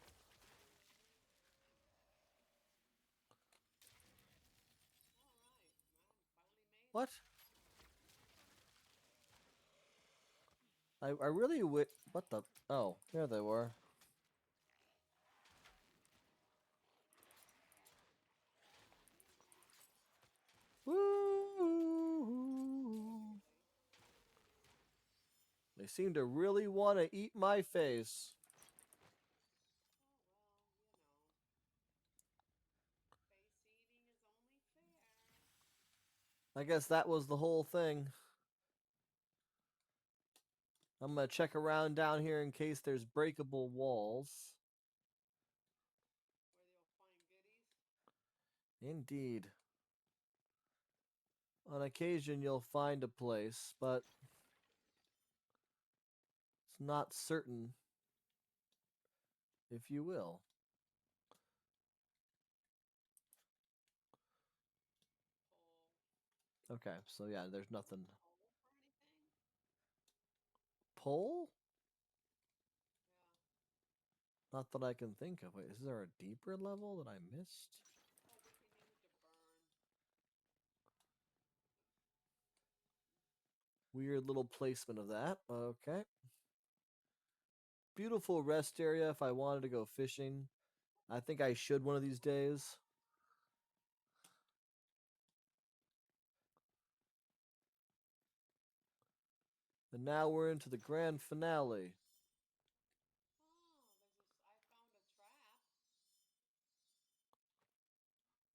Well, finally made it. What? I really would. What the? Oh, there they were. Woo! They seem to really want to eat my face. Oh, well, face eating is only fair. I guess that was the whole thing. I'm gonna check around down here in case there's breakable walls. Where you'll find goodies. Indeed. On occasion, you'll find a place, but it's not certain if you will. Coal. Okay, so yeah, there's nothing. Coal for anything? Pole? Yeah. Not that I can think of. Wait, is there a deeper level that I missed? Oh, we can use to burn. Weird little placement of that. Okay. Beautiful rest area if I wanted to go fishing. I think I should one of these days. And now we're into the grand finale. Oh, I found a trap.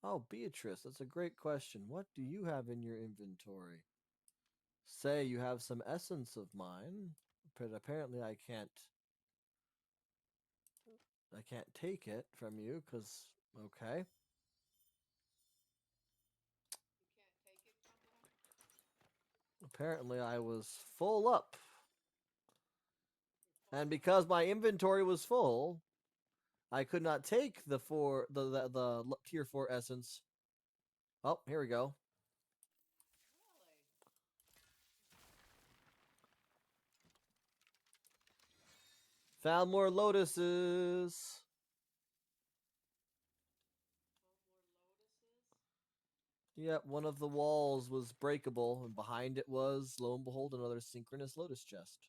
Oh, Beatrice, that's a great question. What do you have in your inventory? Say you have some essence of mine, but apparently I can't take it from you because okay. You can't take it from them. Apparently I was full up. You're And full up. because my inventory was full, I could not take the tier 4 essence Oh, here we go. Really? Found more lotuses. Found more lotuses? Yep, one of the walls was breakable, and behind it was, lo and behold, another synchronous lotus chest.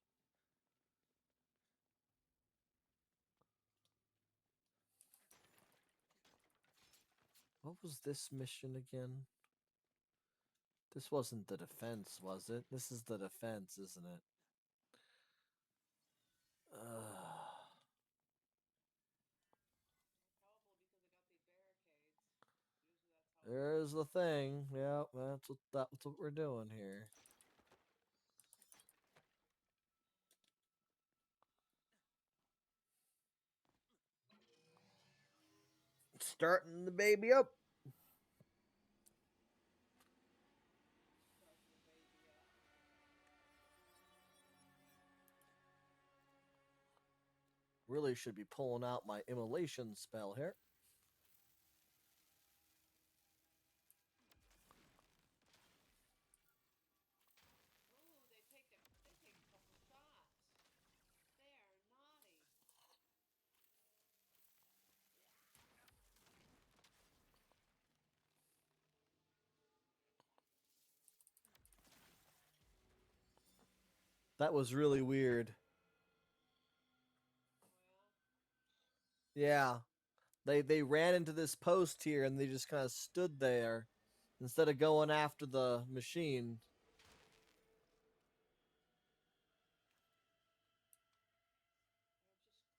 What was this mission again? This wasn't the defense, was it? This is the defense, isn't it? Probably There's because it got the barricades. Usually that's how it the works. thing. Yeah, that's what we're doing here. Starting the baby up. Starting the baby up. Really should be pulling out my immolation spell here. Ooh, they take a couple shots. They are naughty. That was really weird. Oh yeah. Yeah, they ran into this post here and they just kind of stood there instead of going after the machine.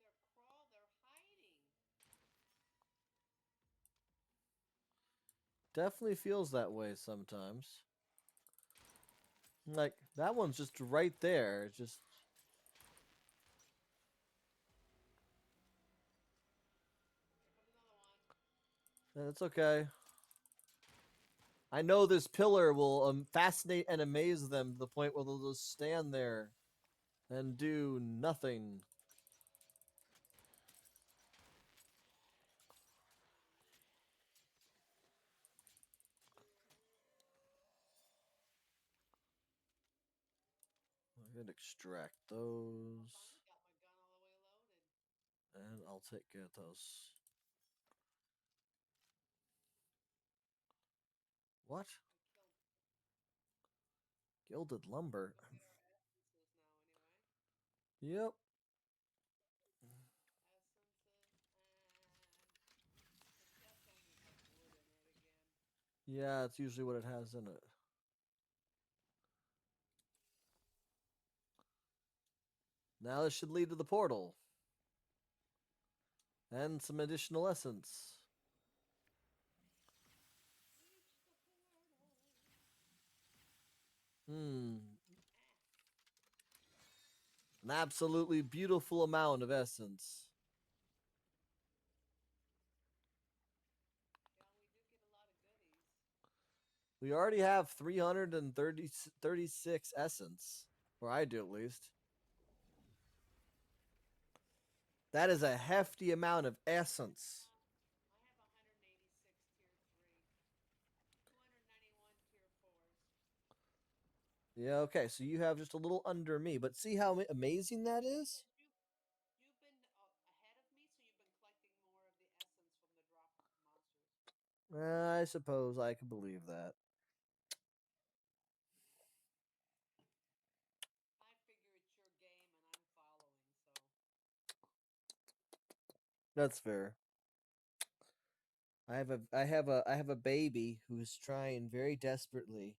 They're hiding. Definitely feels that way sometimes. Like that one's just right there. Just Here comes another one. it's okay. I know this pillar will fascinate and amaze them to the point where they'll just stand there and do nothing. I'm gonna extract I those, finally got my gun all the way loaded. and I'll take care of those. What? I killed Gilded lumber? These are our essences now, anyway. Yep. Essences, and the chest only has wood in it again. Yeah, it's usually what it has in it. Now this should lead to the portal. And some additional essence. Reach the portal. Hmm. Ah, An absolutely beautiful amount of essence. yeah, we do get a lot of goodies. We already have 336 essence. Or I do at least. That is a hefty amount of essence. I have 186 tier 3, 291 tier 4s. Yeah, okay, so you have just a little under me, but see how amazing that is? Because you've been ahead of me, so you've been collecting more of the essence from the drop monsters. I suppose I can believe that. I figure it's your game and I'm following, so That's fair. I have a baby who's trying very desperately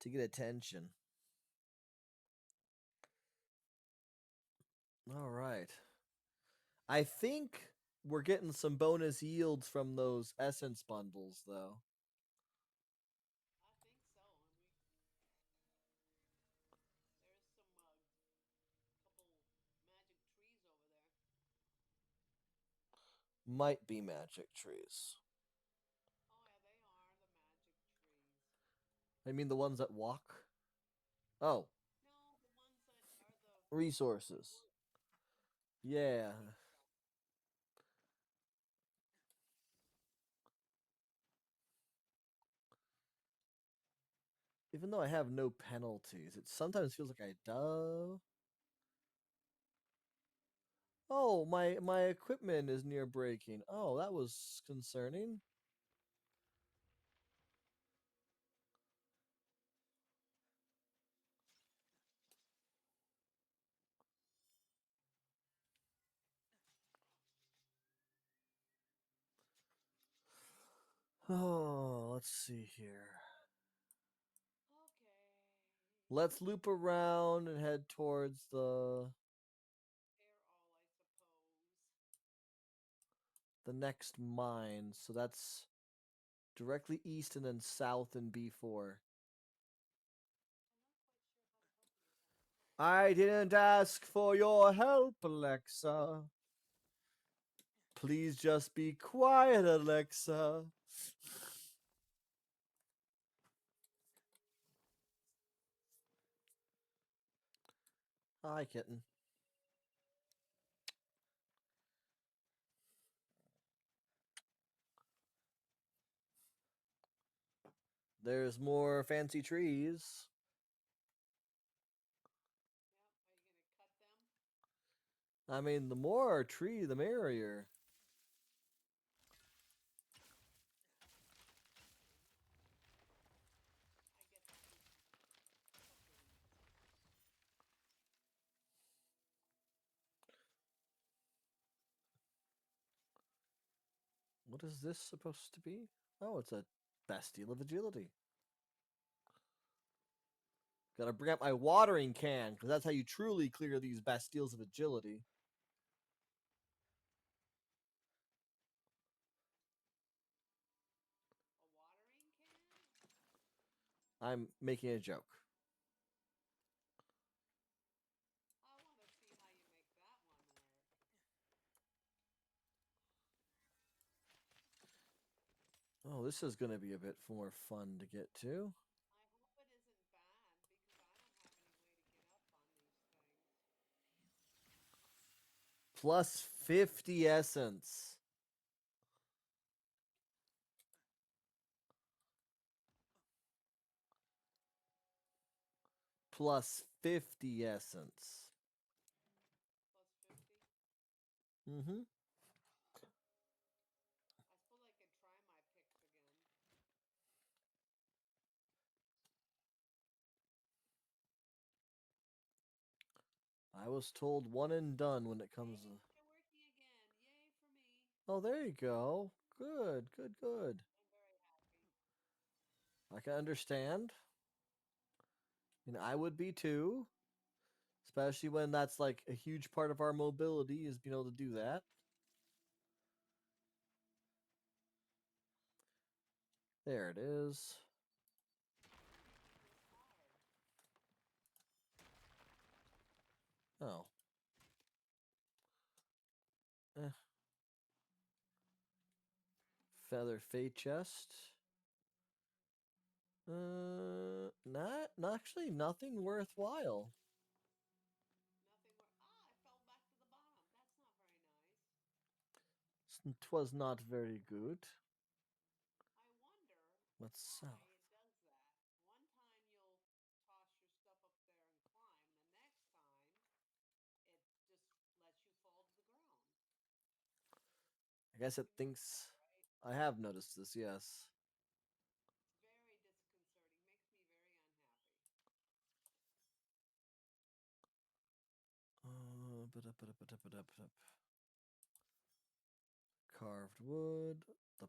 to get attention. All right. I think we're getting some bonus yields from those essence bundles though. I think so. And there's some couple magic trees over there. Might be magic trees. Oh yeah, they are the magic trees. I mean the ones that walk. Oh, No, the ones that are the resources. wood, the Yeah. woody stuff. Even though I have no penalties, it sometimes feels like I do. Oh, my equipment is near breaking. Oh, that was concerning. Oh, let's see here. Okay. Let's loop around and head towards Air all, I suppose. the next mine. So that's directly east and then south in B4. I'm not quite sure how to help you here. I didn't ask for your help, Alexa. Please just be quiet, Alexa. Hi, kitten. There's more fancy trees. Yep. Are you gonna cut them? I mean, the more tree, the merrier. I get the cut the weeds. What is this supposed to be? Oh, it's a Bastille of Agility. Gotta bring up my watering can, because that's how you truly clear these Bastilles of Agility. A watering can? I'm making a joke. I want to see how you make that one work. Oh, this is gonna be a bit more fun to get to. I hope it isn't bad because I don't have any way to get up on these things. Plus 50 essence. Plus 50 essence. Plus 50. Mm-hmm. I suppose I could try my picks again. I was told one and done when it comes to... Hey, they're working again. Yay for me. Oh, there you go. Good, good, good. I'm very happy. I can understand. And I would be too. Especially when that's like a huge part of our mobility is being able to do that. There it is. Making this hard. Oh. Eh. Feather fate chest. Not actually nothing worthwhile. Nothing more. Ah, I fell back to the bottom. That's not very nice. Twas not very good. I wonder What's why south? it does that. One time you'll toss your stuff up there and climb. The next time it just lets you fall to the ground. I guess it You notice thinks... that, right? I have noticed this, yes. It's very disconcerting. Makes me very unhappy. Carved wood. The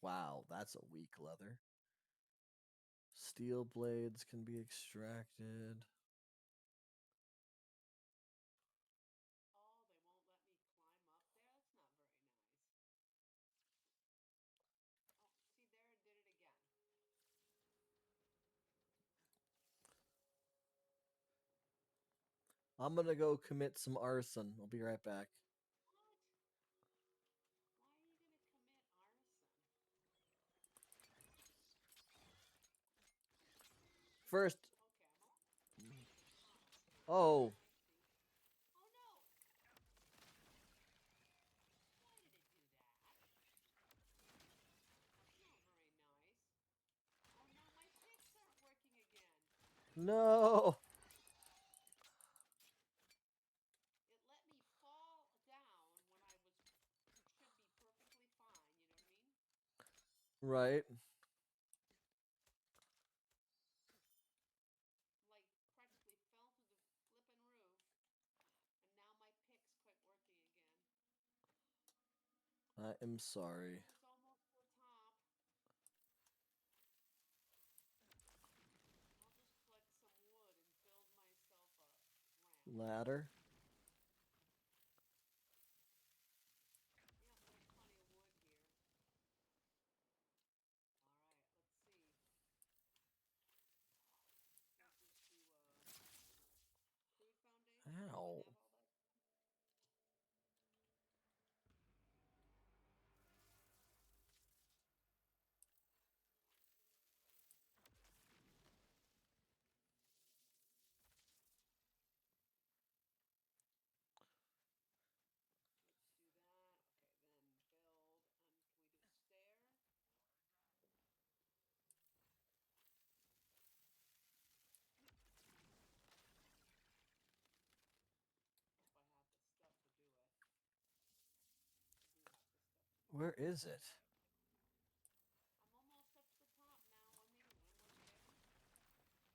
wow, that's a weak leather. Steel blades can be extracted. Oh, they won't let me climb up there? That's not very nice. Oh, see there, it did it again. I'm gonna go commit some arson. I'll be right back. What? Why are you going to commit arson? First, Okay, I'm all... Oh, oh, I see. Oh no! Why did it do that? That's not very nice. Oh, now my picks aren't working No. It let me fall down when I was should be perfectly fine. You know what I mean? Right. Like practically fell through the flippin' roof, and now my pick's quit working again. I am sorry. Oh, it's almost to the top. I'll just collect some wood and build myself a ramp. Ladder. Yep, there's plenty of wood here. All right, let's see. We'll just do crude foundation so I Ow. have all that. Let's do that. Okay, then build. And can we do a stair? If I have the stuff to do it. I do have the stuff to do Where it. is it? I'm almost up to the top now. One more stair.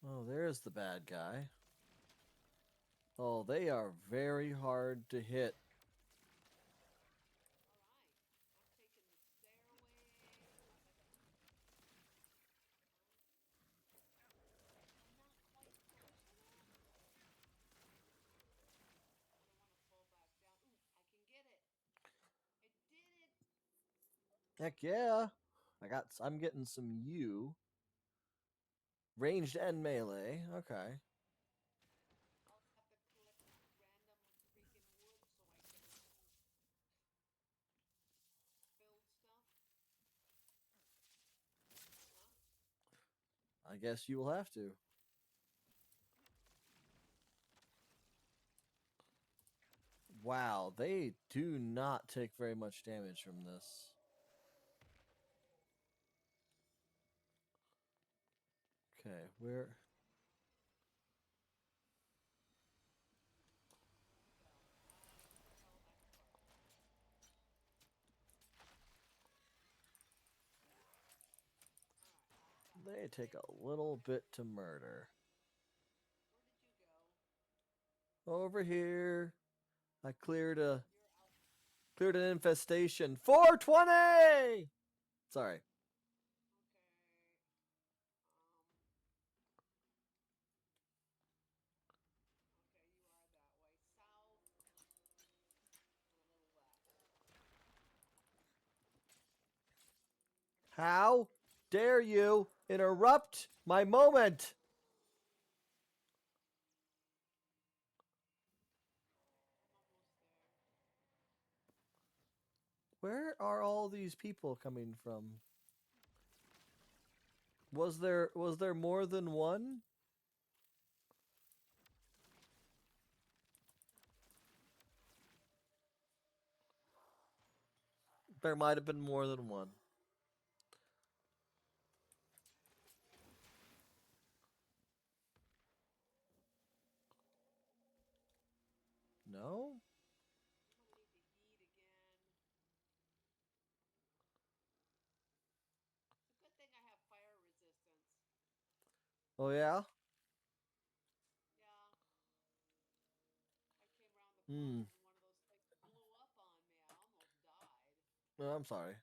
Oh, there's the bad guy. Oh, they are very hard to hit. All right. I'm taking the stairway. I'm not quite finishing it. I don't want to fall back down. Ooh, I can get it. I did it. Heck yeah. I'm getting some U. Ranged and melee. Okay. I'll have to collect random freaking wood so I can build stuff. Huh? I guess you will have to. Wow, they do not take very much damage from this. Okay, where? Where'd he go? He fell back apart. All right, I got They take a six little more. bit to murder. Where did you go? Over here, I You're out. cleared an infestation. 420. Sorry. Okay. Um. Okay, you are that way. South and a little left. How dare you interrupt my moment? I'm almost there. Where are all these people coming from? Was there more than one? There might have been more than one. No? I'm gonna need to eat again. It's a good thing I have fire resistance. Oh yeah? Yeah, I came around the Hmm. corner and one of those things blew up on me. I almost died. Oh, I'm sorry.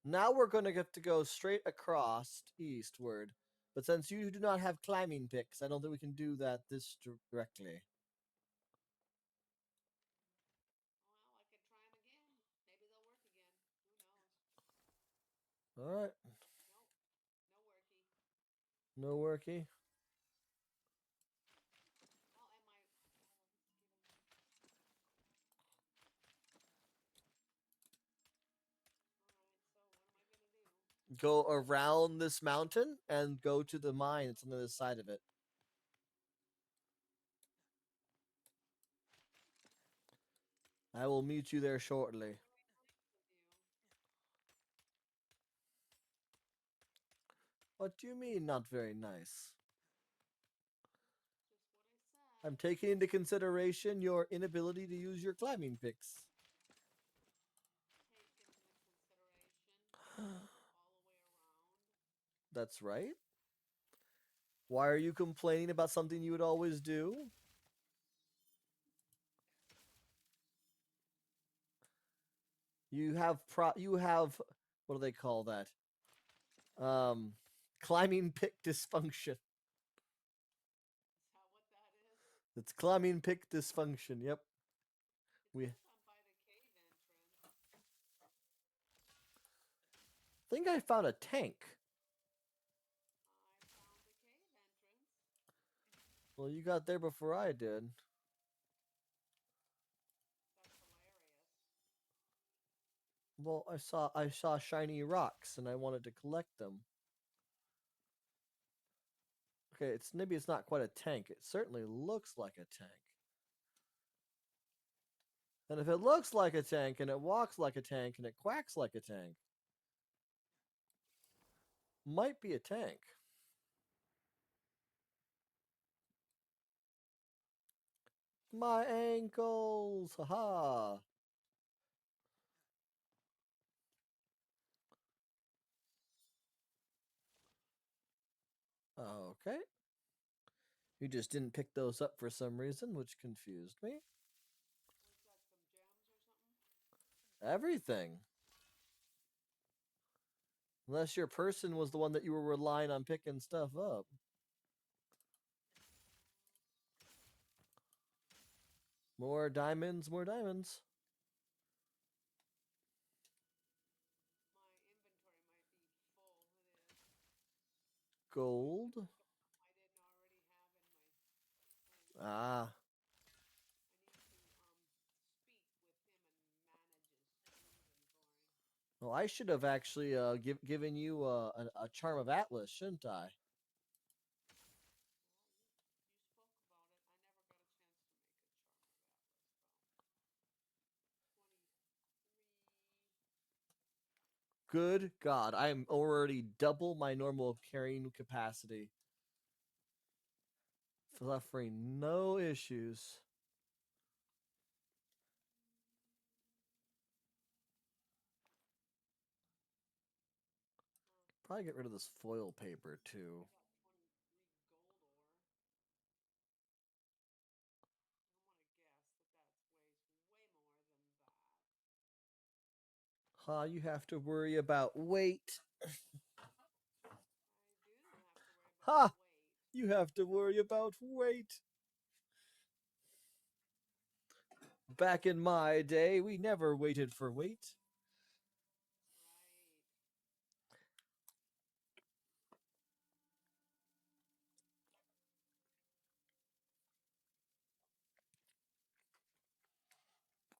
Now we're going to get to go straight across eastward. But since you do not have climbing picks, I don't think we can do that this directly. Well, I could try them again. Maybe they'll work again. Who knows? Alright. Nope, no worky. No worky. Oh, and my oh, it's giving me crap. All right, so what am I gonna do? Go around this mountain and go to the mine that's on the other side of it. I will meet you there shortly. Very nice of you. What do you mean, not very nice? I'm taking into consideration your inability to use your climbing picks. Taken into consideration all the way around. That's right. Why are you complaining about something you would always do? You have what do they call that? Um Climbing pick dysfunction. Is that what that is? It's climbing pick dysfunction. Yep. It We says I'm by the cave entrance. think I found a tank. I found the cave entrance. Well, you got there before I did. That's hilarious. Well, I saw shiny rocks and I wanted to collect them. Okay, it's maybe it's not quite a tank. It certainly looks like a tank. And if it looks like a tank and it walks like a tank and it quacks like a tank, might be a tank. My ankles! Haha! Okay. You just didn't pick those up for some reason, which confused me. What's that? Some gems or something? Everything. Unless your person was the one that you were relying on picking stuff up. More diamonds, more diamonds. My inventory might be full. It is. Gold. I didn't already have in my thing. Ah. I need to speak with him and manage his inventory. Well, I should have actually given you a charm of Atlas, shouldn't I? Well, you spoke about it. I never got a chance to make a charm of Atlas though. 23. Good God, I'm already double my normal carrying capacity. Suffering no issues. Probably get rid of this foil paper too. I got 23 gold ore. I'm gonna guess that that's weighs way more than that. Huh, you have to worry about weight. I do have to worry about Ha! weight. You have to worry about weight. Back in my day, we never waited for weight. Right.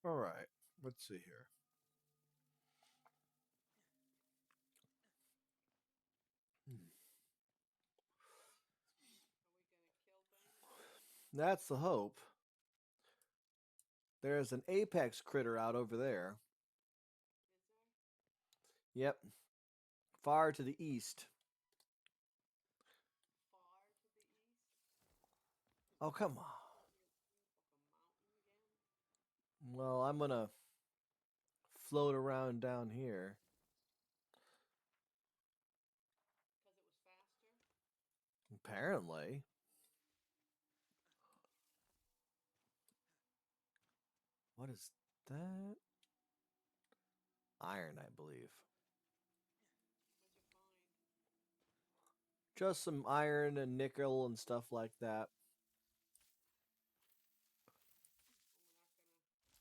All right, let's see here. Are we gonna kill things? That's the hope. There's an apex critter out over there. Is there? Yep, far to the east. Far to the east? Oh, come on. It seems like a mountain again. Well, I'm gonna float around down here. Because it was faster? Apparently. What is that? Iron, I believe. What'd you find? Just some iron and nickel and stuff like that.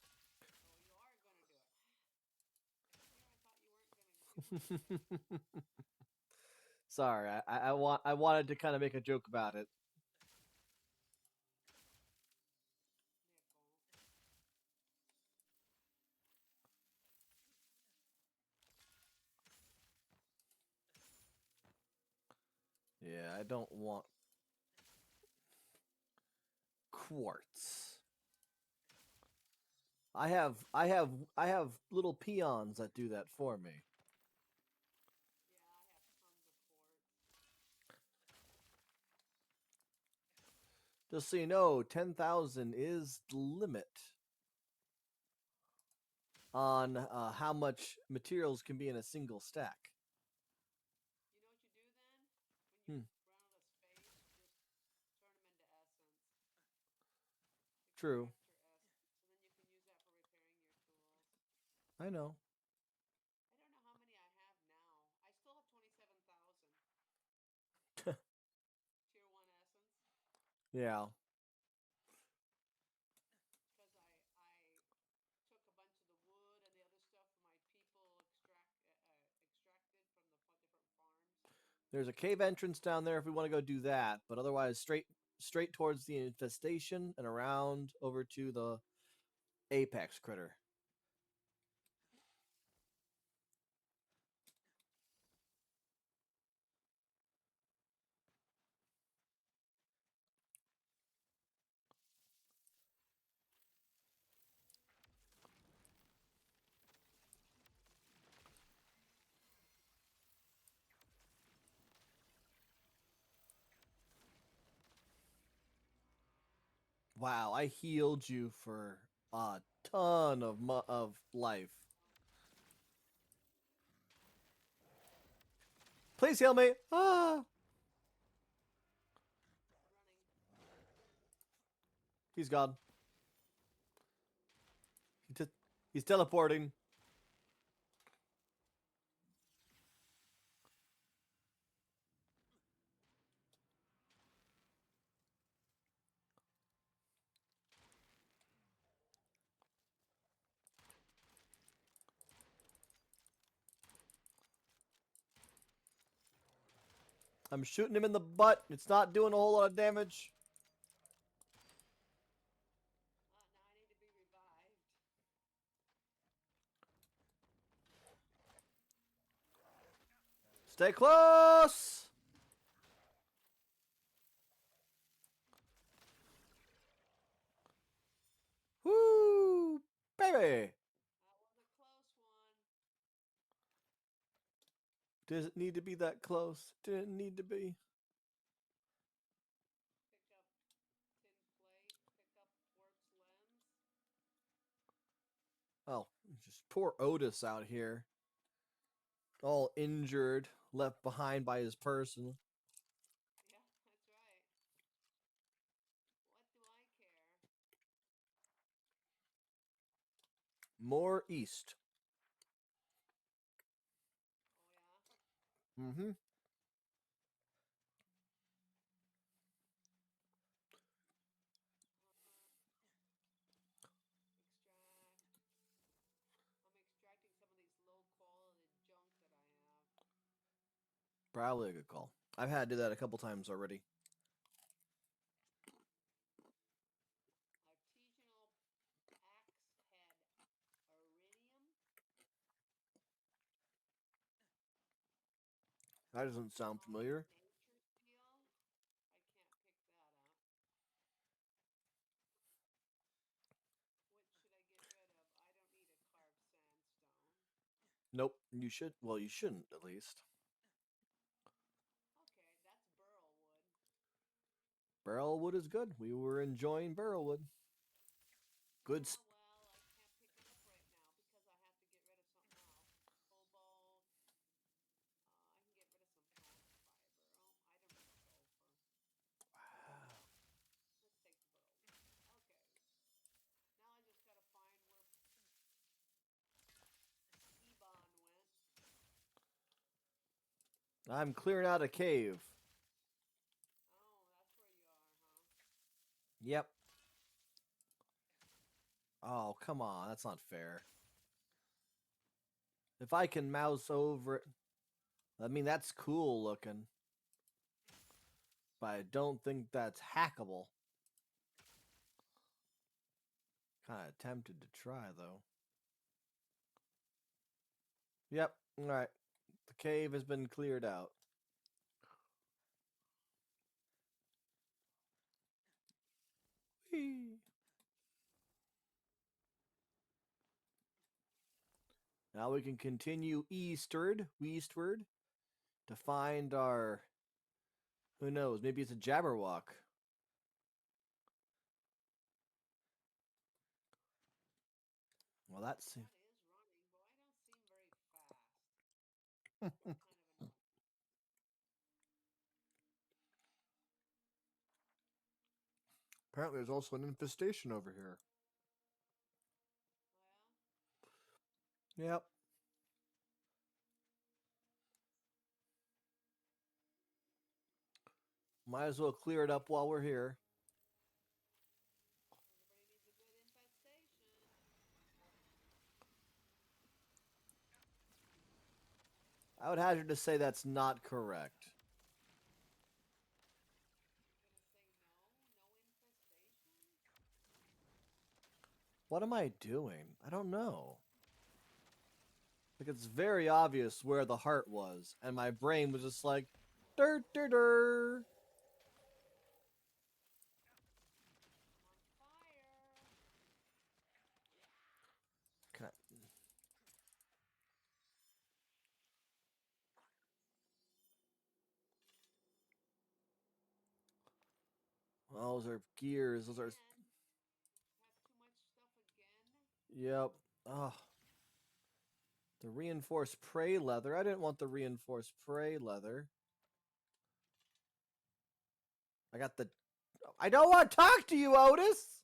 Oh, we're not gonna. Oh, you are gonna do it. Here, I thought you weren't gonna do it. Sorry, I wanted to kind of make a joke about it. Nickel. Yeah, I don't want quartz. I have little peons that do that for me. Yeah, I have tons of quartz. Just so you know, 10,000 is the limit on how much materials can be in a single stack. You know what you do then? When you Hmm, run out of space, you just turn them into essence. true. Extract your essence. So then you can use that for repairing your tools. I know. I don't know how many I have now. I still have 27,000 tier 1 essence Yeah. because I took a bunch of the wood and the other stuff my people extracted from the different farms. There's a cave entrance down there if we want to go do that, but otherwise straight towards the infestation and around over to the apex critter. Wow, I healed you for a ton of life. Please heal me. Ah, Running. he's gone. He's teleporting. I'm shooting him in the butt. It's not doing a whole lot of damage. Now I need to be revived. Stay close. Woo, baby. That was a close one. Does it need to be that close? Didn't need to be. Pick up tin plate. Pick up quartz lens. Oh, just poor Otis out here. All injured, left behind by his person. Yeah, that's right. What do I care? More east. Oh yeah. Mm-hmm. Extract. I'm extracting some of these low quality junk that I have. Probably a good call. I've had to do that a couple times already. Artisanal axe head iridium. That doesn't sound Common familiar. nature steel. I can't pick that up. What should I get rid of? I don't need a carved sandstone. Nope. You should. Well, you shouldn't at least. Okay, that's burl wood. Barrel wood is good. We were enjoying barrel wood. Good. Yeah, well, I can't pick it up right now because I have to get rid of something else. Cobalt. I can get rid of some plant fiber. Oh, I don't need sulfur. Let's take the burl wood. Okay. Now I just gotta find where Ebon went. I'm clearing out a cave. Oh, that's where you are, huh? Yep. Oh, come on. That's not fair. If I can mouse over it, I mean, that's cool looking. But I don't think that's hackable. Kind of tempted to try, though. Yep. All right. The cave has been cleared out. Whee! Now we can continue westward, to find our. Who knows? Maybe it's a Jabberwock. Well, that's That is running. Boy, I don't seem very fast. That's kind of annoying. apparently there's also an infestation over here. Well, Yep. Might as well clear it up while we're here. everybody needs a good infestation. I would hazard to say that's not correct. You're gonna say no? No infestations? What am I doing? I don't know. Like, it's very obvious where the heart was, and my brain was just like, dur dur dur. I'm on fire. Okay. Well, those are gears. Those are. Again. Have too much stuff again. Yep. Oh, the reinforced prey leather. I didn't want the reinforced prey leather. I got the. I don't want to talk to you, Otis.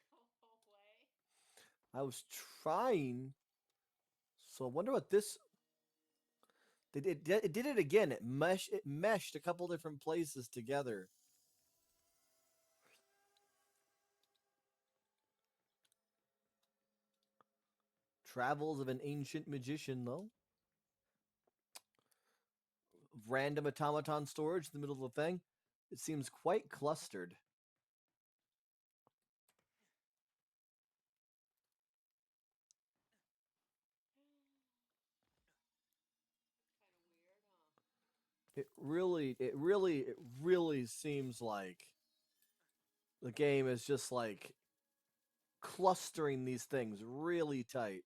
Go away. I was trying. So I wonder what this. It did it again. It meshed a couple different places together. Travels of an ancient magician, though. Random automaton storage in the middle of the thing. It seems quite clustered. Kind of weird, huh? It really seems like the game is just like clustering these things really tight.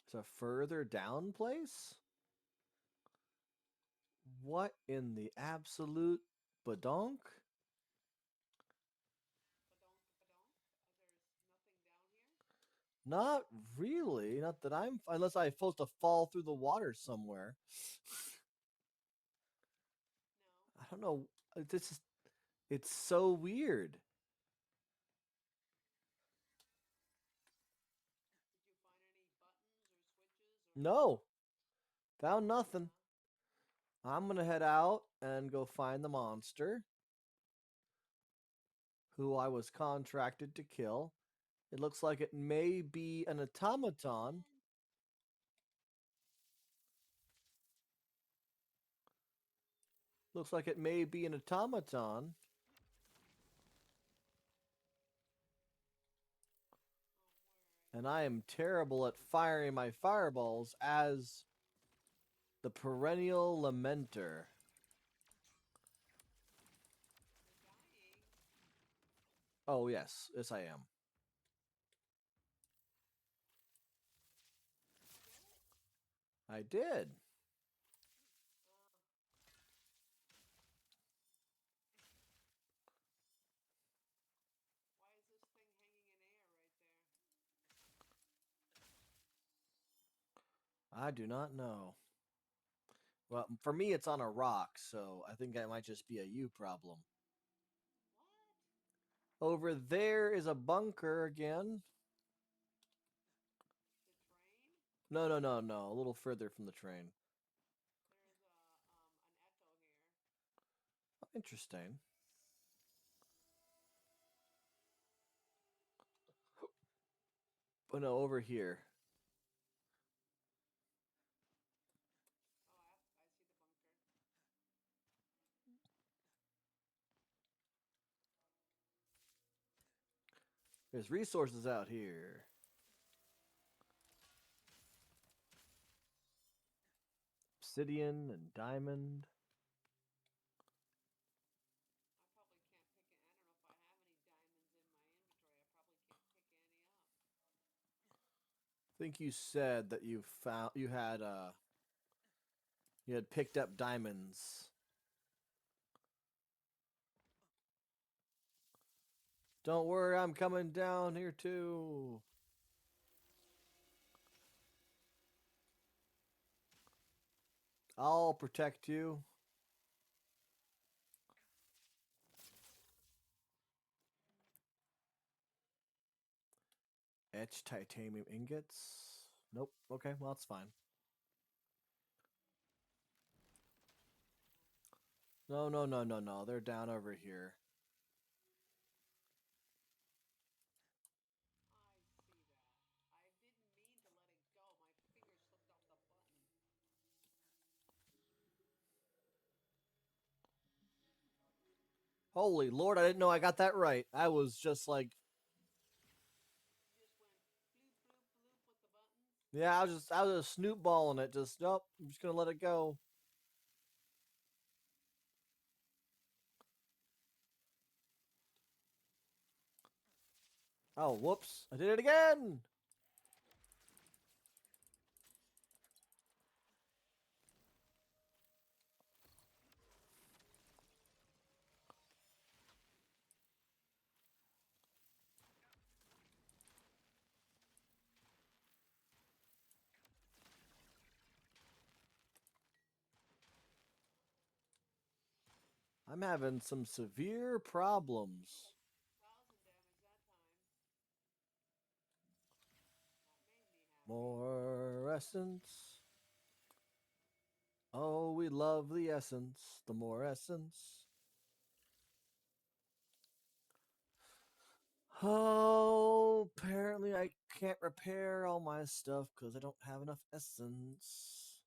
It's a further down place? What in the absolute badonk? Badonk, badonk. There's nothing down here? Not really. Not that I'm. Unless I'm supposed to fall through the water somewhere. No. I don't know. This is. It's so weird. Did you find any buttons or switches or? No, found nothing. Yeah. I'm gonna head out and go find the monster who I was contracted to kill. It looks like it may be an automaton. Again. Looks like it may be an automaton. Oh, where are And you? I am terrible at firing my fireballs as the perennial lamenter. You're dying. Oh, yes. Yes, I am. Did you get it? I did. Uh, why is this thing hanging in air right there? I do not know. Well, for me, it's on a rock, so I think that might just be a you problem. What? Over there is a bunker again. The train? No, no, no, no. A little further from the train. There is an echo here. Interesting. But no, over here. Oh, I see the bunker. There's resources out here. Obsidian and diamond. I probably can't pick it. I don't know if I have any diamonds in my inventory. I probably can't pick any up. I think you said that you had picked up diamonds. Don't worry, I'm coming down here too. I'll protect you. Etched titanium ingots. Nope. Okay, well, that's fine. No, no, no, no, no. They're down over here. I see that. I didn't mean to let it go. My finger slipped off the button. Holy Lord, I didn't know I got that right. I was just like, You just went bloop, bloop, bloop with the buttons. yeah, I was just snoop balling it. Just, nope, I'm just gonna let it go. Oh, whoops. I did it again. I'm having some severe problems. 1,000 damage that time. That made me happy. More essence. Oh, we love the essence. The more essence. Oh, apparently I can't repair all my stuff because I don't have enough essence.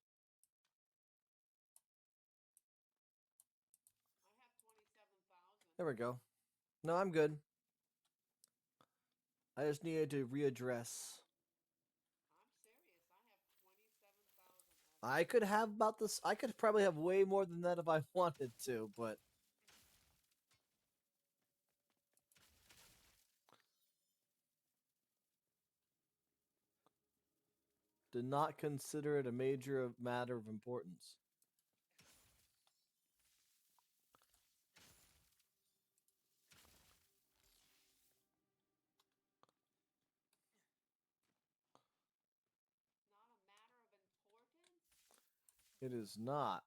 I have 27,000. There we go. No, I'm good. I just needed to readdress. I'm serious. I have 27,000 I essence. could have about this. I could probably have way more than that if I wanted to, but did not consider it a major matter of importance. Not a matter of importance? It is not.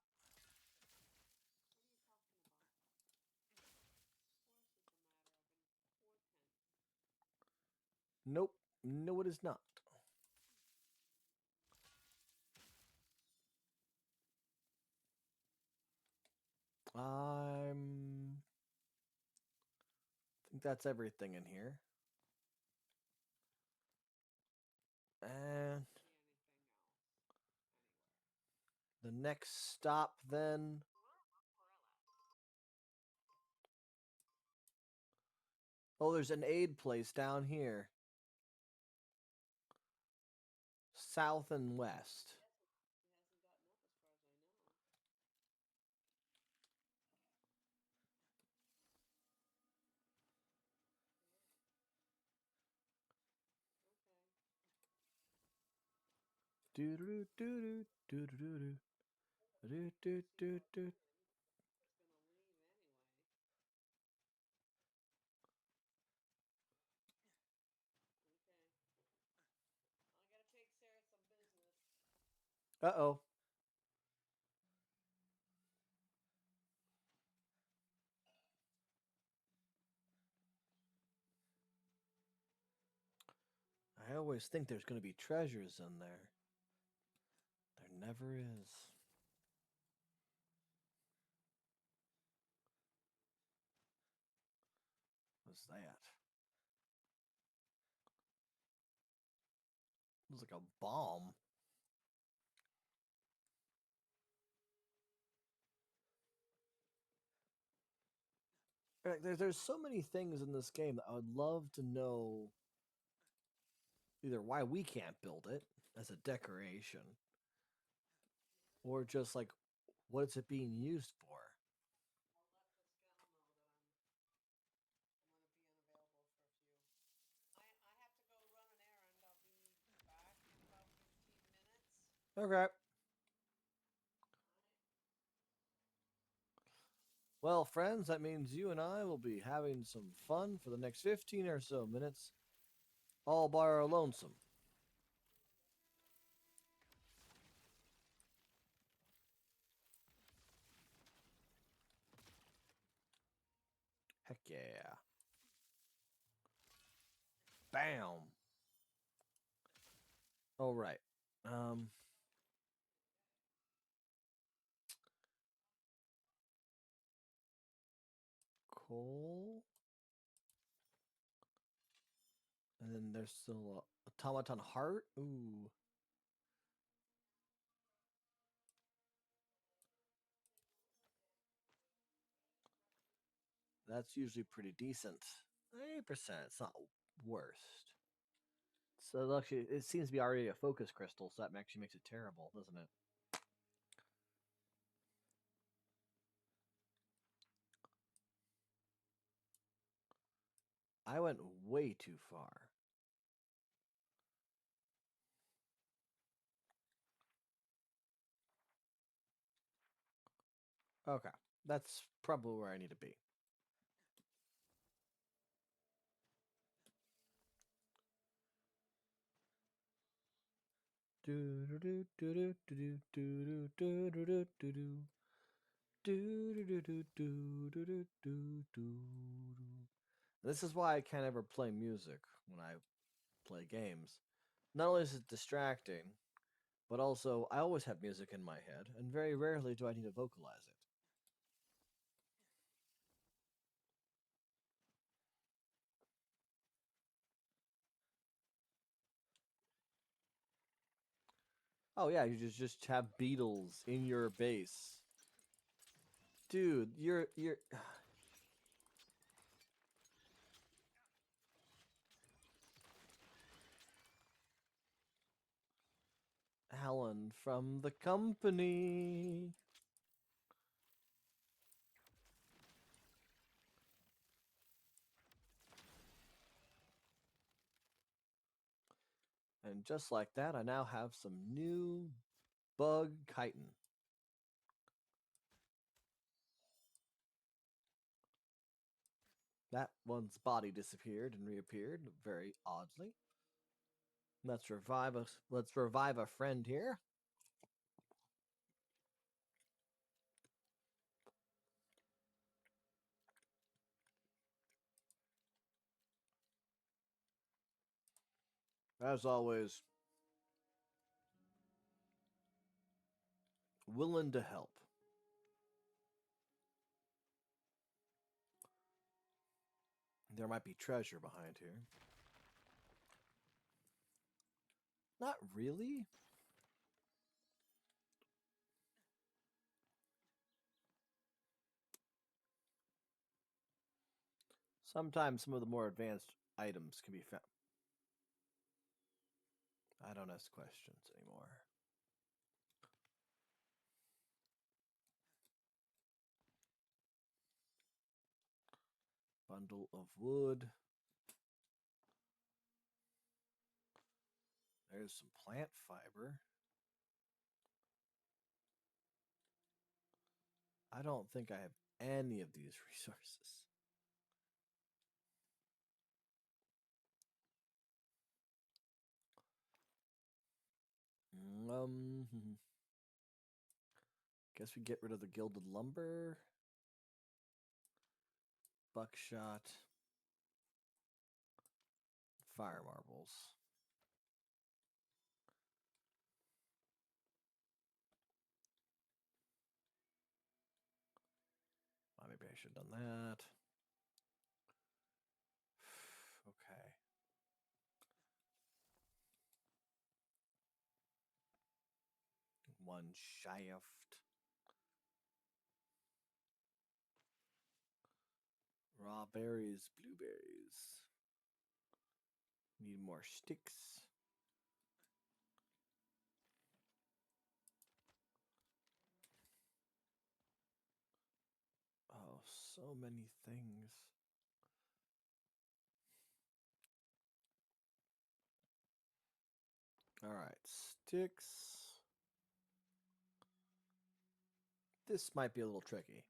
What are you talking about? Of course it's a matter of importance. Nope. No, it is not. I'm. I think that's everything in here. I And don't see anything else anywhere. the next stop, then. Oh, there's an aid place down here. South and west. He hasn't gotten up as far as I know. Okay. Do do do do do do do I do don't see do how do. it's gonna leave anyway. Okay. I gotta take Sarah some business. Uh oh. I always think there's going to be treasures in there. There never is. What's that? It was like a bomb. Like, there's so many things in this game that I would love to know either why we can't build it as a decoration or just like what is it being used for. I'll let this gal know that I'm gonna be unavailable for a few. I have to go run an errand. I'll be back in about 15 minutes. Okay. All right. Well, friends, that means you and I will be having some fun for the next 15 or so minutes, all by our lonesome. Heck yeah. Bam. All right. Um, coal. And then there's still a automaton heart. Ooh, that's usually pretty decent. 80%. It's not worst. So actually, it seems to be already a focus crystal, so that actually makes it terrible, doesn't it? I went way too far. Okay, that's probably where I need to be. Do do do do do do do do do do do do. Do do do do do do do do. This is why I can't ever play music when I play games. Not only is it distracting, but also I always have music in my head, and very rarely do I need to vocalize it. Oh yeah, you just have Beatles in your base, dude. You're Alan from the company. And just like that, I now have some new bug chitin. That one's body disappeared and reappeared very oddly. Let's revive a friend here. As always, willing to help. There might be treasure behind here. Not really. Sometimes some of the more advanced items can be found. I don't ask questions anymore. Bundle of wood. There's some plant fiber. I don't think I have any of these resources. Um, guess we get rid of the gilded lumber, buckshot, fire marbles. Maybe I should have done that. Okay. One shaft. Raw berries, blueberries. Need more sticks. Oh, so many things. All right, sticks. This might be a little tricky.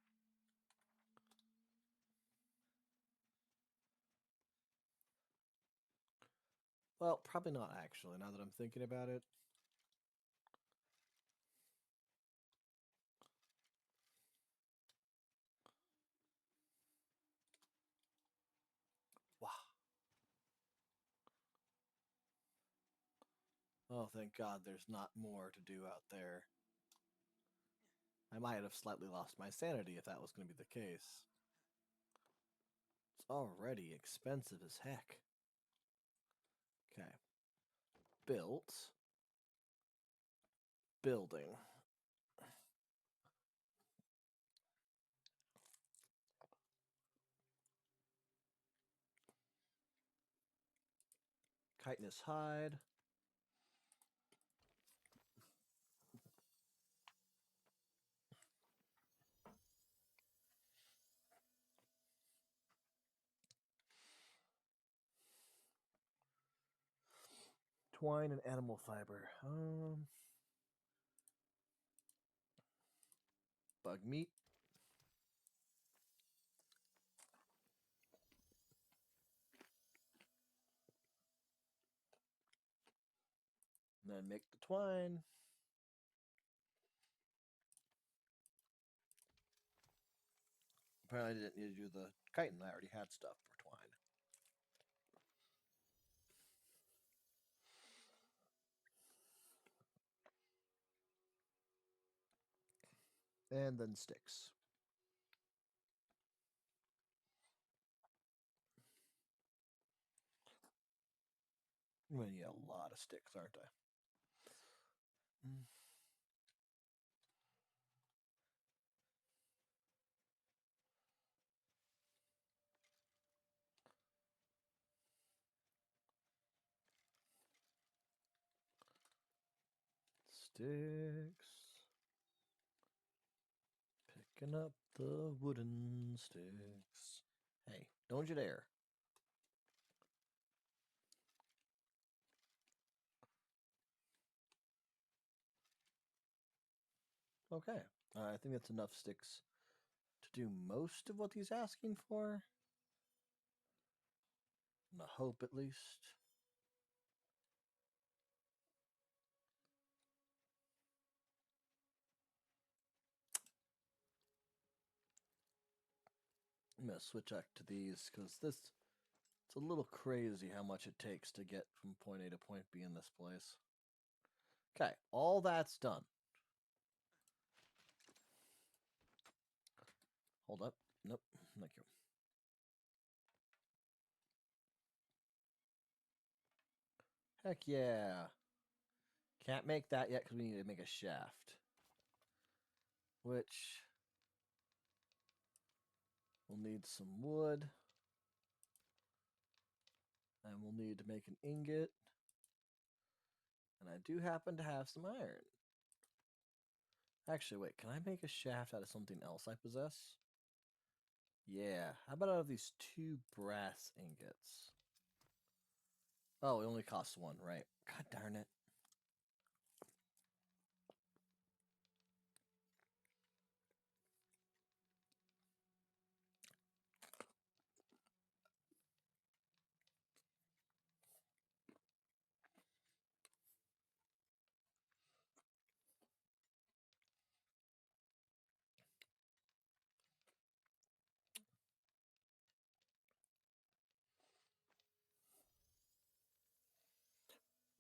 Well, probably not actually, now that I'm thinking about it. Wow. Oh, thank God there's not more to do out there. I might have slightly lost my sanity if that was going to be the case. It's already expensive as heck. Okay. Built. Building. Chitinous hide. Twine and animal fiber. Bug meat. And then make the twine. Apparently I didn't need to do the chitin. I already had stuff for twine. And then sticks. I'm gonna need a lot of sticks, aren't I? Mm. Sticks. Picking up the wooden sticks. Hey, don't you dare. Okay. I think that's enough sticks to do most of what he's asking for. I hope, at least. I'm going to switch back to these because it's a little crazy how much it takes to get from point A to point B in this place. Okay, all that's done. Hold up. Nope. Thank you. Heck yeah. Can't make that yet because we need to make a shaft. Which we'll need some wood. And we'll need to make an ingot. And I do happen to have some iron. Actually, wait, can I make a shaft out of something else I possess? Yeah, how about out of these two brass ingots? Oh, it only costs one, right? God darn it.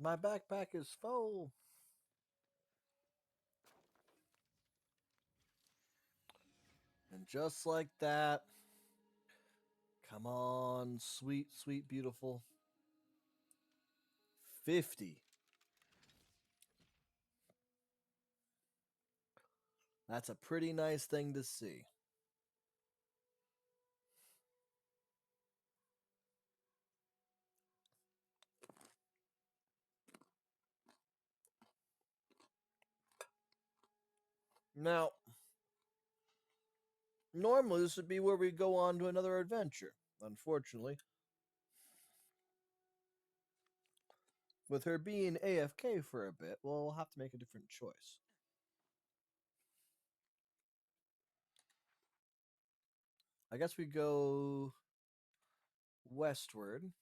My backpack is full. And just like that, come on, sweet, sweet, beautiful. 50. That's a pretty nice thing to see. Now, normally this would be where we go on to another adventure. Unfortunately, with her being AFK for a bit, we'll have to make a different choice. I guess we go westward.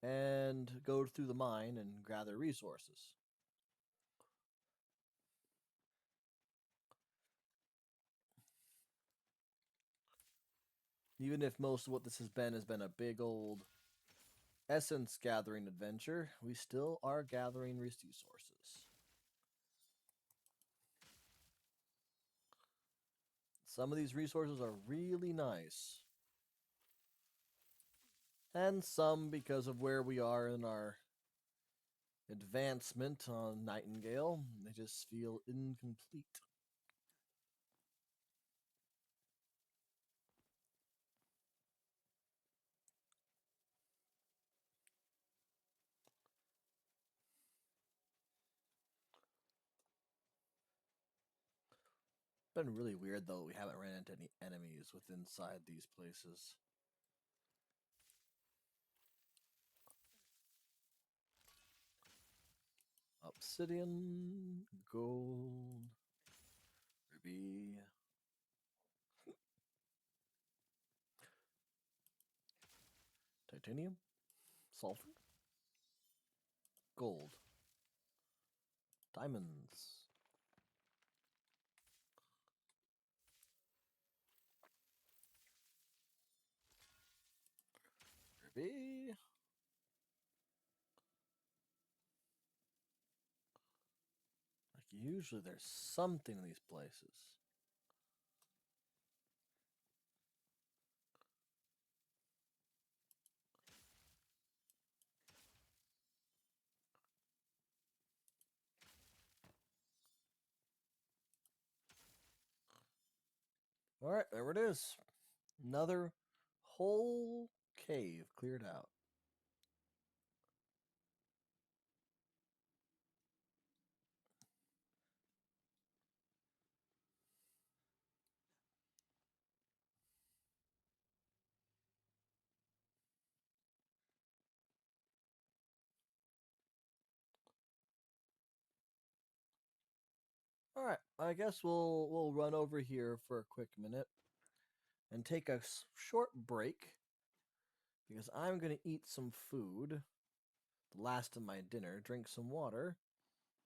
and go through the mine and gather resources. Even if most of what this has been a big old essence gathering adventure, we still are gathering resources. Some of these resources are really nice. And some, because of where we are in our advancement on Nightingale, they just feel incomplete. Been really weird though, we haven't ran into any enemies with inside these places. Obsidian, gold, ruby, titanium, sulfur, gold, diamonds, ruby. Like usually there's something in these places. Alright, there it is. Another whole cave cleared out. All right, I guess we'll run over here for a quick minute and take a short break because I'm going to eat some food, the last of my dinner, drink some water,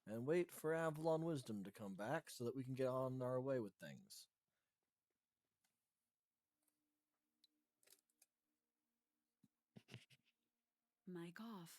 and wait for Avalon Wisdom to come back so that we can get on our way with things. Mic off.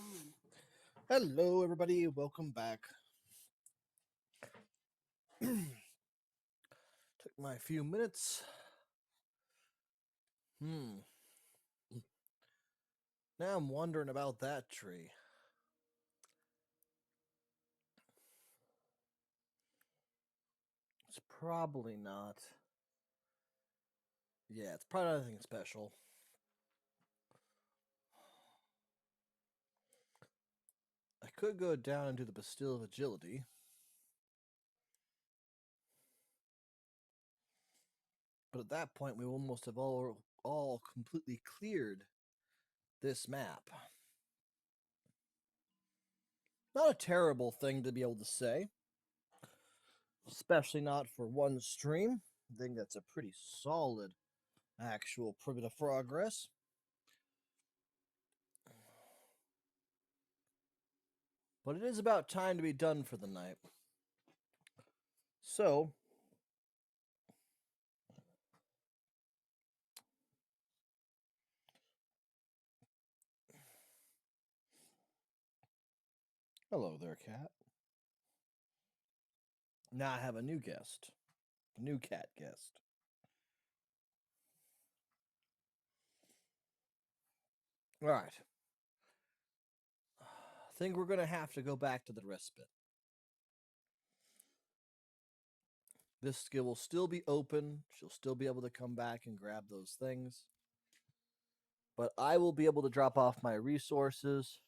gone. Hello, everybody. Welcome back. Took my few minutes. Hmm. Now I'm wondering about that tree. It's probably not. Yeah, it's probably not anything special. I could go down into the Bastille of Agility. But at that point, we almost have all completely cleared this map. Not a terrible thing to be able to say, especially not for one stream. I think that's a pretty solid actual bit of progress. But it is about time to be done for the night. So, hello there, cat. Now I have a new guest, a new cat guest. All right. I think we're going to have to go back to the respite. This skill will still be open. She'll still be able to come back and grab those things. But I will be able to drop off my resources,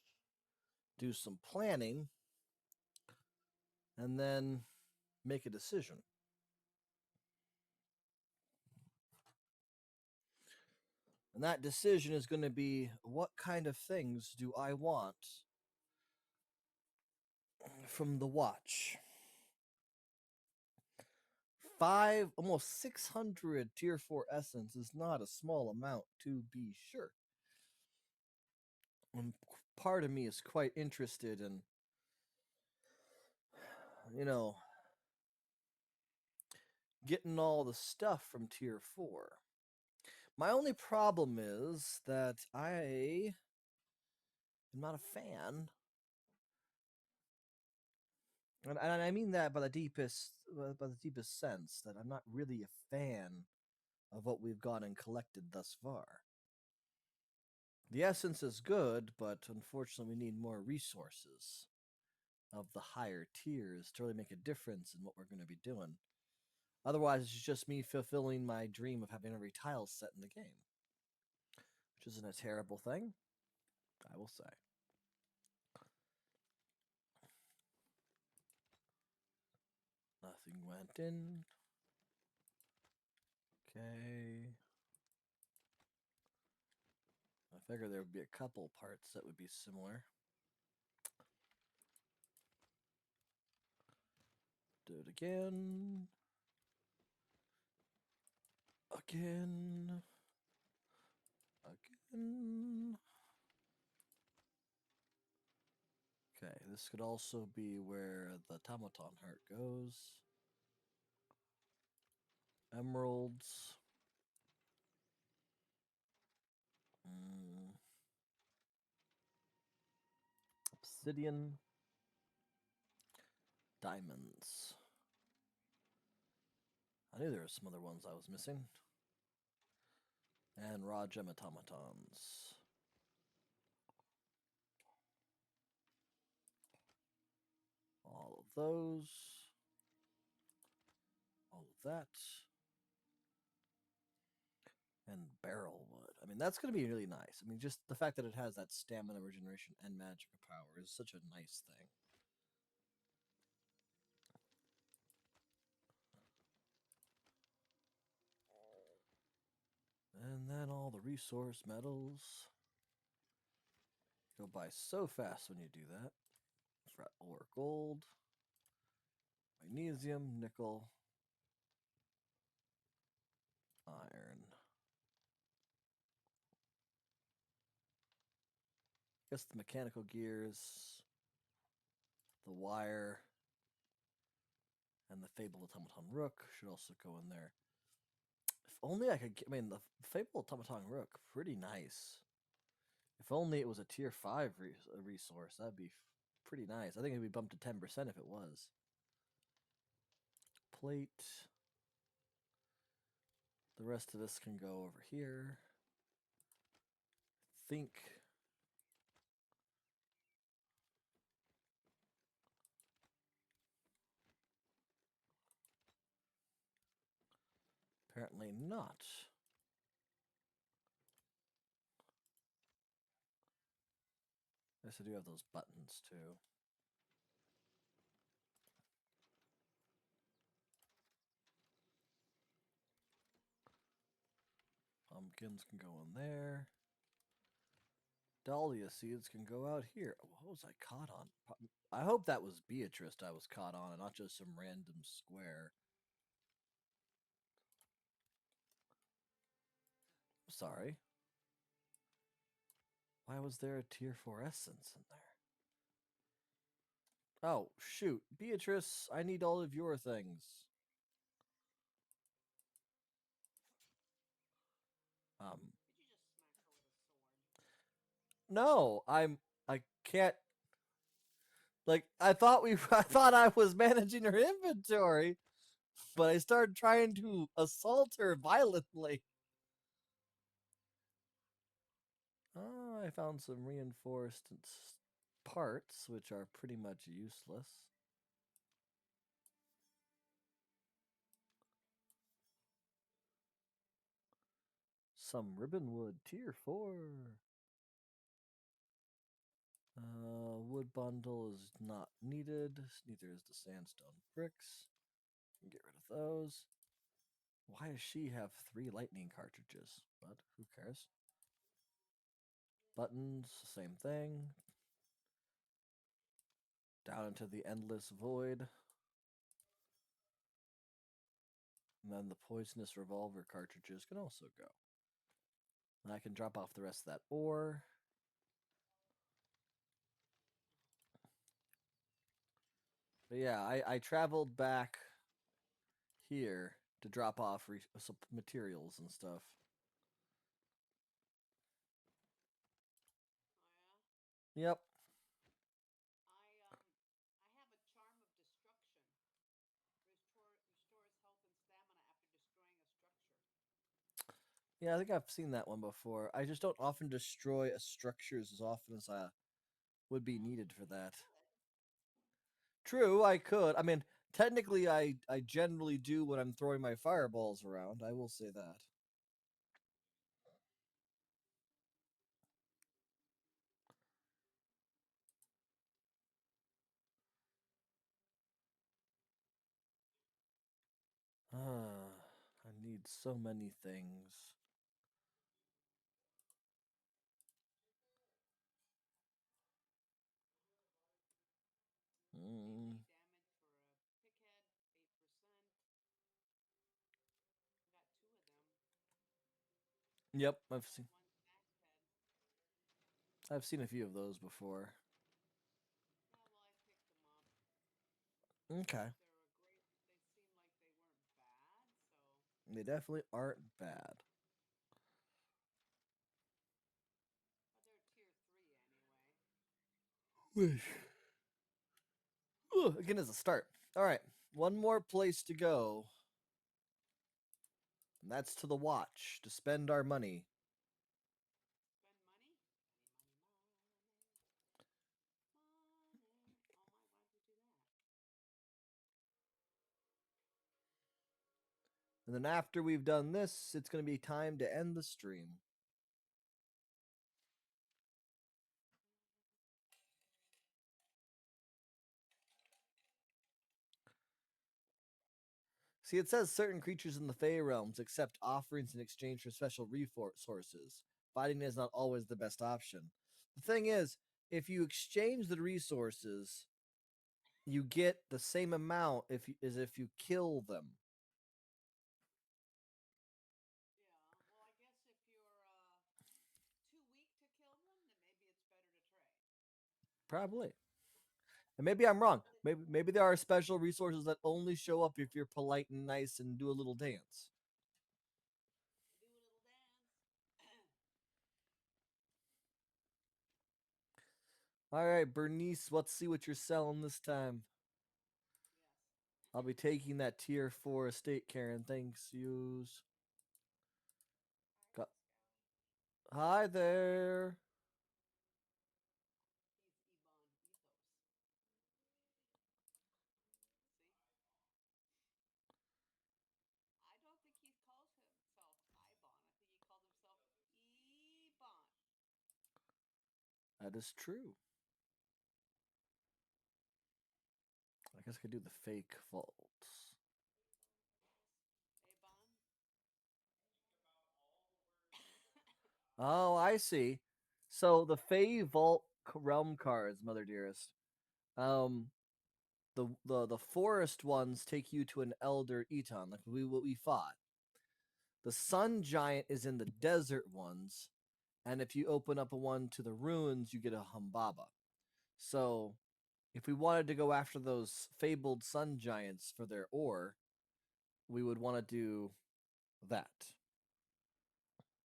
do some planning, and then make a decision. And that decision is going to be, what kind of things do I want from the watch? Almost 600 tier 4 essence is not a small amount, to be sure. And part of me is quite interested in, you know, getting all the stuff from tier 4. My only problem is that I am not a fan. And I mean that by the deepest sense, that I'm not really a fan of what we've got and collected thus far. The essence is good, but unfortunately we need more resources of the higher tiers to really make a difference in what we're going to be doing. Otherwise, it's just me fulfilling my dream of having every tile set in the game, which isn't a terrible thing, I will say. Nothing went in. Okay. I figure there would be a couple parts that would be similar. Do it again. Again. Again. Okay, this could also be where the Tamaton heart goes. Emeralds. Obsidian. Diamonds. I knew there were some other ones I was missing. And raw gem automatons. All of those. All of that. And barrel wood. I mean, that's going to be really nice. I mean, just the fact that it has that stamina regeneration and magic power is such a nice thing. And then all the resource metals go by so fast when you do that. Fret ore gold, magnesium, nickel, iron. Guess the mechanical gears, the wire, and the Fabled Automaton Rook should also go in there. If only I could get, I mean, the Fabled Automaton Rook, pretty nice. If only it was a tier 5 resource, that'd be pretty nice. I think it'd be bumped to 10% if it was. Plate. The rest of this can go over here. Think. Apparently not. Yes, I do have those buttons too. Pumpkins can go in there. Dahlia seeds can go out here. What was I caught on? I hope that was Beatrice I was caught on and not just some random square. Sorry. Why was there a tier 4 essence in there? Oh, shoot. Beatrice, I need all of your things. Did you just smack her with a sword? No, I can't. Like, I thought I thought I was managing her inventory, but I started trying to assault her violently. Oh, I found some reinforced parts, which are pretty much useless. Some ribbon wood, tier 4. Wood bundle is not needed. Neither is the sandstone bricks. Get rid of those. Why does she have 3 lightning cartridges? But who cares? Buttons, same thing. Down into the endless void. And then the poisonous revolver cartridges can also go. And I can drop off the rest of that ore. But yeah, I traveled back here to drop off some materials and stuff. Oh Yep. yeah. I have a charm of destruction. Restores health and stamina after destroying a structure. Yeah, I think I've seen that one before. I just don't often destroy structures as often as I would be Well, needed for you that. could. True, I could. I mean, technically, I generally do when I'm throwing my fireballs around. I will say that. I need so many things. Mm. 18 damage for a pickhead, 8%. I got 2 of them. Yep, I got 1 axe head. I've seen a few of those before. Yeah, well, I picked them up. Okay, They're a great. They seem like they weren't bad, so. they definitely aren't bad. But they're tier 3 anyway. Ooh, again, as a start. All right, one more place to go. And that's to the watch to spend our money. Spend money? Money. Money. Oh my, why'd we do that? And then after we've done this, it's going to be time to end the stream. See, it says certain creatures in the Fey realms accept offerings in exchange for special resources. Fighting is not always the best option. The thing is, if you exchange the resources, you get the same amount as if you kill them. Yeah, well, I guess if you're too weak to kill them, then maybe it's better to trade. Probably. And maybe I'm wrong. Maybe there are special resources that only show up if you're polite and nice and do a little dance. Do a little dance. All right, Bernice, let's see what you're selling this time. I'll be Yes. taking that tier 4 estate, Karen. Thanks, yous. Hi, Got- Pascal. Hi there. He's Ebon Ethos. See? I don't think he calls himself Ibon. I think he called himself Ebon. That is true. I guess I could do the fake vaults. Ebon. Oh, I see. So the Fey Vault realm cards, Mother Dearest. Um, the forest ones take you to an Elder Eton, like what we fought. The Sun Giant is in the desert ones, and if you open up a one to the ruins, you get a Humbaba. So if we wanted to go after those fabled Sun Giants for their ore, we would want to do that. The what?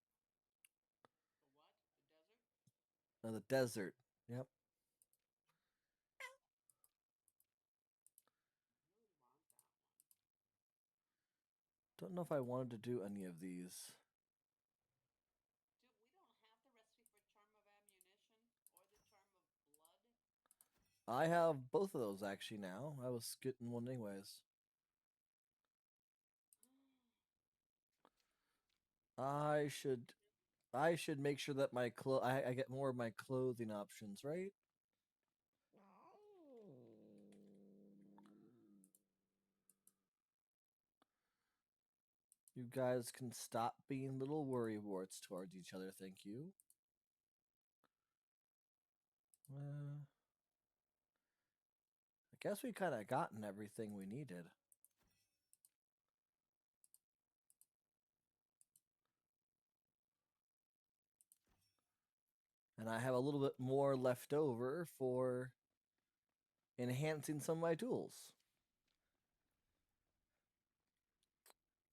The desert? The desert. Yep. I really want that one. Don't know if I wanted to do any of these. Dude, we don't have the recipe for Charm of Ammunition or the Charm of Blood. I have both of those actually now. I was getting one anyways. I should I should make sure that I get more of my clothing options, right? You guys can stop being little worry warts towards each other, thank you. Uh, I guess we kind of gotten everything we needed. And I have a little bit more left over for enhancing some of my tools.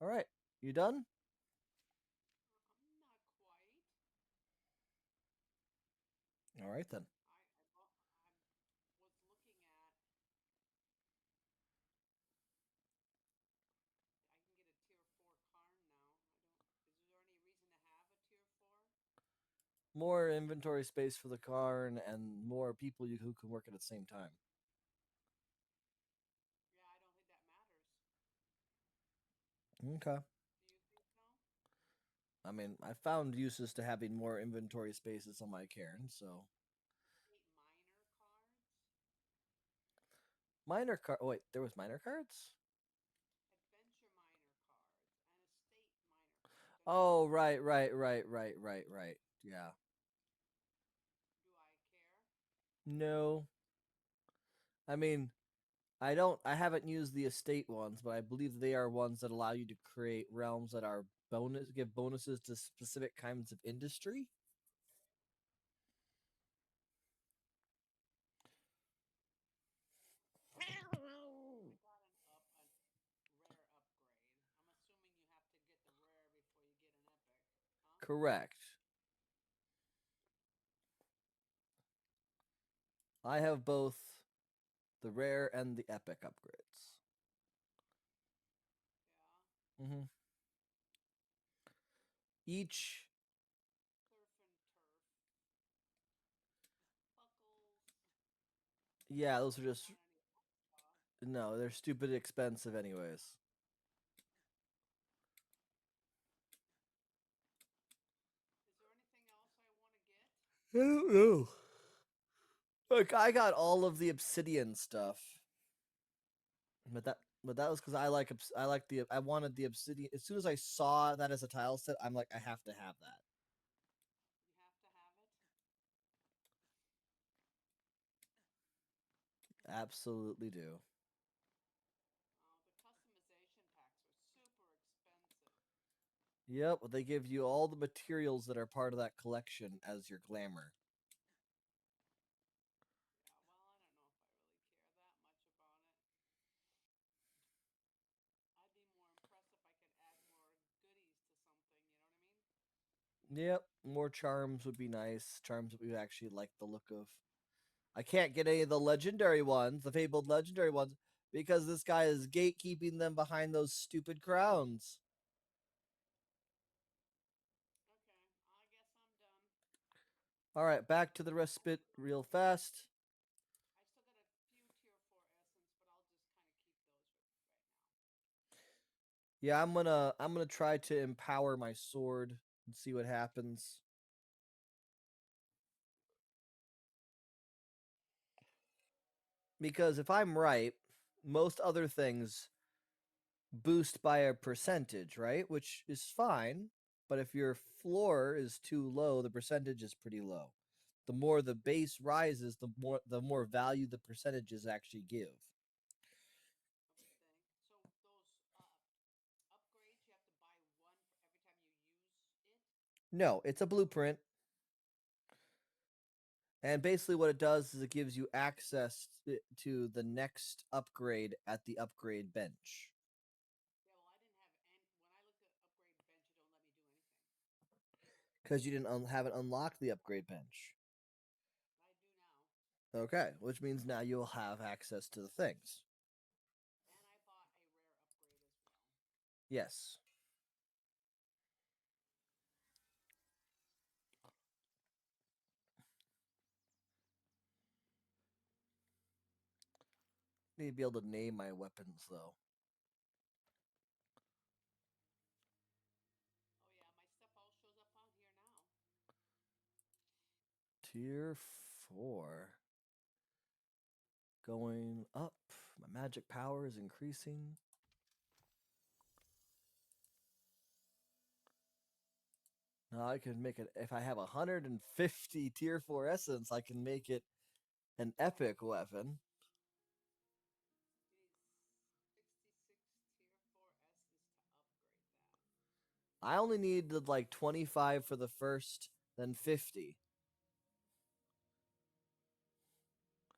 All right, you done? Not quite. All right then. I was looking at. I can get a tier 4 Karn now. I don't. Is there any reason to have a tier 4? More inventory space for the car and more people who can work at the same time. Yeah, I don't think that matters. Okay. Do you think so? I mean, I found uses to having more inventory spaces on my cairn, so State minor cards, minor card. Oh, wait, there was minor cards. adventure minor cards, and estate minor cards. Don't you Oh, think? right. Yeah. Do I care? No, I mean, I don't. I haven't used the estate ones, but I believe they are ones that allow you to create realms that are give bonuses to specific kinds of industry. I got a rare upgrade. I'm assuming you have to get the rare before you get an epic, huh? Correct. I have both the rare and the epic upgrades. Yeah. Hmm. Each, Turf and turf. Buckles. yeah, those are Don't just want any extra. no, they're stupid expensive anyways. Is there anything else I want to get? I don't know. Look, I got all of the obsidian stuff, but that was because I like the I wanted the obsidian. As soon as I saw that as a tile set, I'm like I have to have that. You have to have it. Absolutely do. Oh, the customization packs are super expensive. Yep, they give you all the materials that are part of that collection as your glamour. Yeah, well, I don't know if I really care that much about it. I'd be more impressed if I could add more goodies to something, you know what I mean? Yep, more charms would be nice. Charms that we actually like the look of. I can't get any of the legendary ones, the fabled legendary ones, because this guy is gatekeeping them behind those stupid crowns. Okay, I guess I'm done. All right, back to the respite real fast. I still got a few tier 4 essence, but I'll just kind of keep those right now. Yeah, I'm gonna try to empower my sword and see what happens. Because if I'm right, most other things boost by a percentage, right? Which is fine. But if your floor is too low, the percentage is pretty low. The more the base rises, the more value the percentages actually give. I would think. So those upgrades, you have to buy one for every time you use it. No, it's a blueprint. And basically, what it does is it gives you access to the next upgrade at the upgrade bench. Yeah, well, I didn't have any. When I looked at upgrade bench, it don't let me do anything. Because you didn't haven't unlocked the upgrade bench. I do now. Okay, which means now you'll have access to the things. And I bought a rare upgrade as well. Yes. Need to be able to name my weapons though. Oh yeah, my stuff all shows up on here now. Tier 4. Going up. My magic power is increasing. Now I can make it, if I have 150 tier 4 essence, I can make it an epic weapon. You need 66 tier 4 essence to upgrade that. I only needed like 25 for the first, then 50.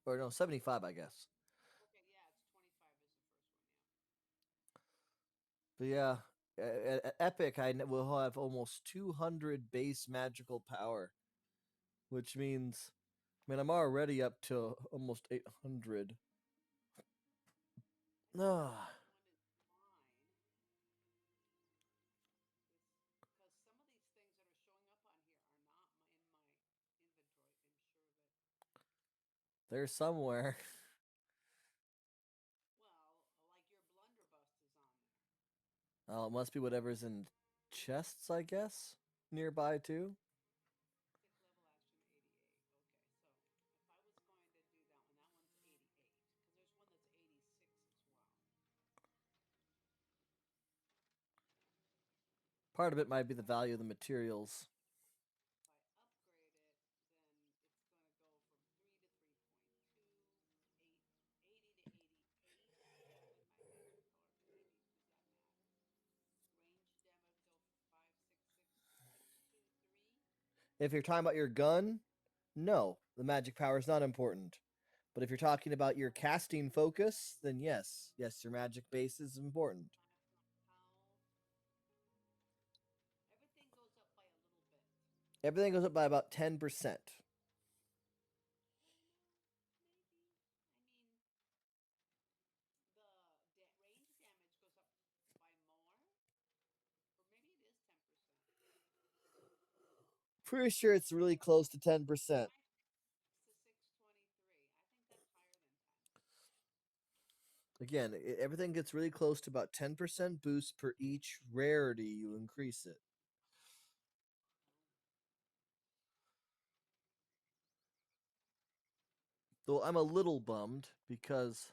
Or no, 75, I guess. Okay, yeah, it's 25 is the first one, yeah. But yeah, at Epic, will have almost 200 base magical power, which means, I mean, I'm already up to almost 800. I think the Ah, next one is mine. This because some of these things that are showing up on here are not in my inventory. I'm sure that. there's somewhere. Well, like your blunderbuss is on there. Oh, it must be whatever's in chests, I guess, nearby too. Tick level action 88. Okay, so if I was going to do that one's 88 because there's one that's 86 as well. Part of it might be the value of the materials. If I upgrade it, then it's going to go from 3 to 3.2, 80 to 88, and my magic power to 82. That matters. Range damage go from 566 to 623. If you're talking about your gun, no, the magic power is not important. But if you're talking about your casting focus, then yes, yes, your magic base is important. Plasma health. Everything goes up by a little bit. Everything goes up by about 10%. Maybe. I mean, the range damage goes up by more, or maybe it is 10%. Pretty sure it's really close to 10%. 5 to 623. I think that's higher than 10. Again, everything gets really close to about 10% boost per each rarity you increase it. Though I'm a little bummed because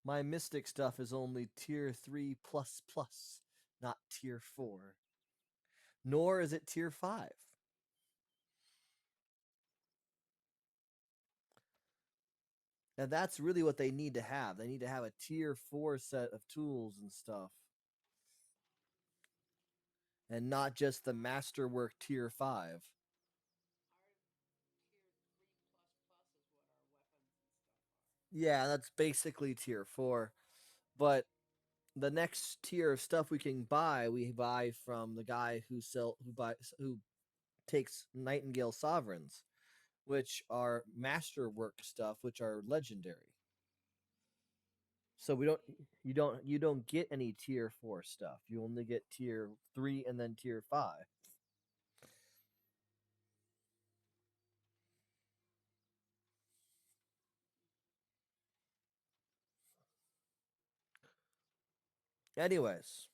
my mystic stuff is only tier 3 plus plus, not tier 4. Nor is it tier 5. And that's really what they need to have. They need to have a tier 4 set of tools and stuff. And not just the masterwork tier 5. Our tier 3 plus plus is what our weapons and stuff are. Yeah, that's basically tier 4. But the next tier of stuff we can buy, we buy from the guy who takes Nightingale sovereigns, which are masterwork stuff, which are legendary. So we don't Okay. you don't get any tier 4 stuff. You only get tier 3 and then tier 5. Anyways,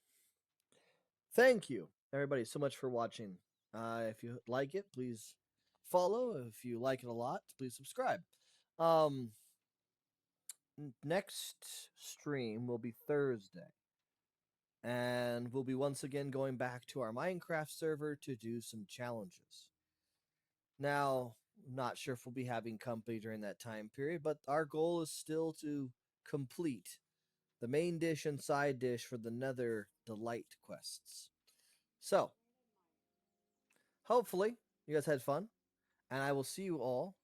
thank you everybody so much for watching. If you like it, please follow. If you like it a lot, please subscribe. Um Next stream will be Thursday. And we'll be once again going back to our Minecraft server to do some challenges. Now, not sure if we'll be having company during that time period, but our goal is still to complete the main dish and side dish for the Nether Delight quests. So, Right on my. hopefully, you guys had fun, and I will see you all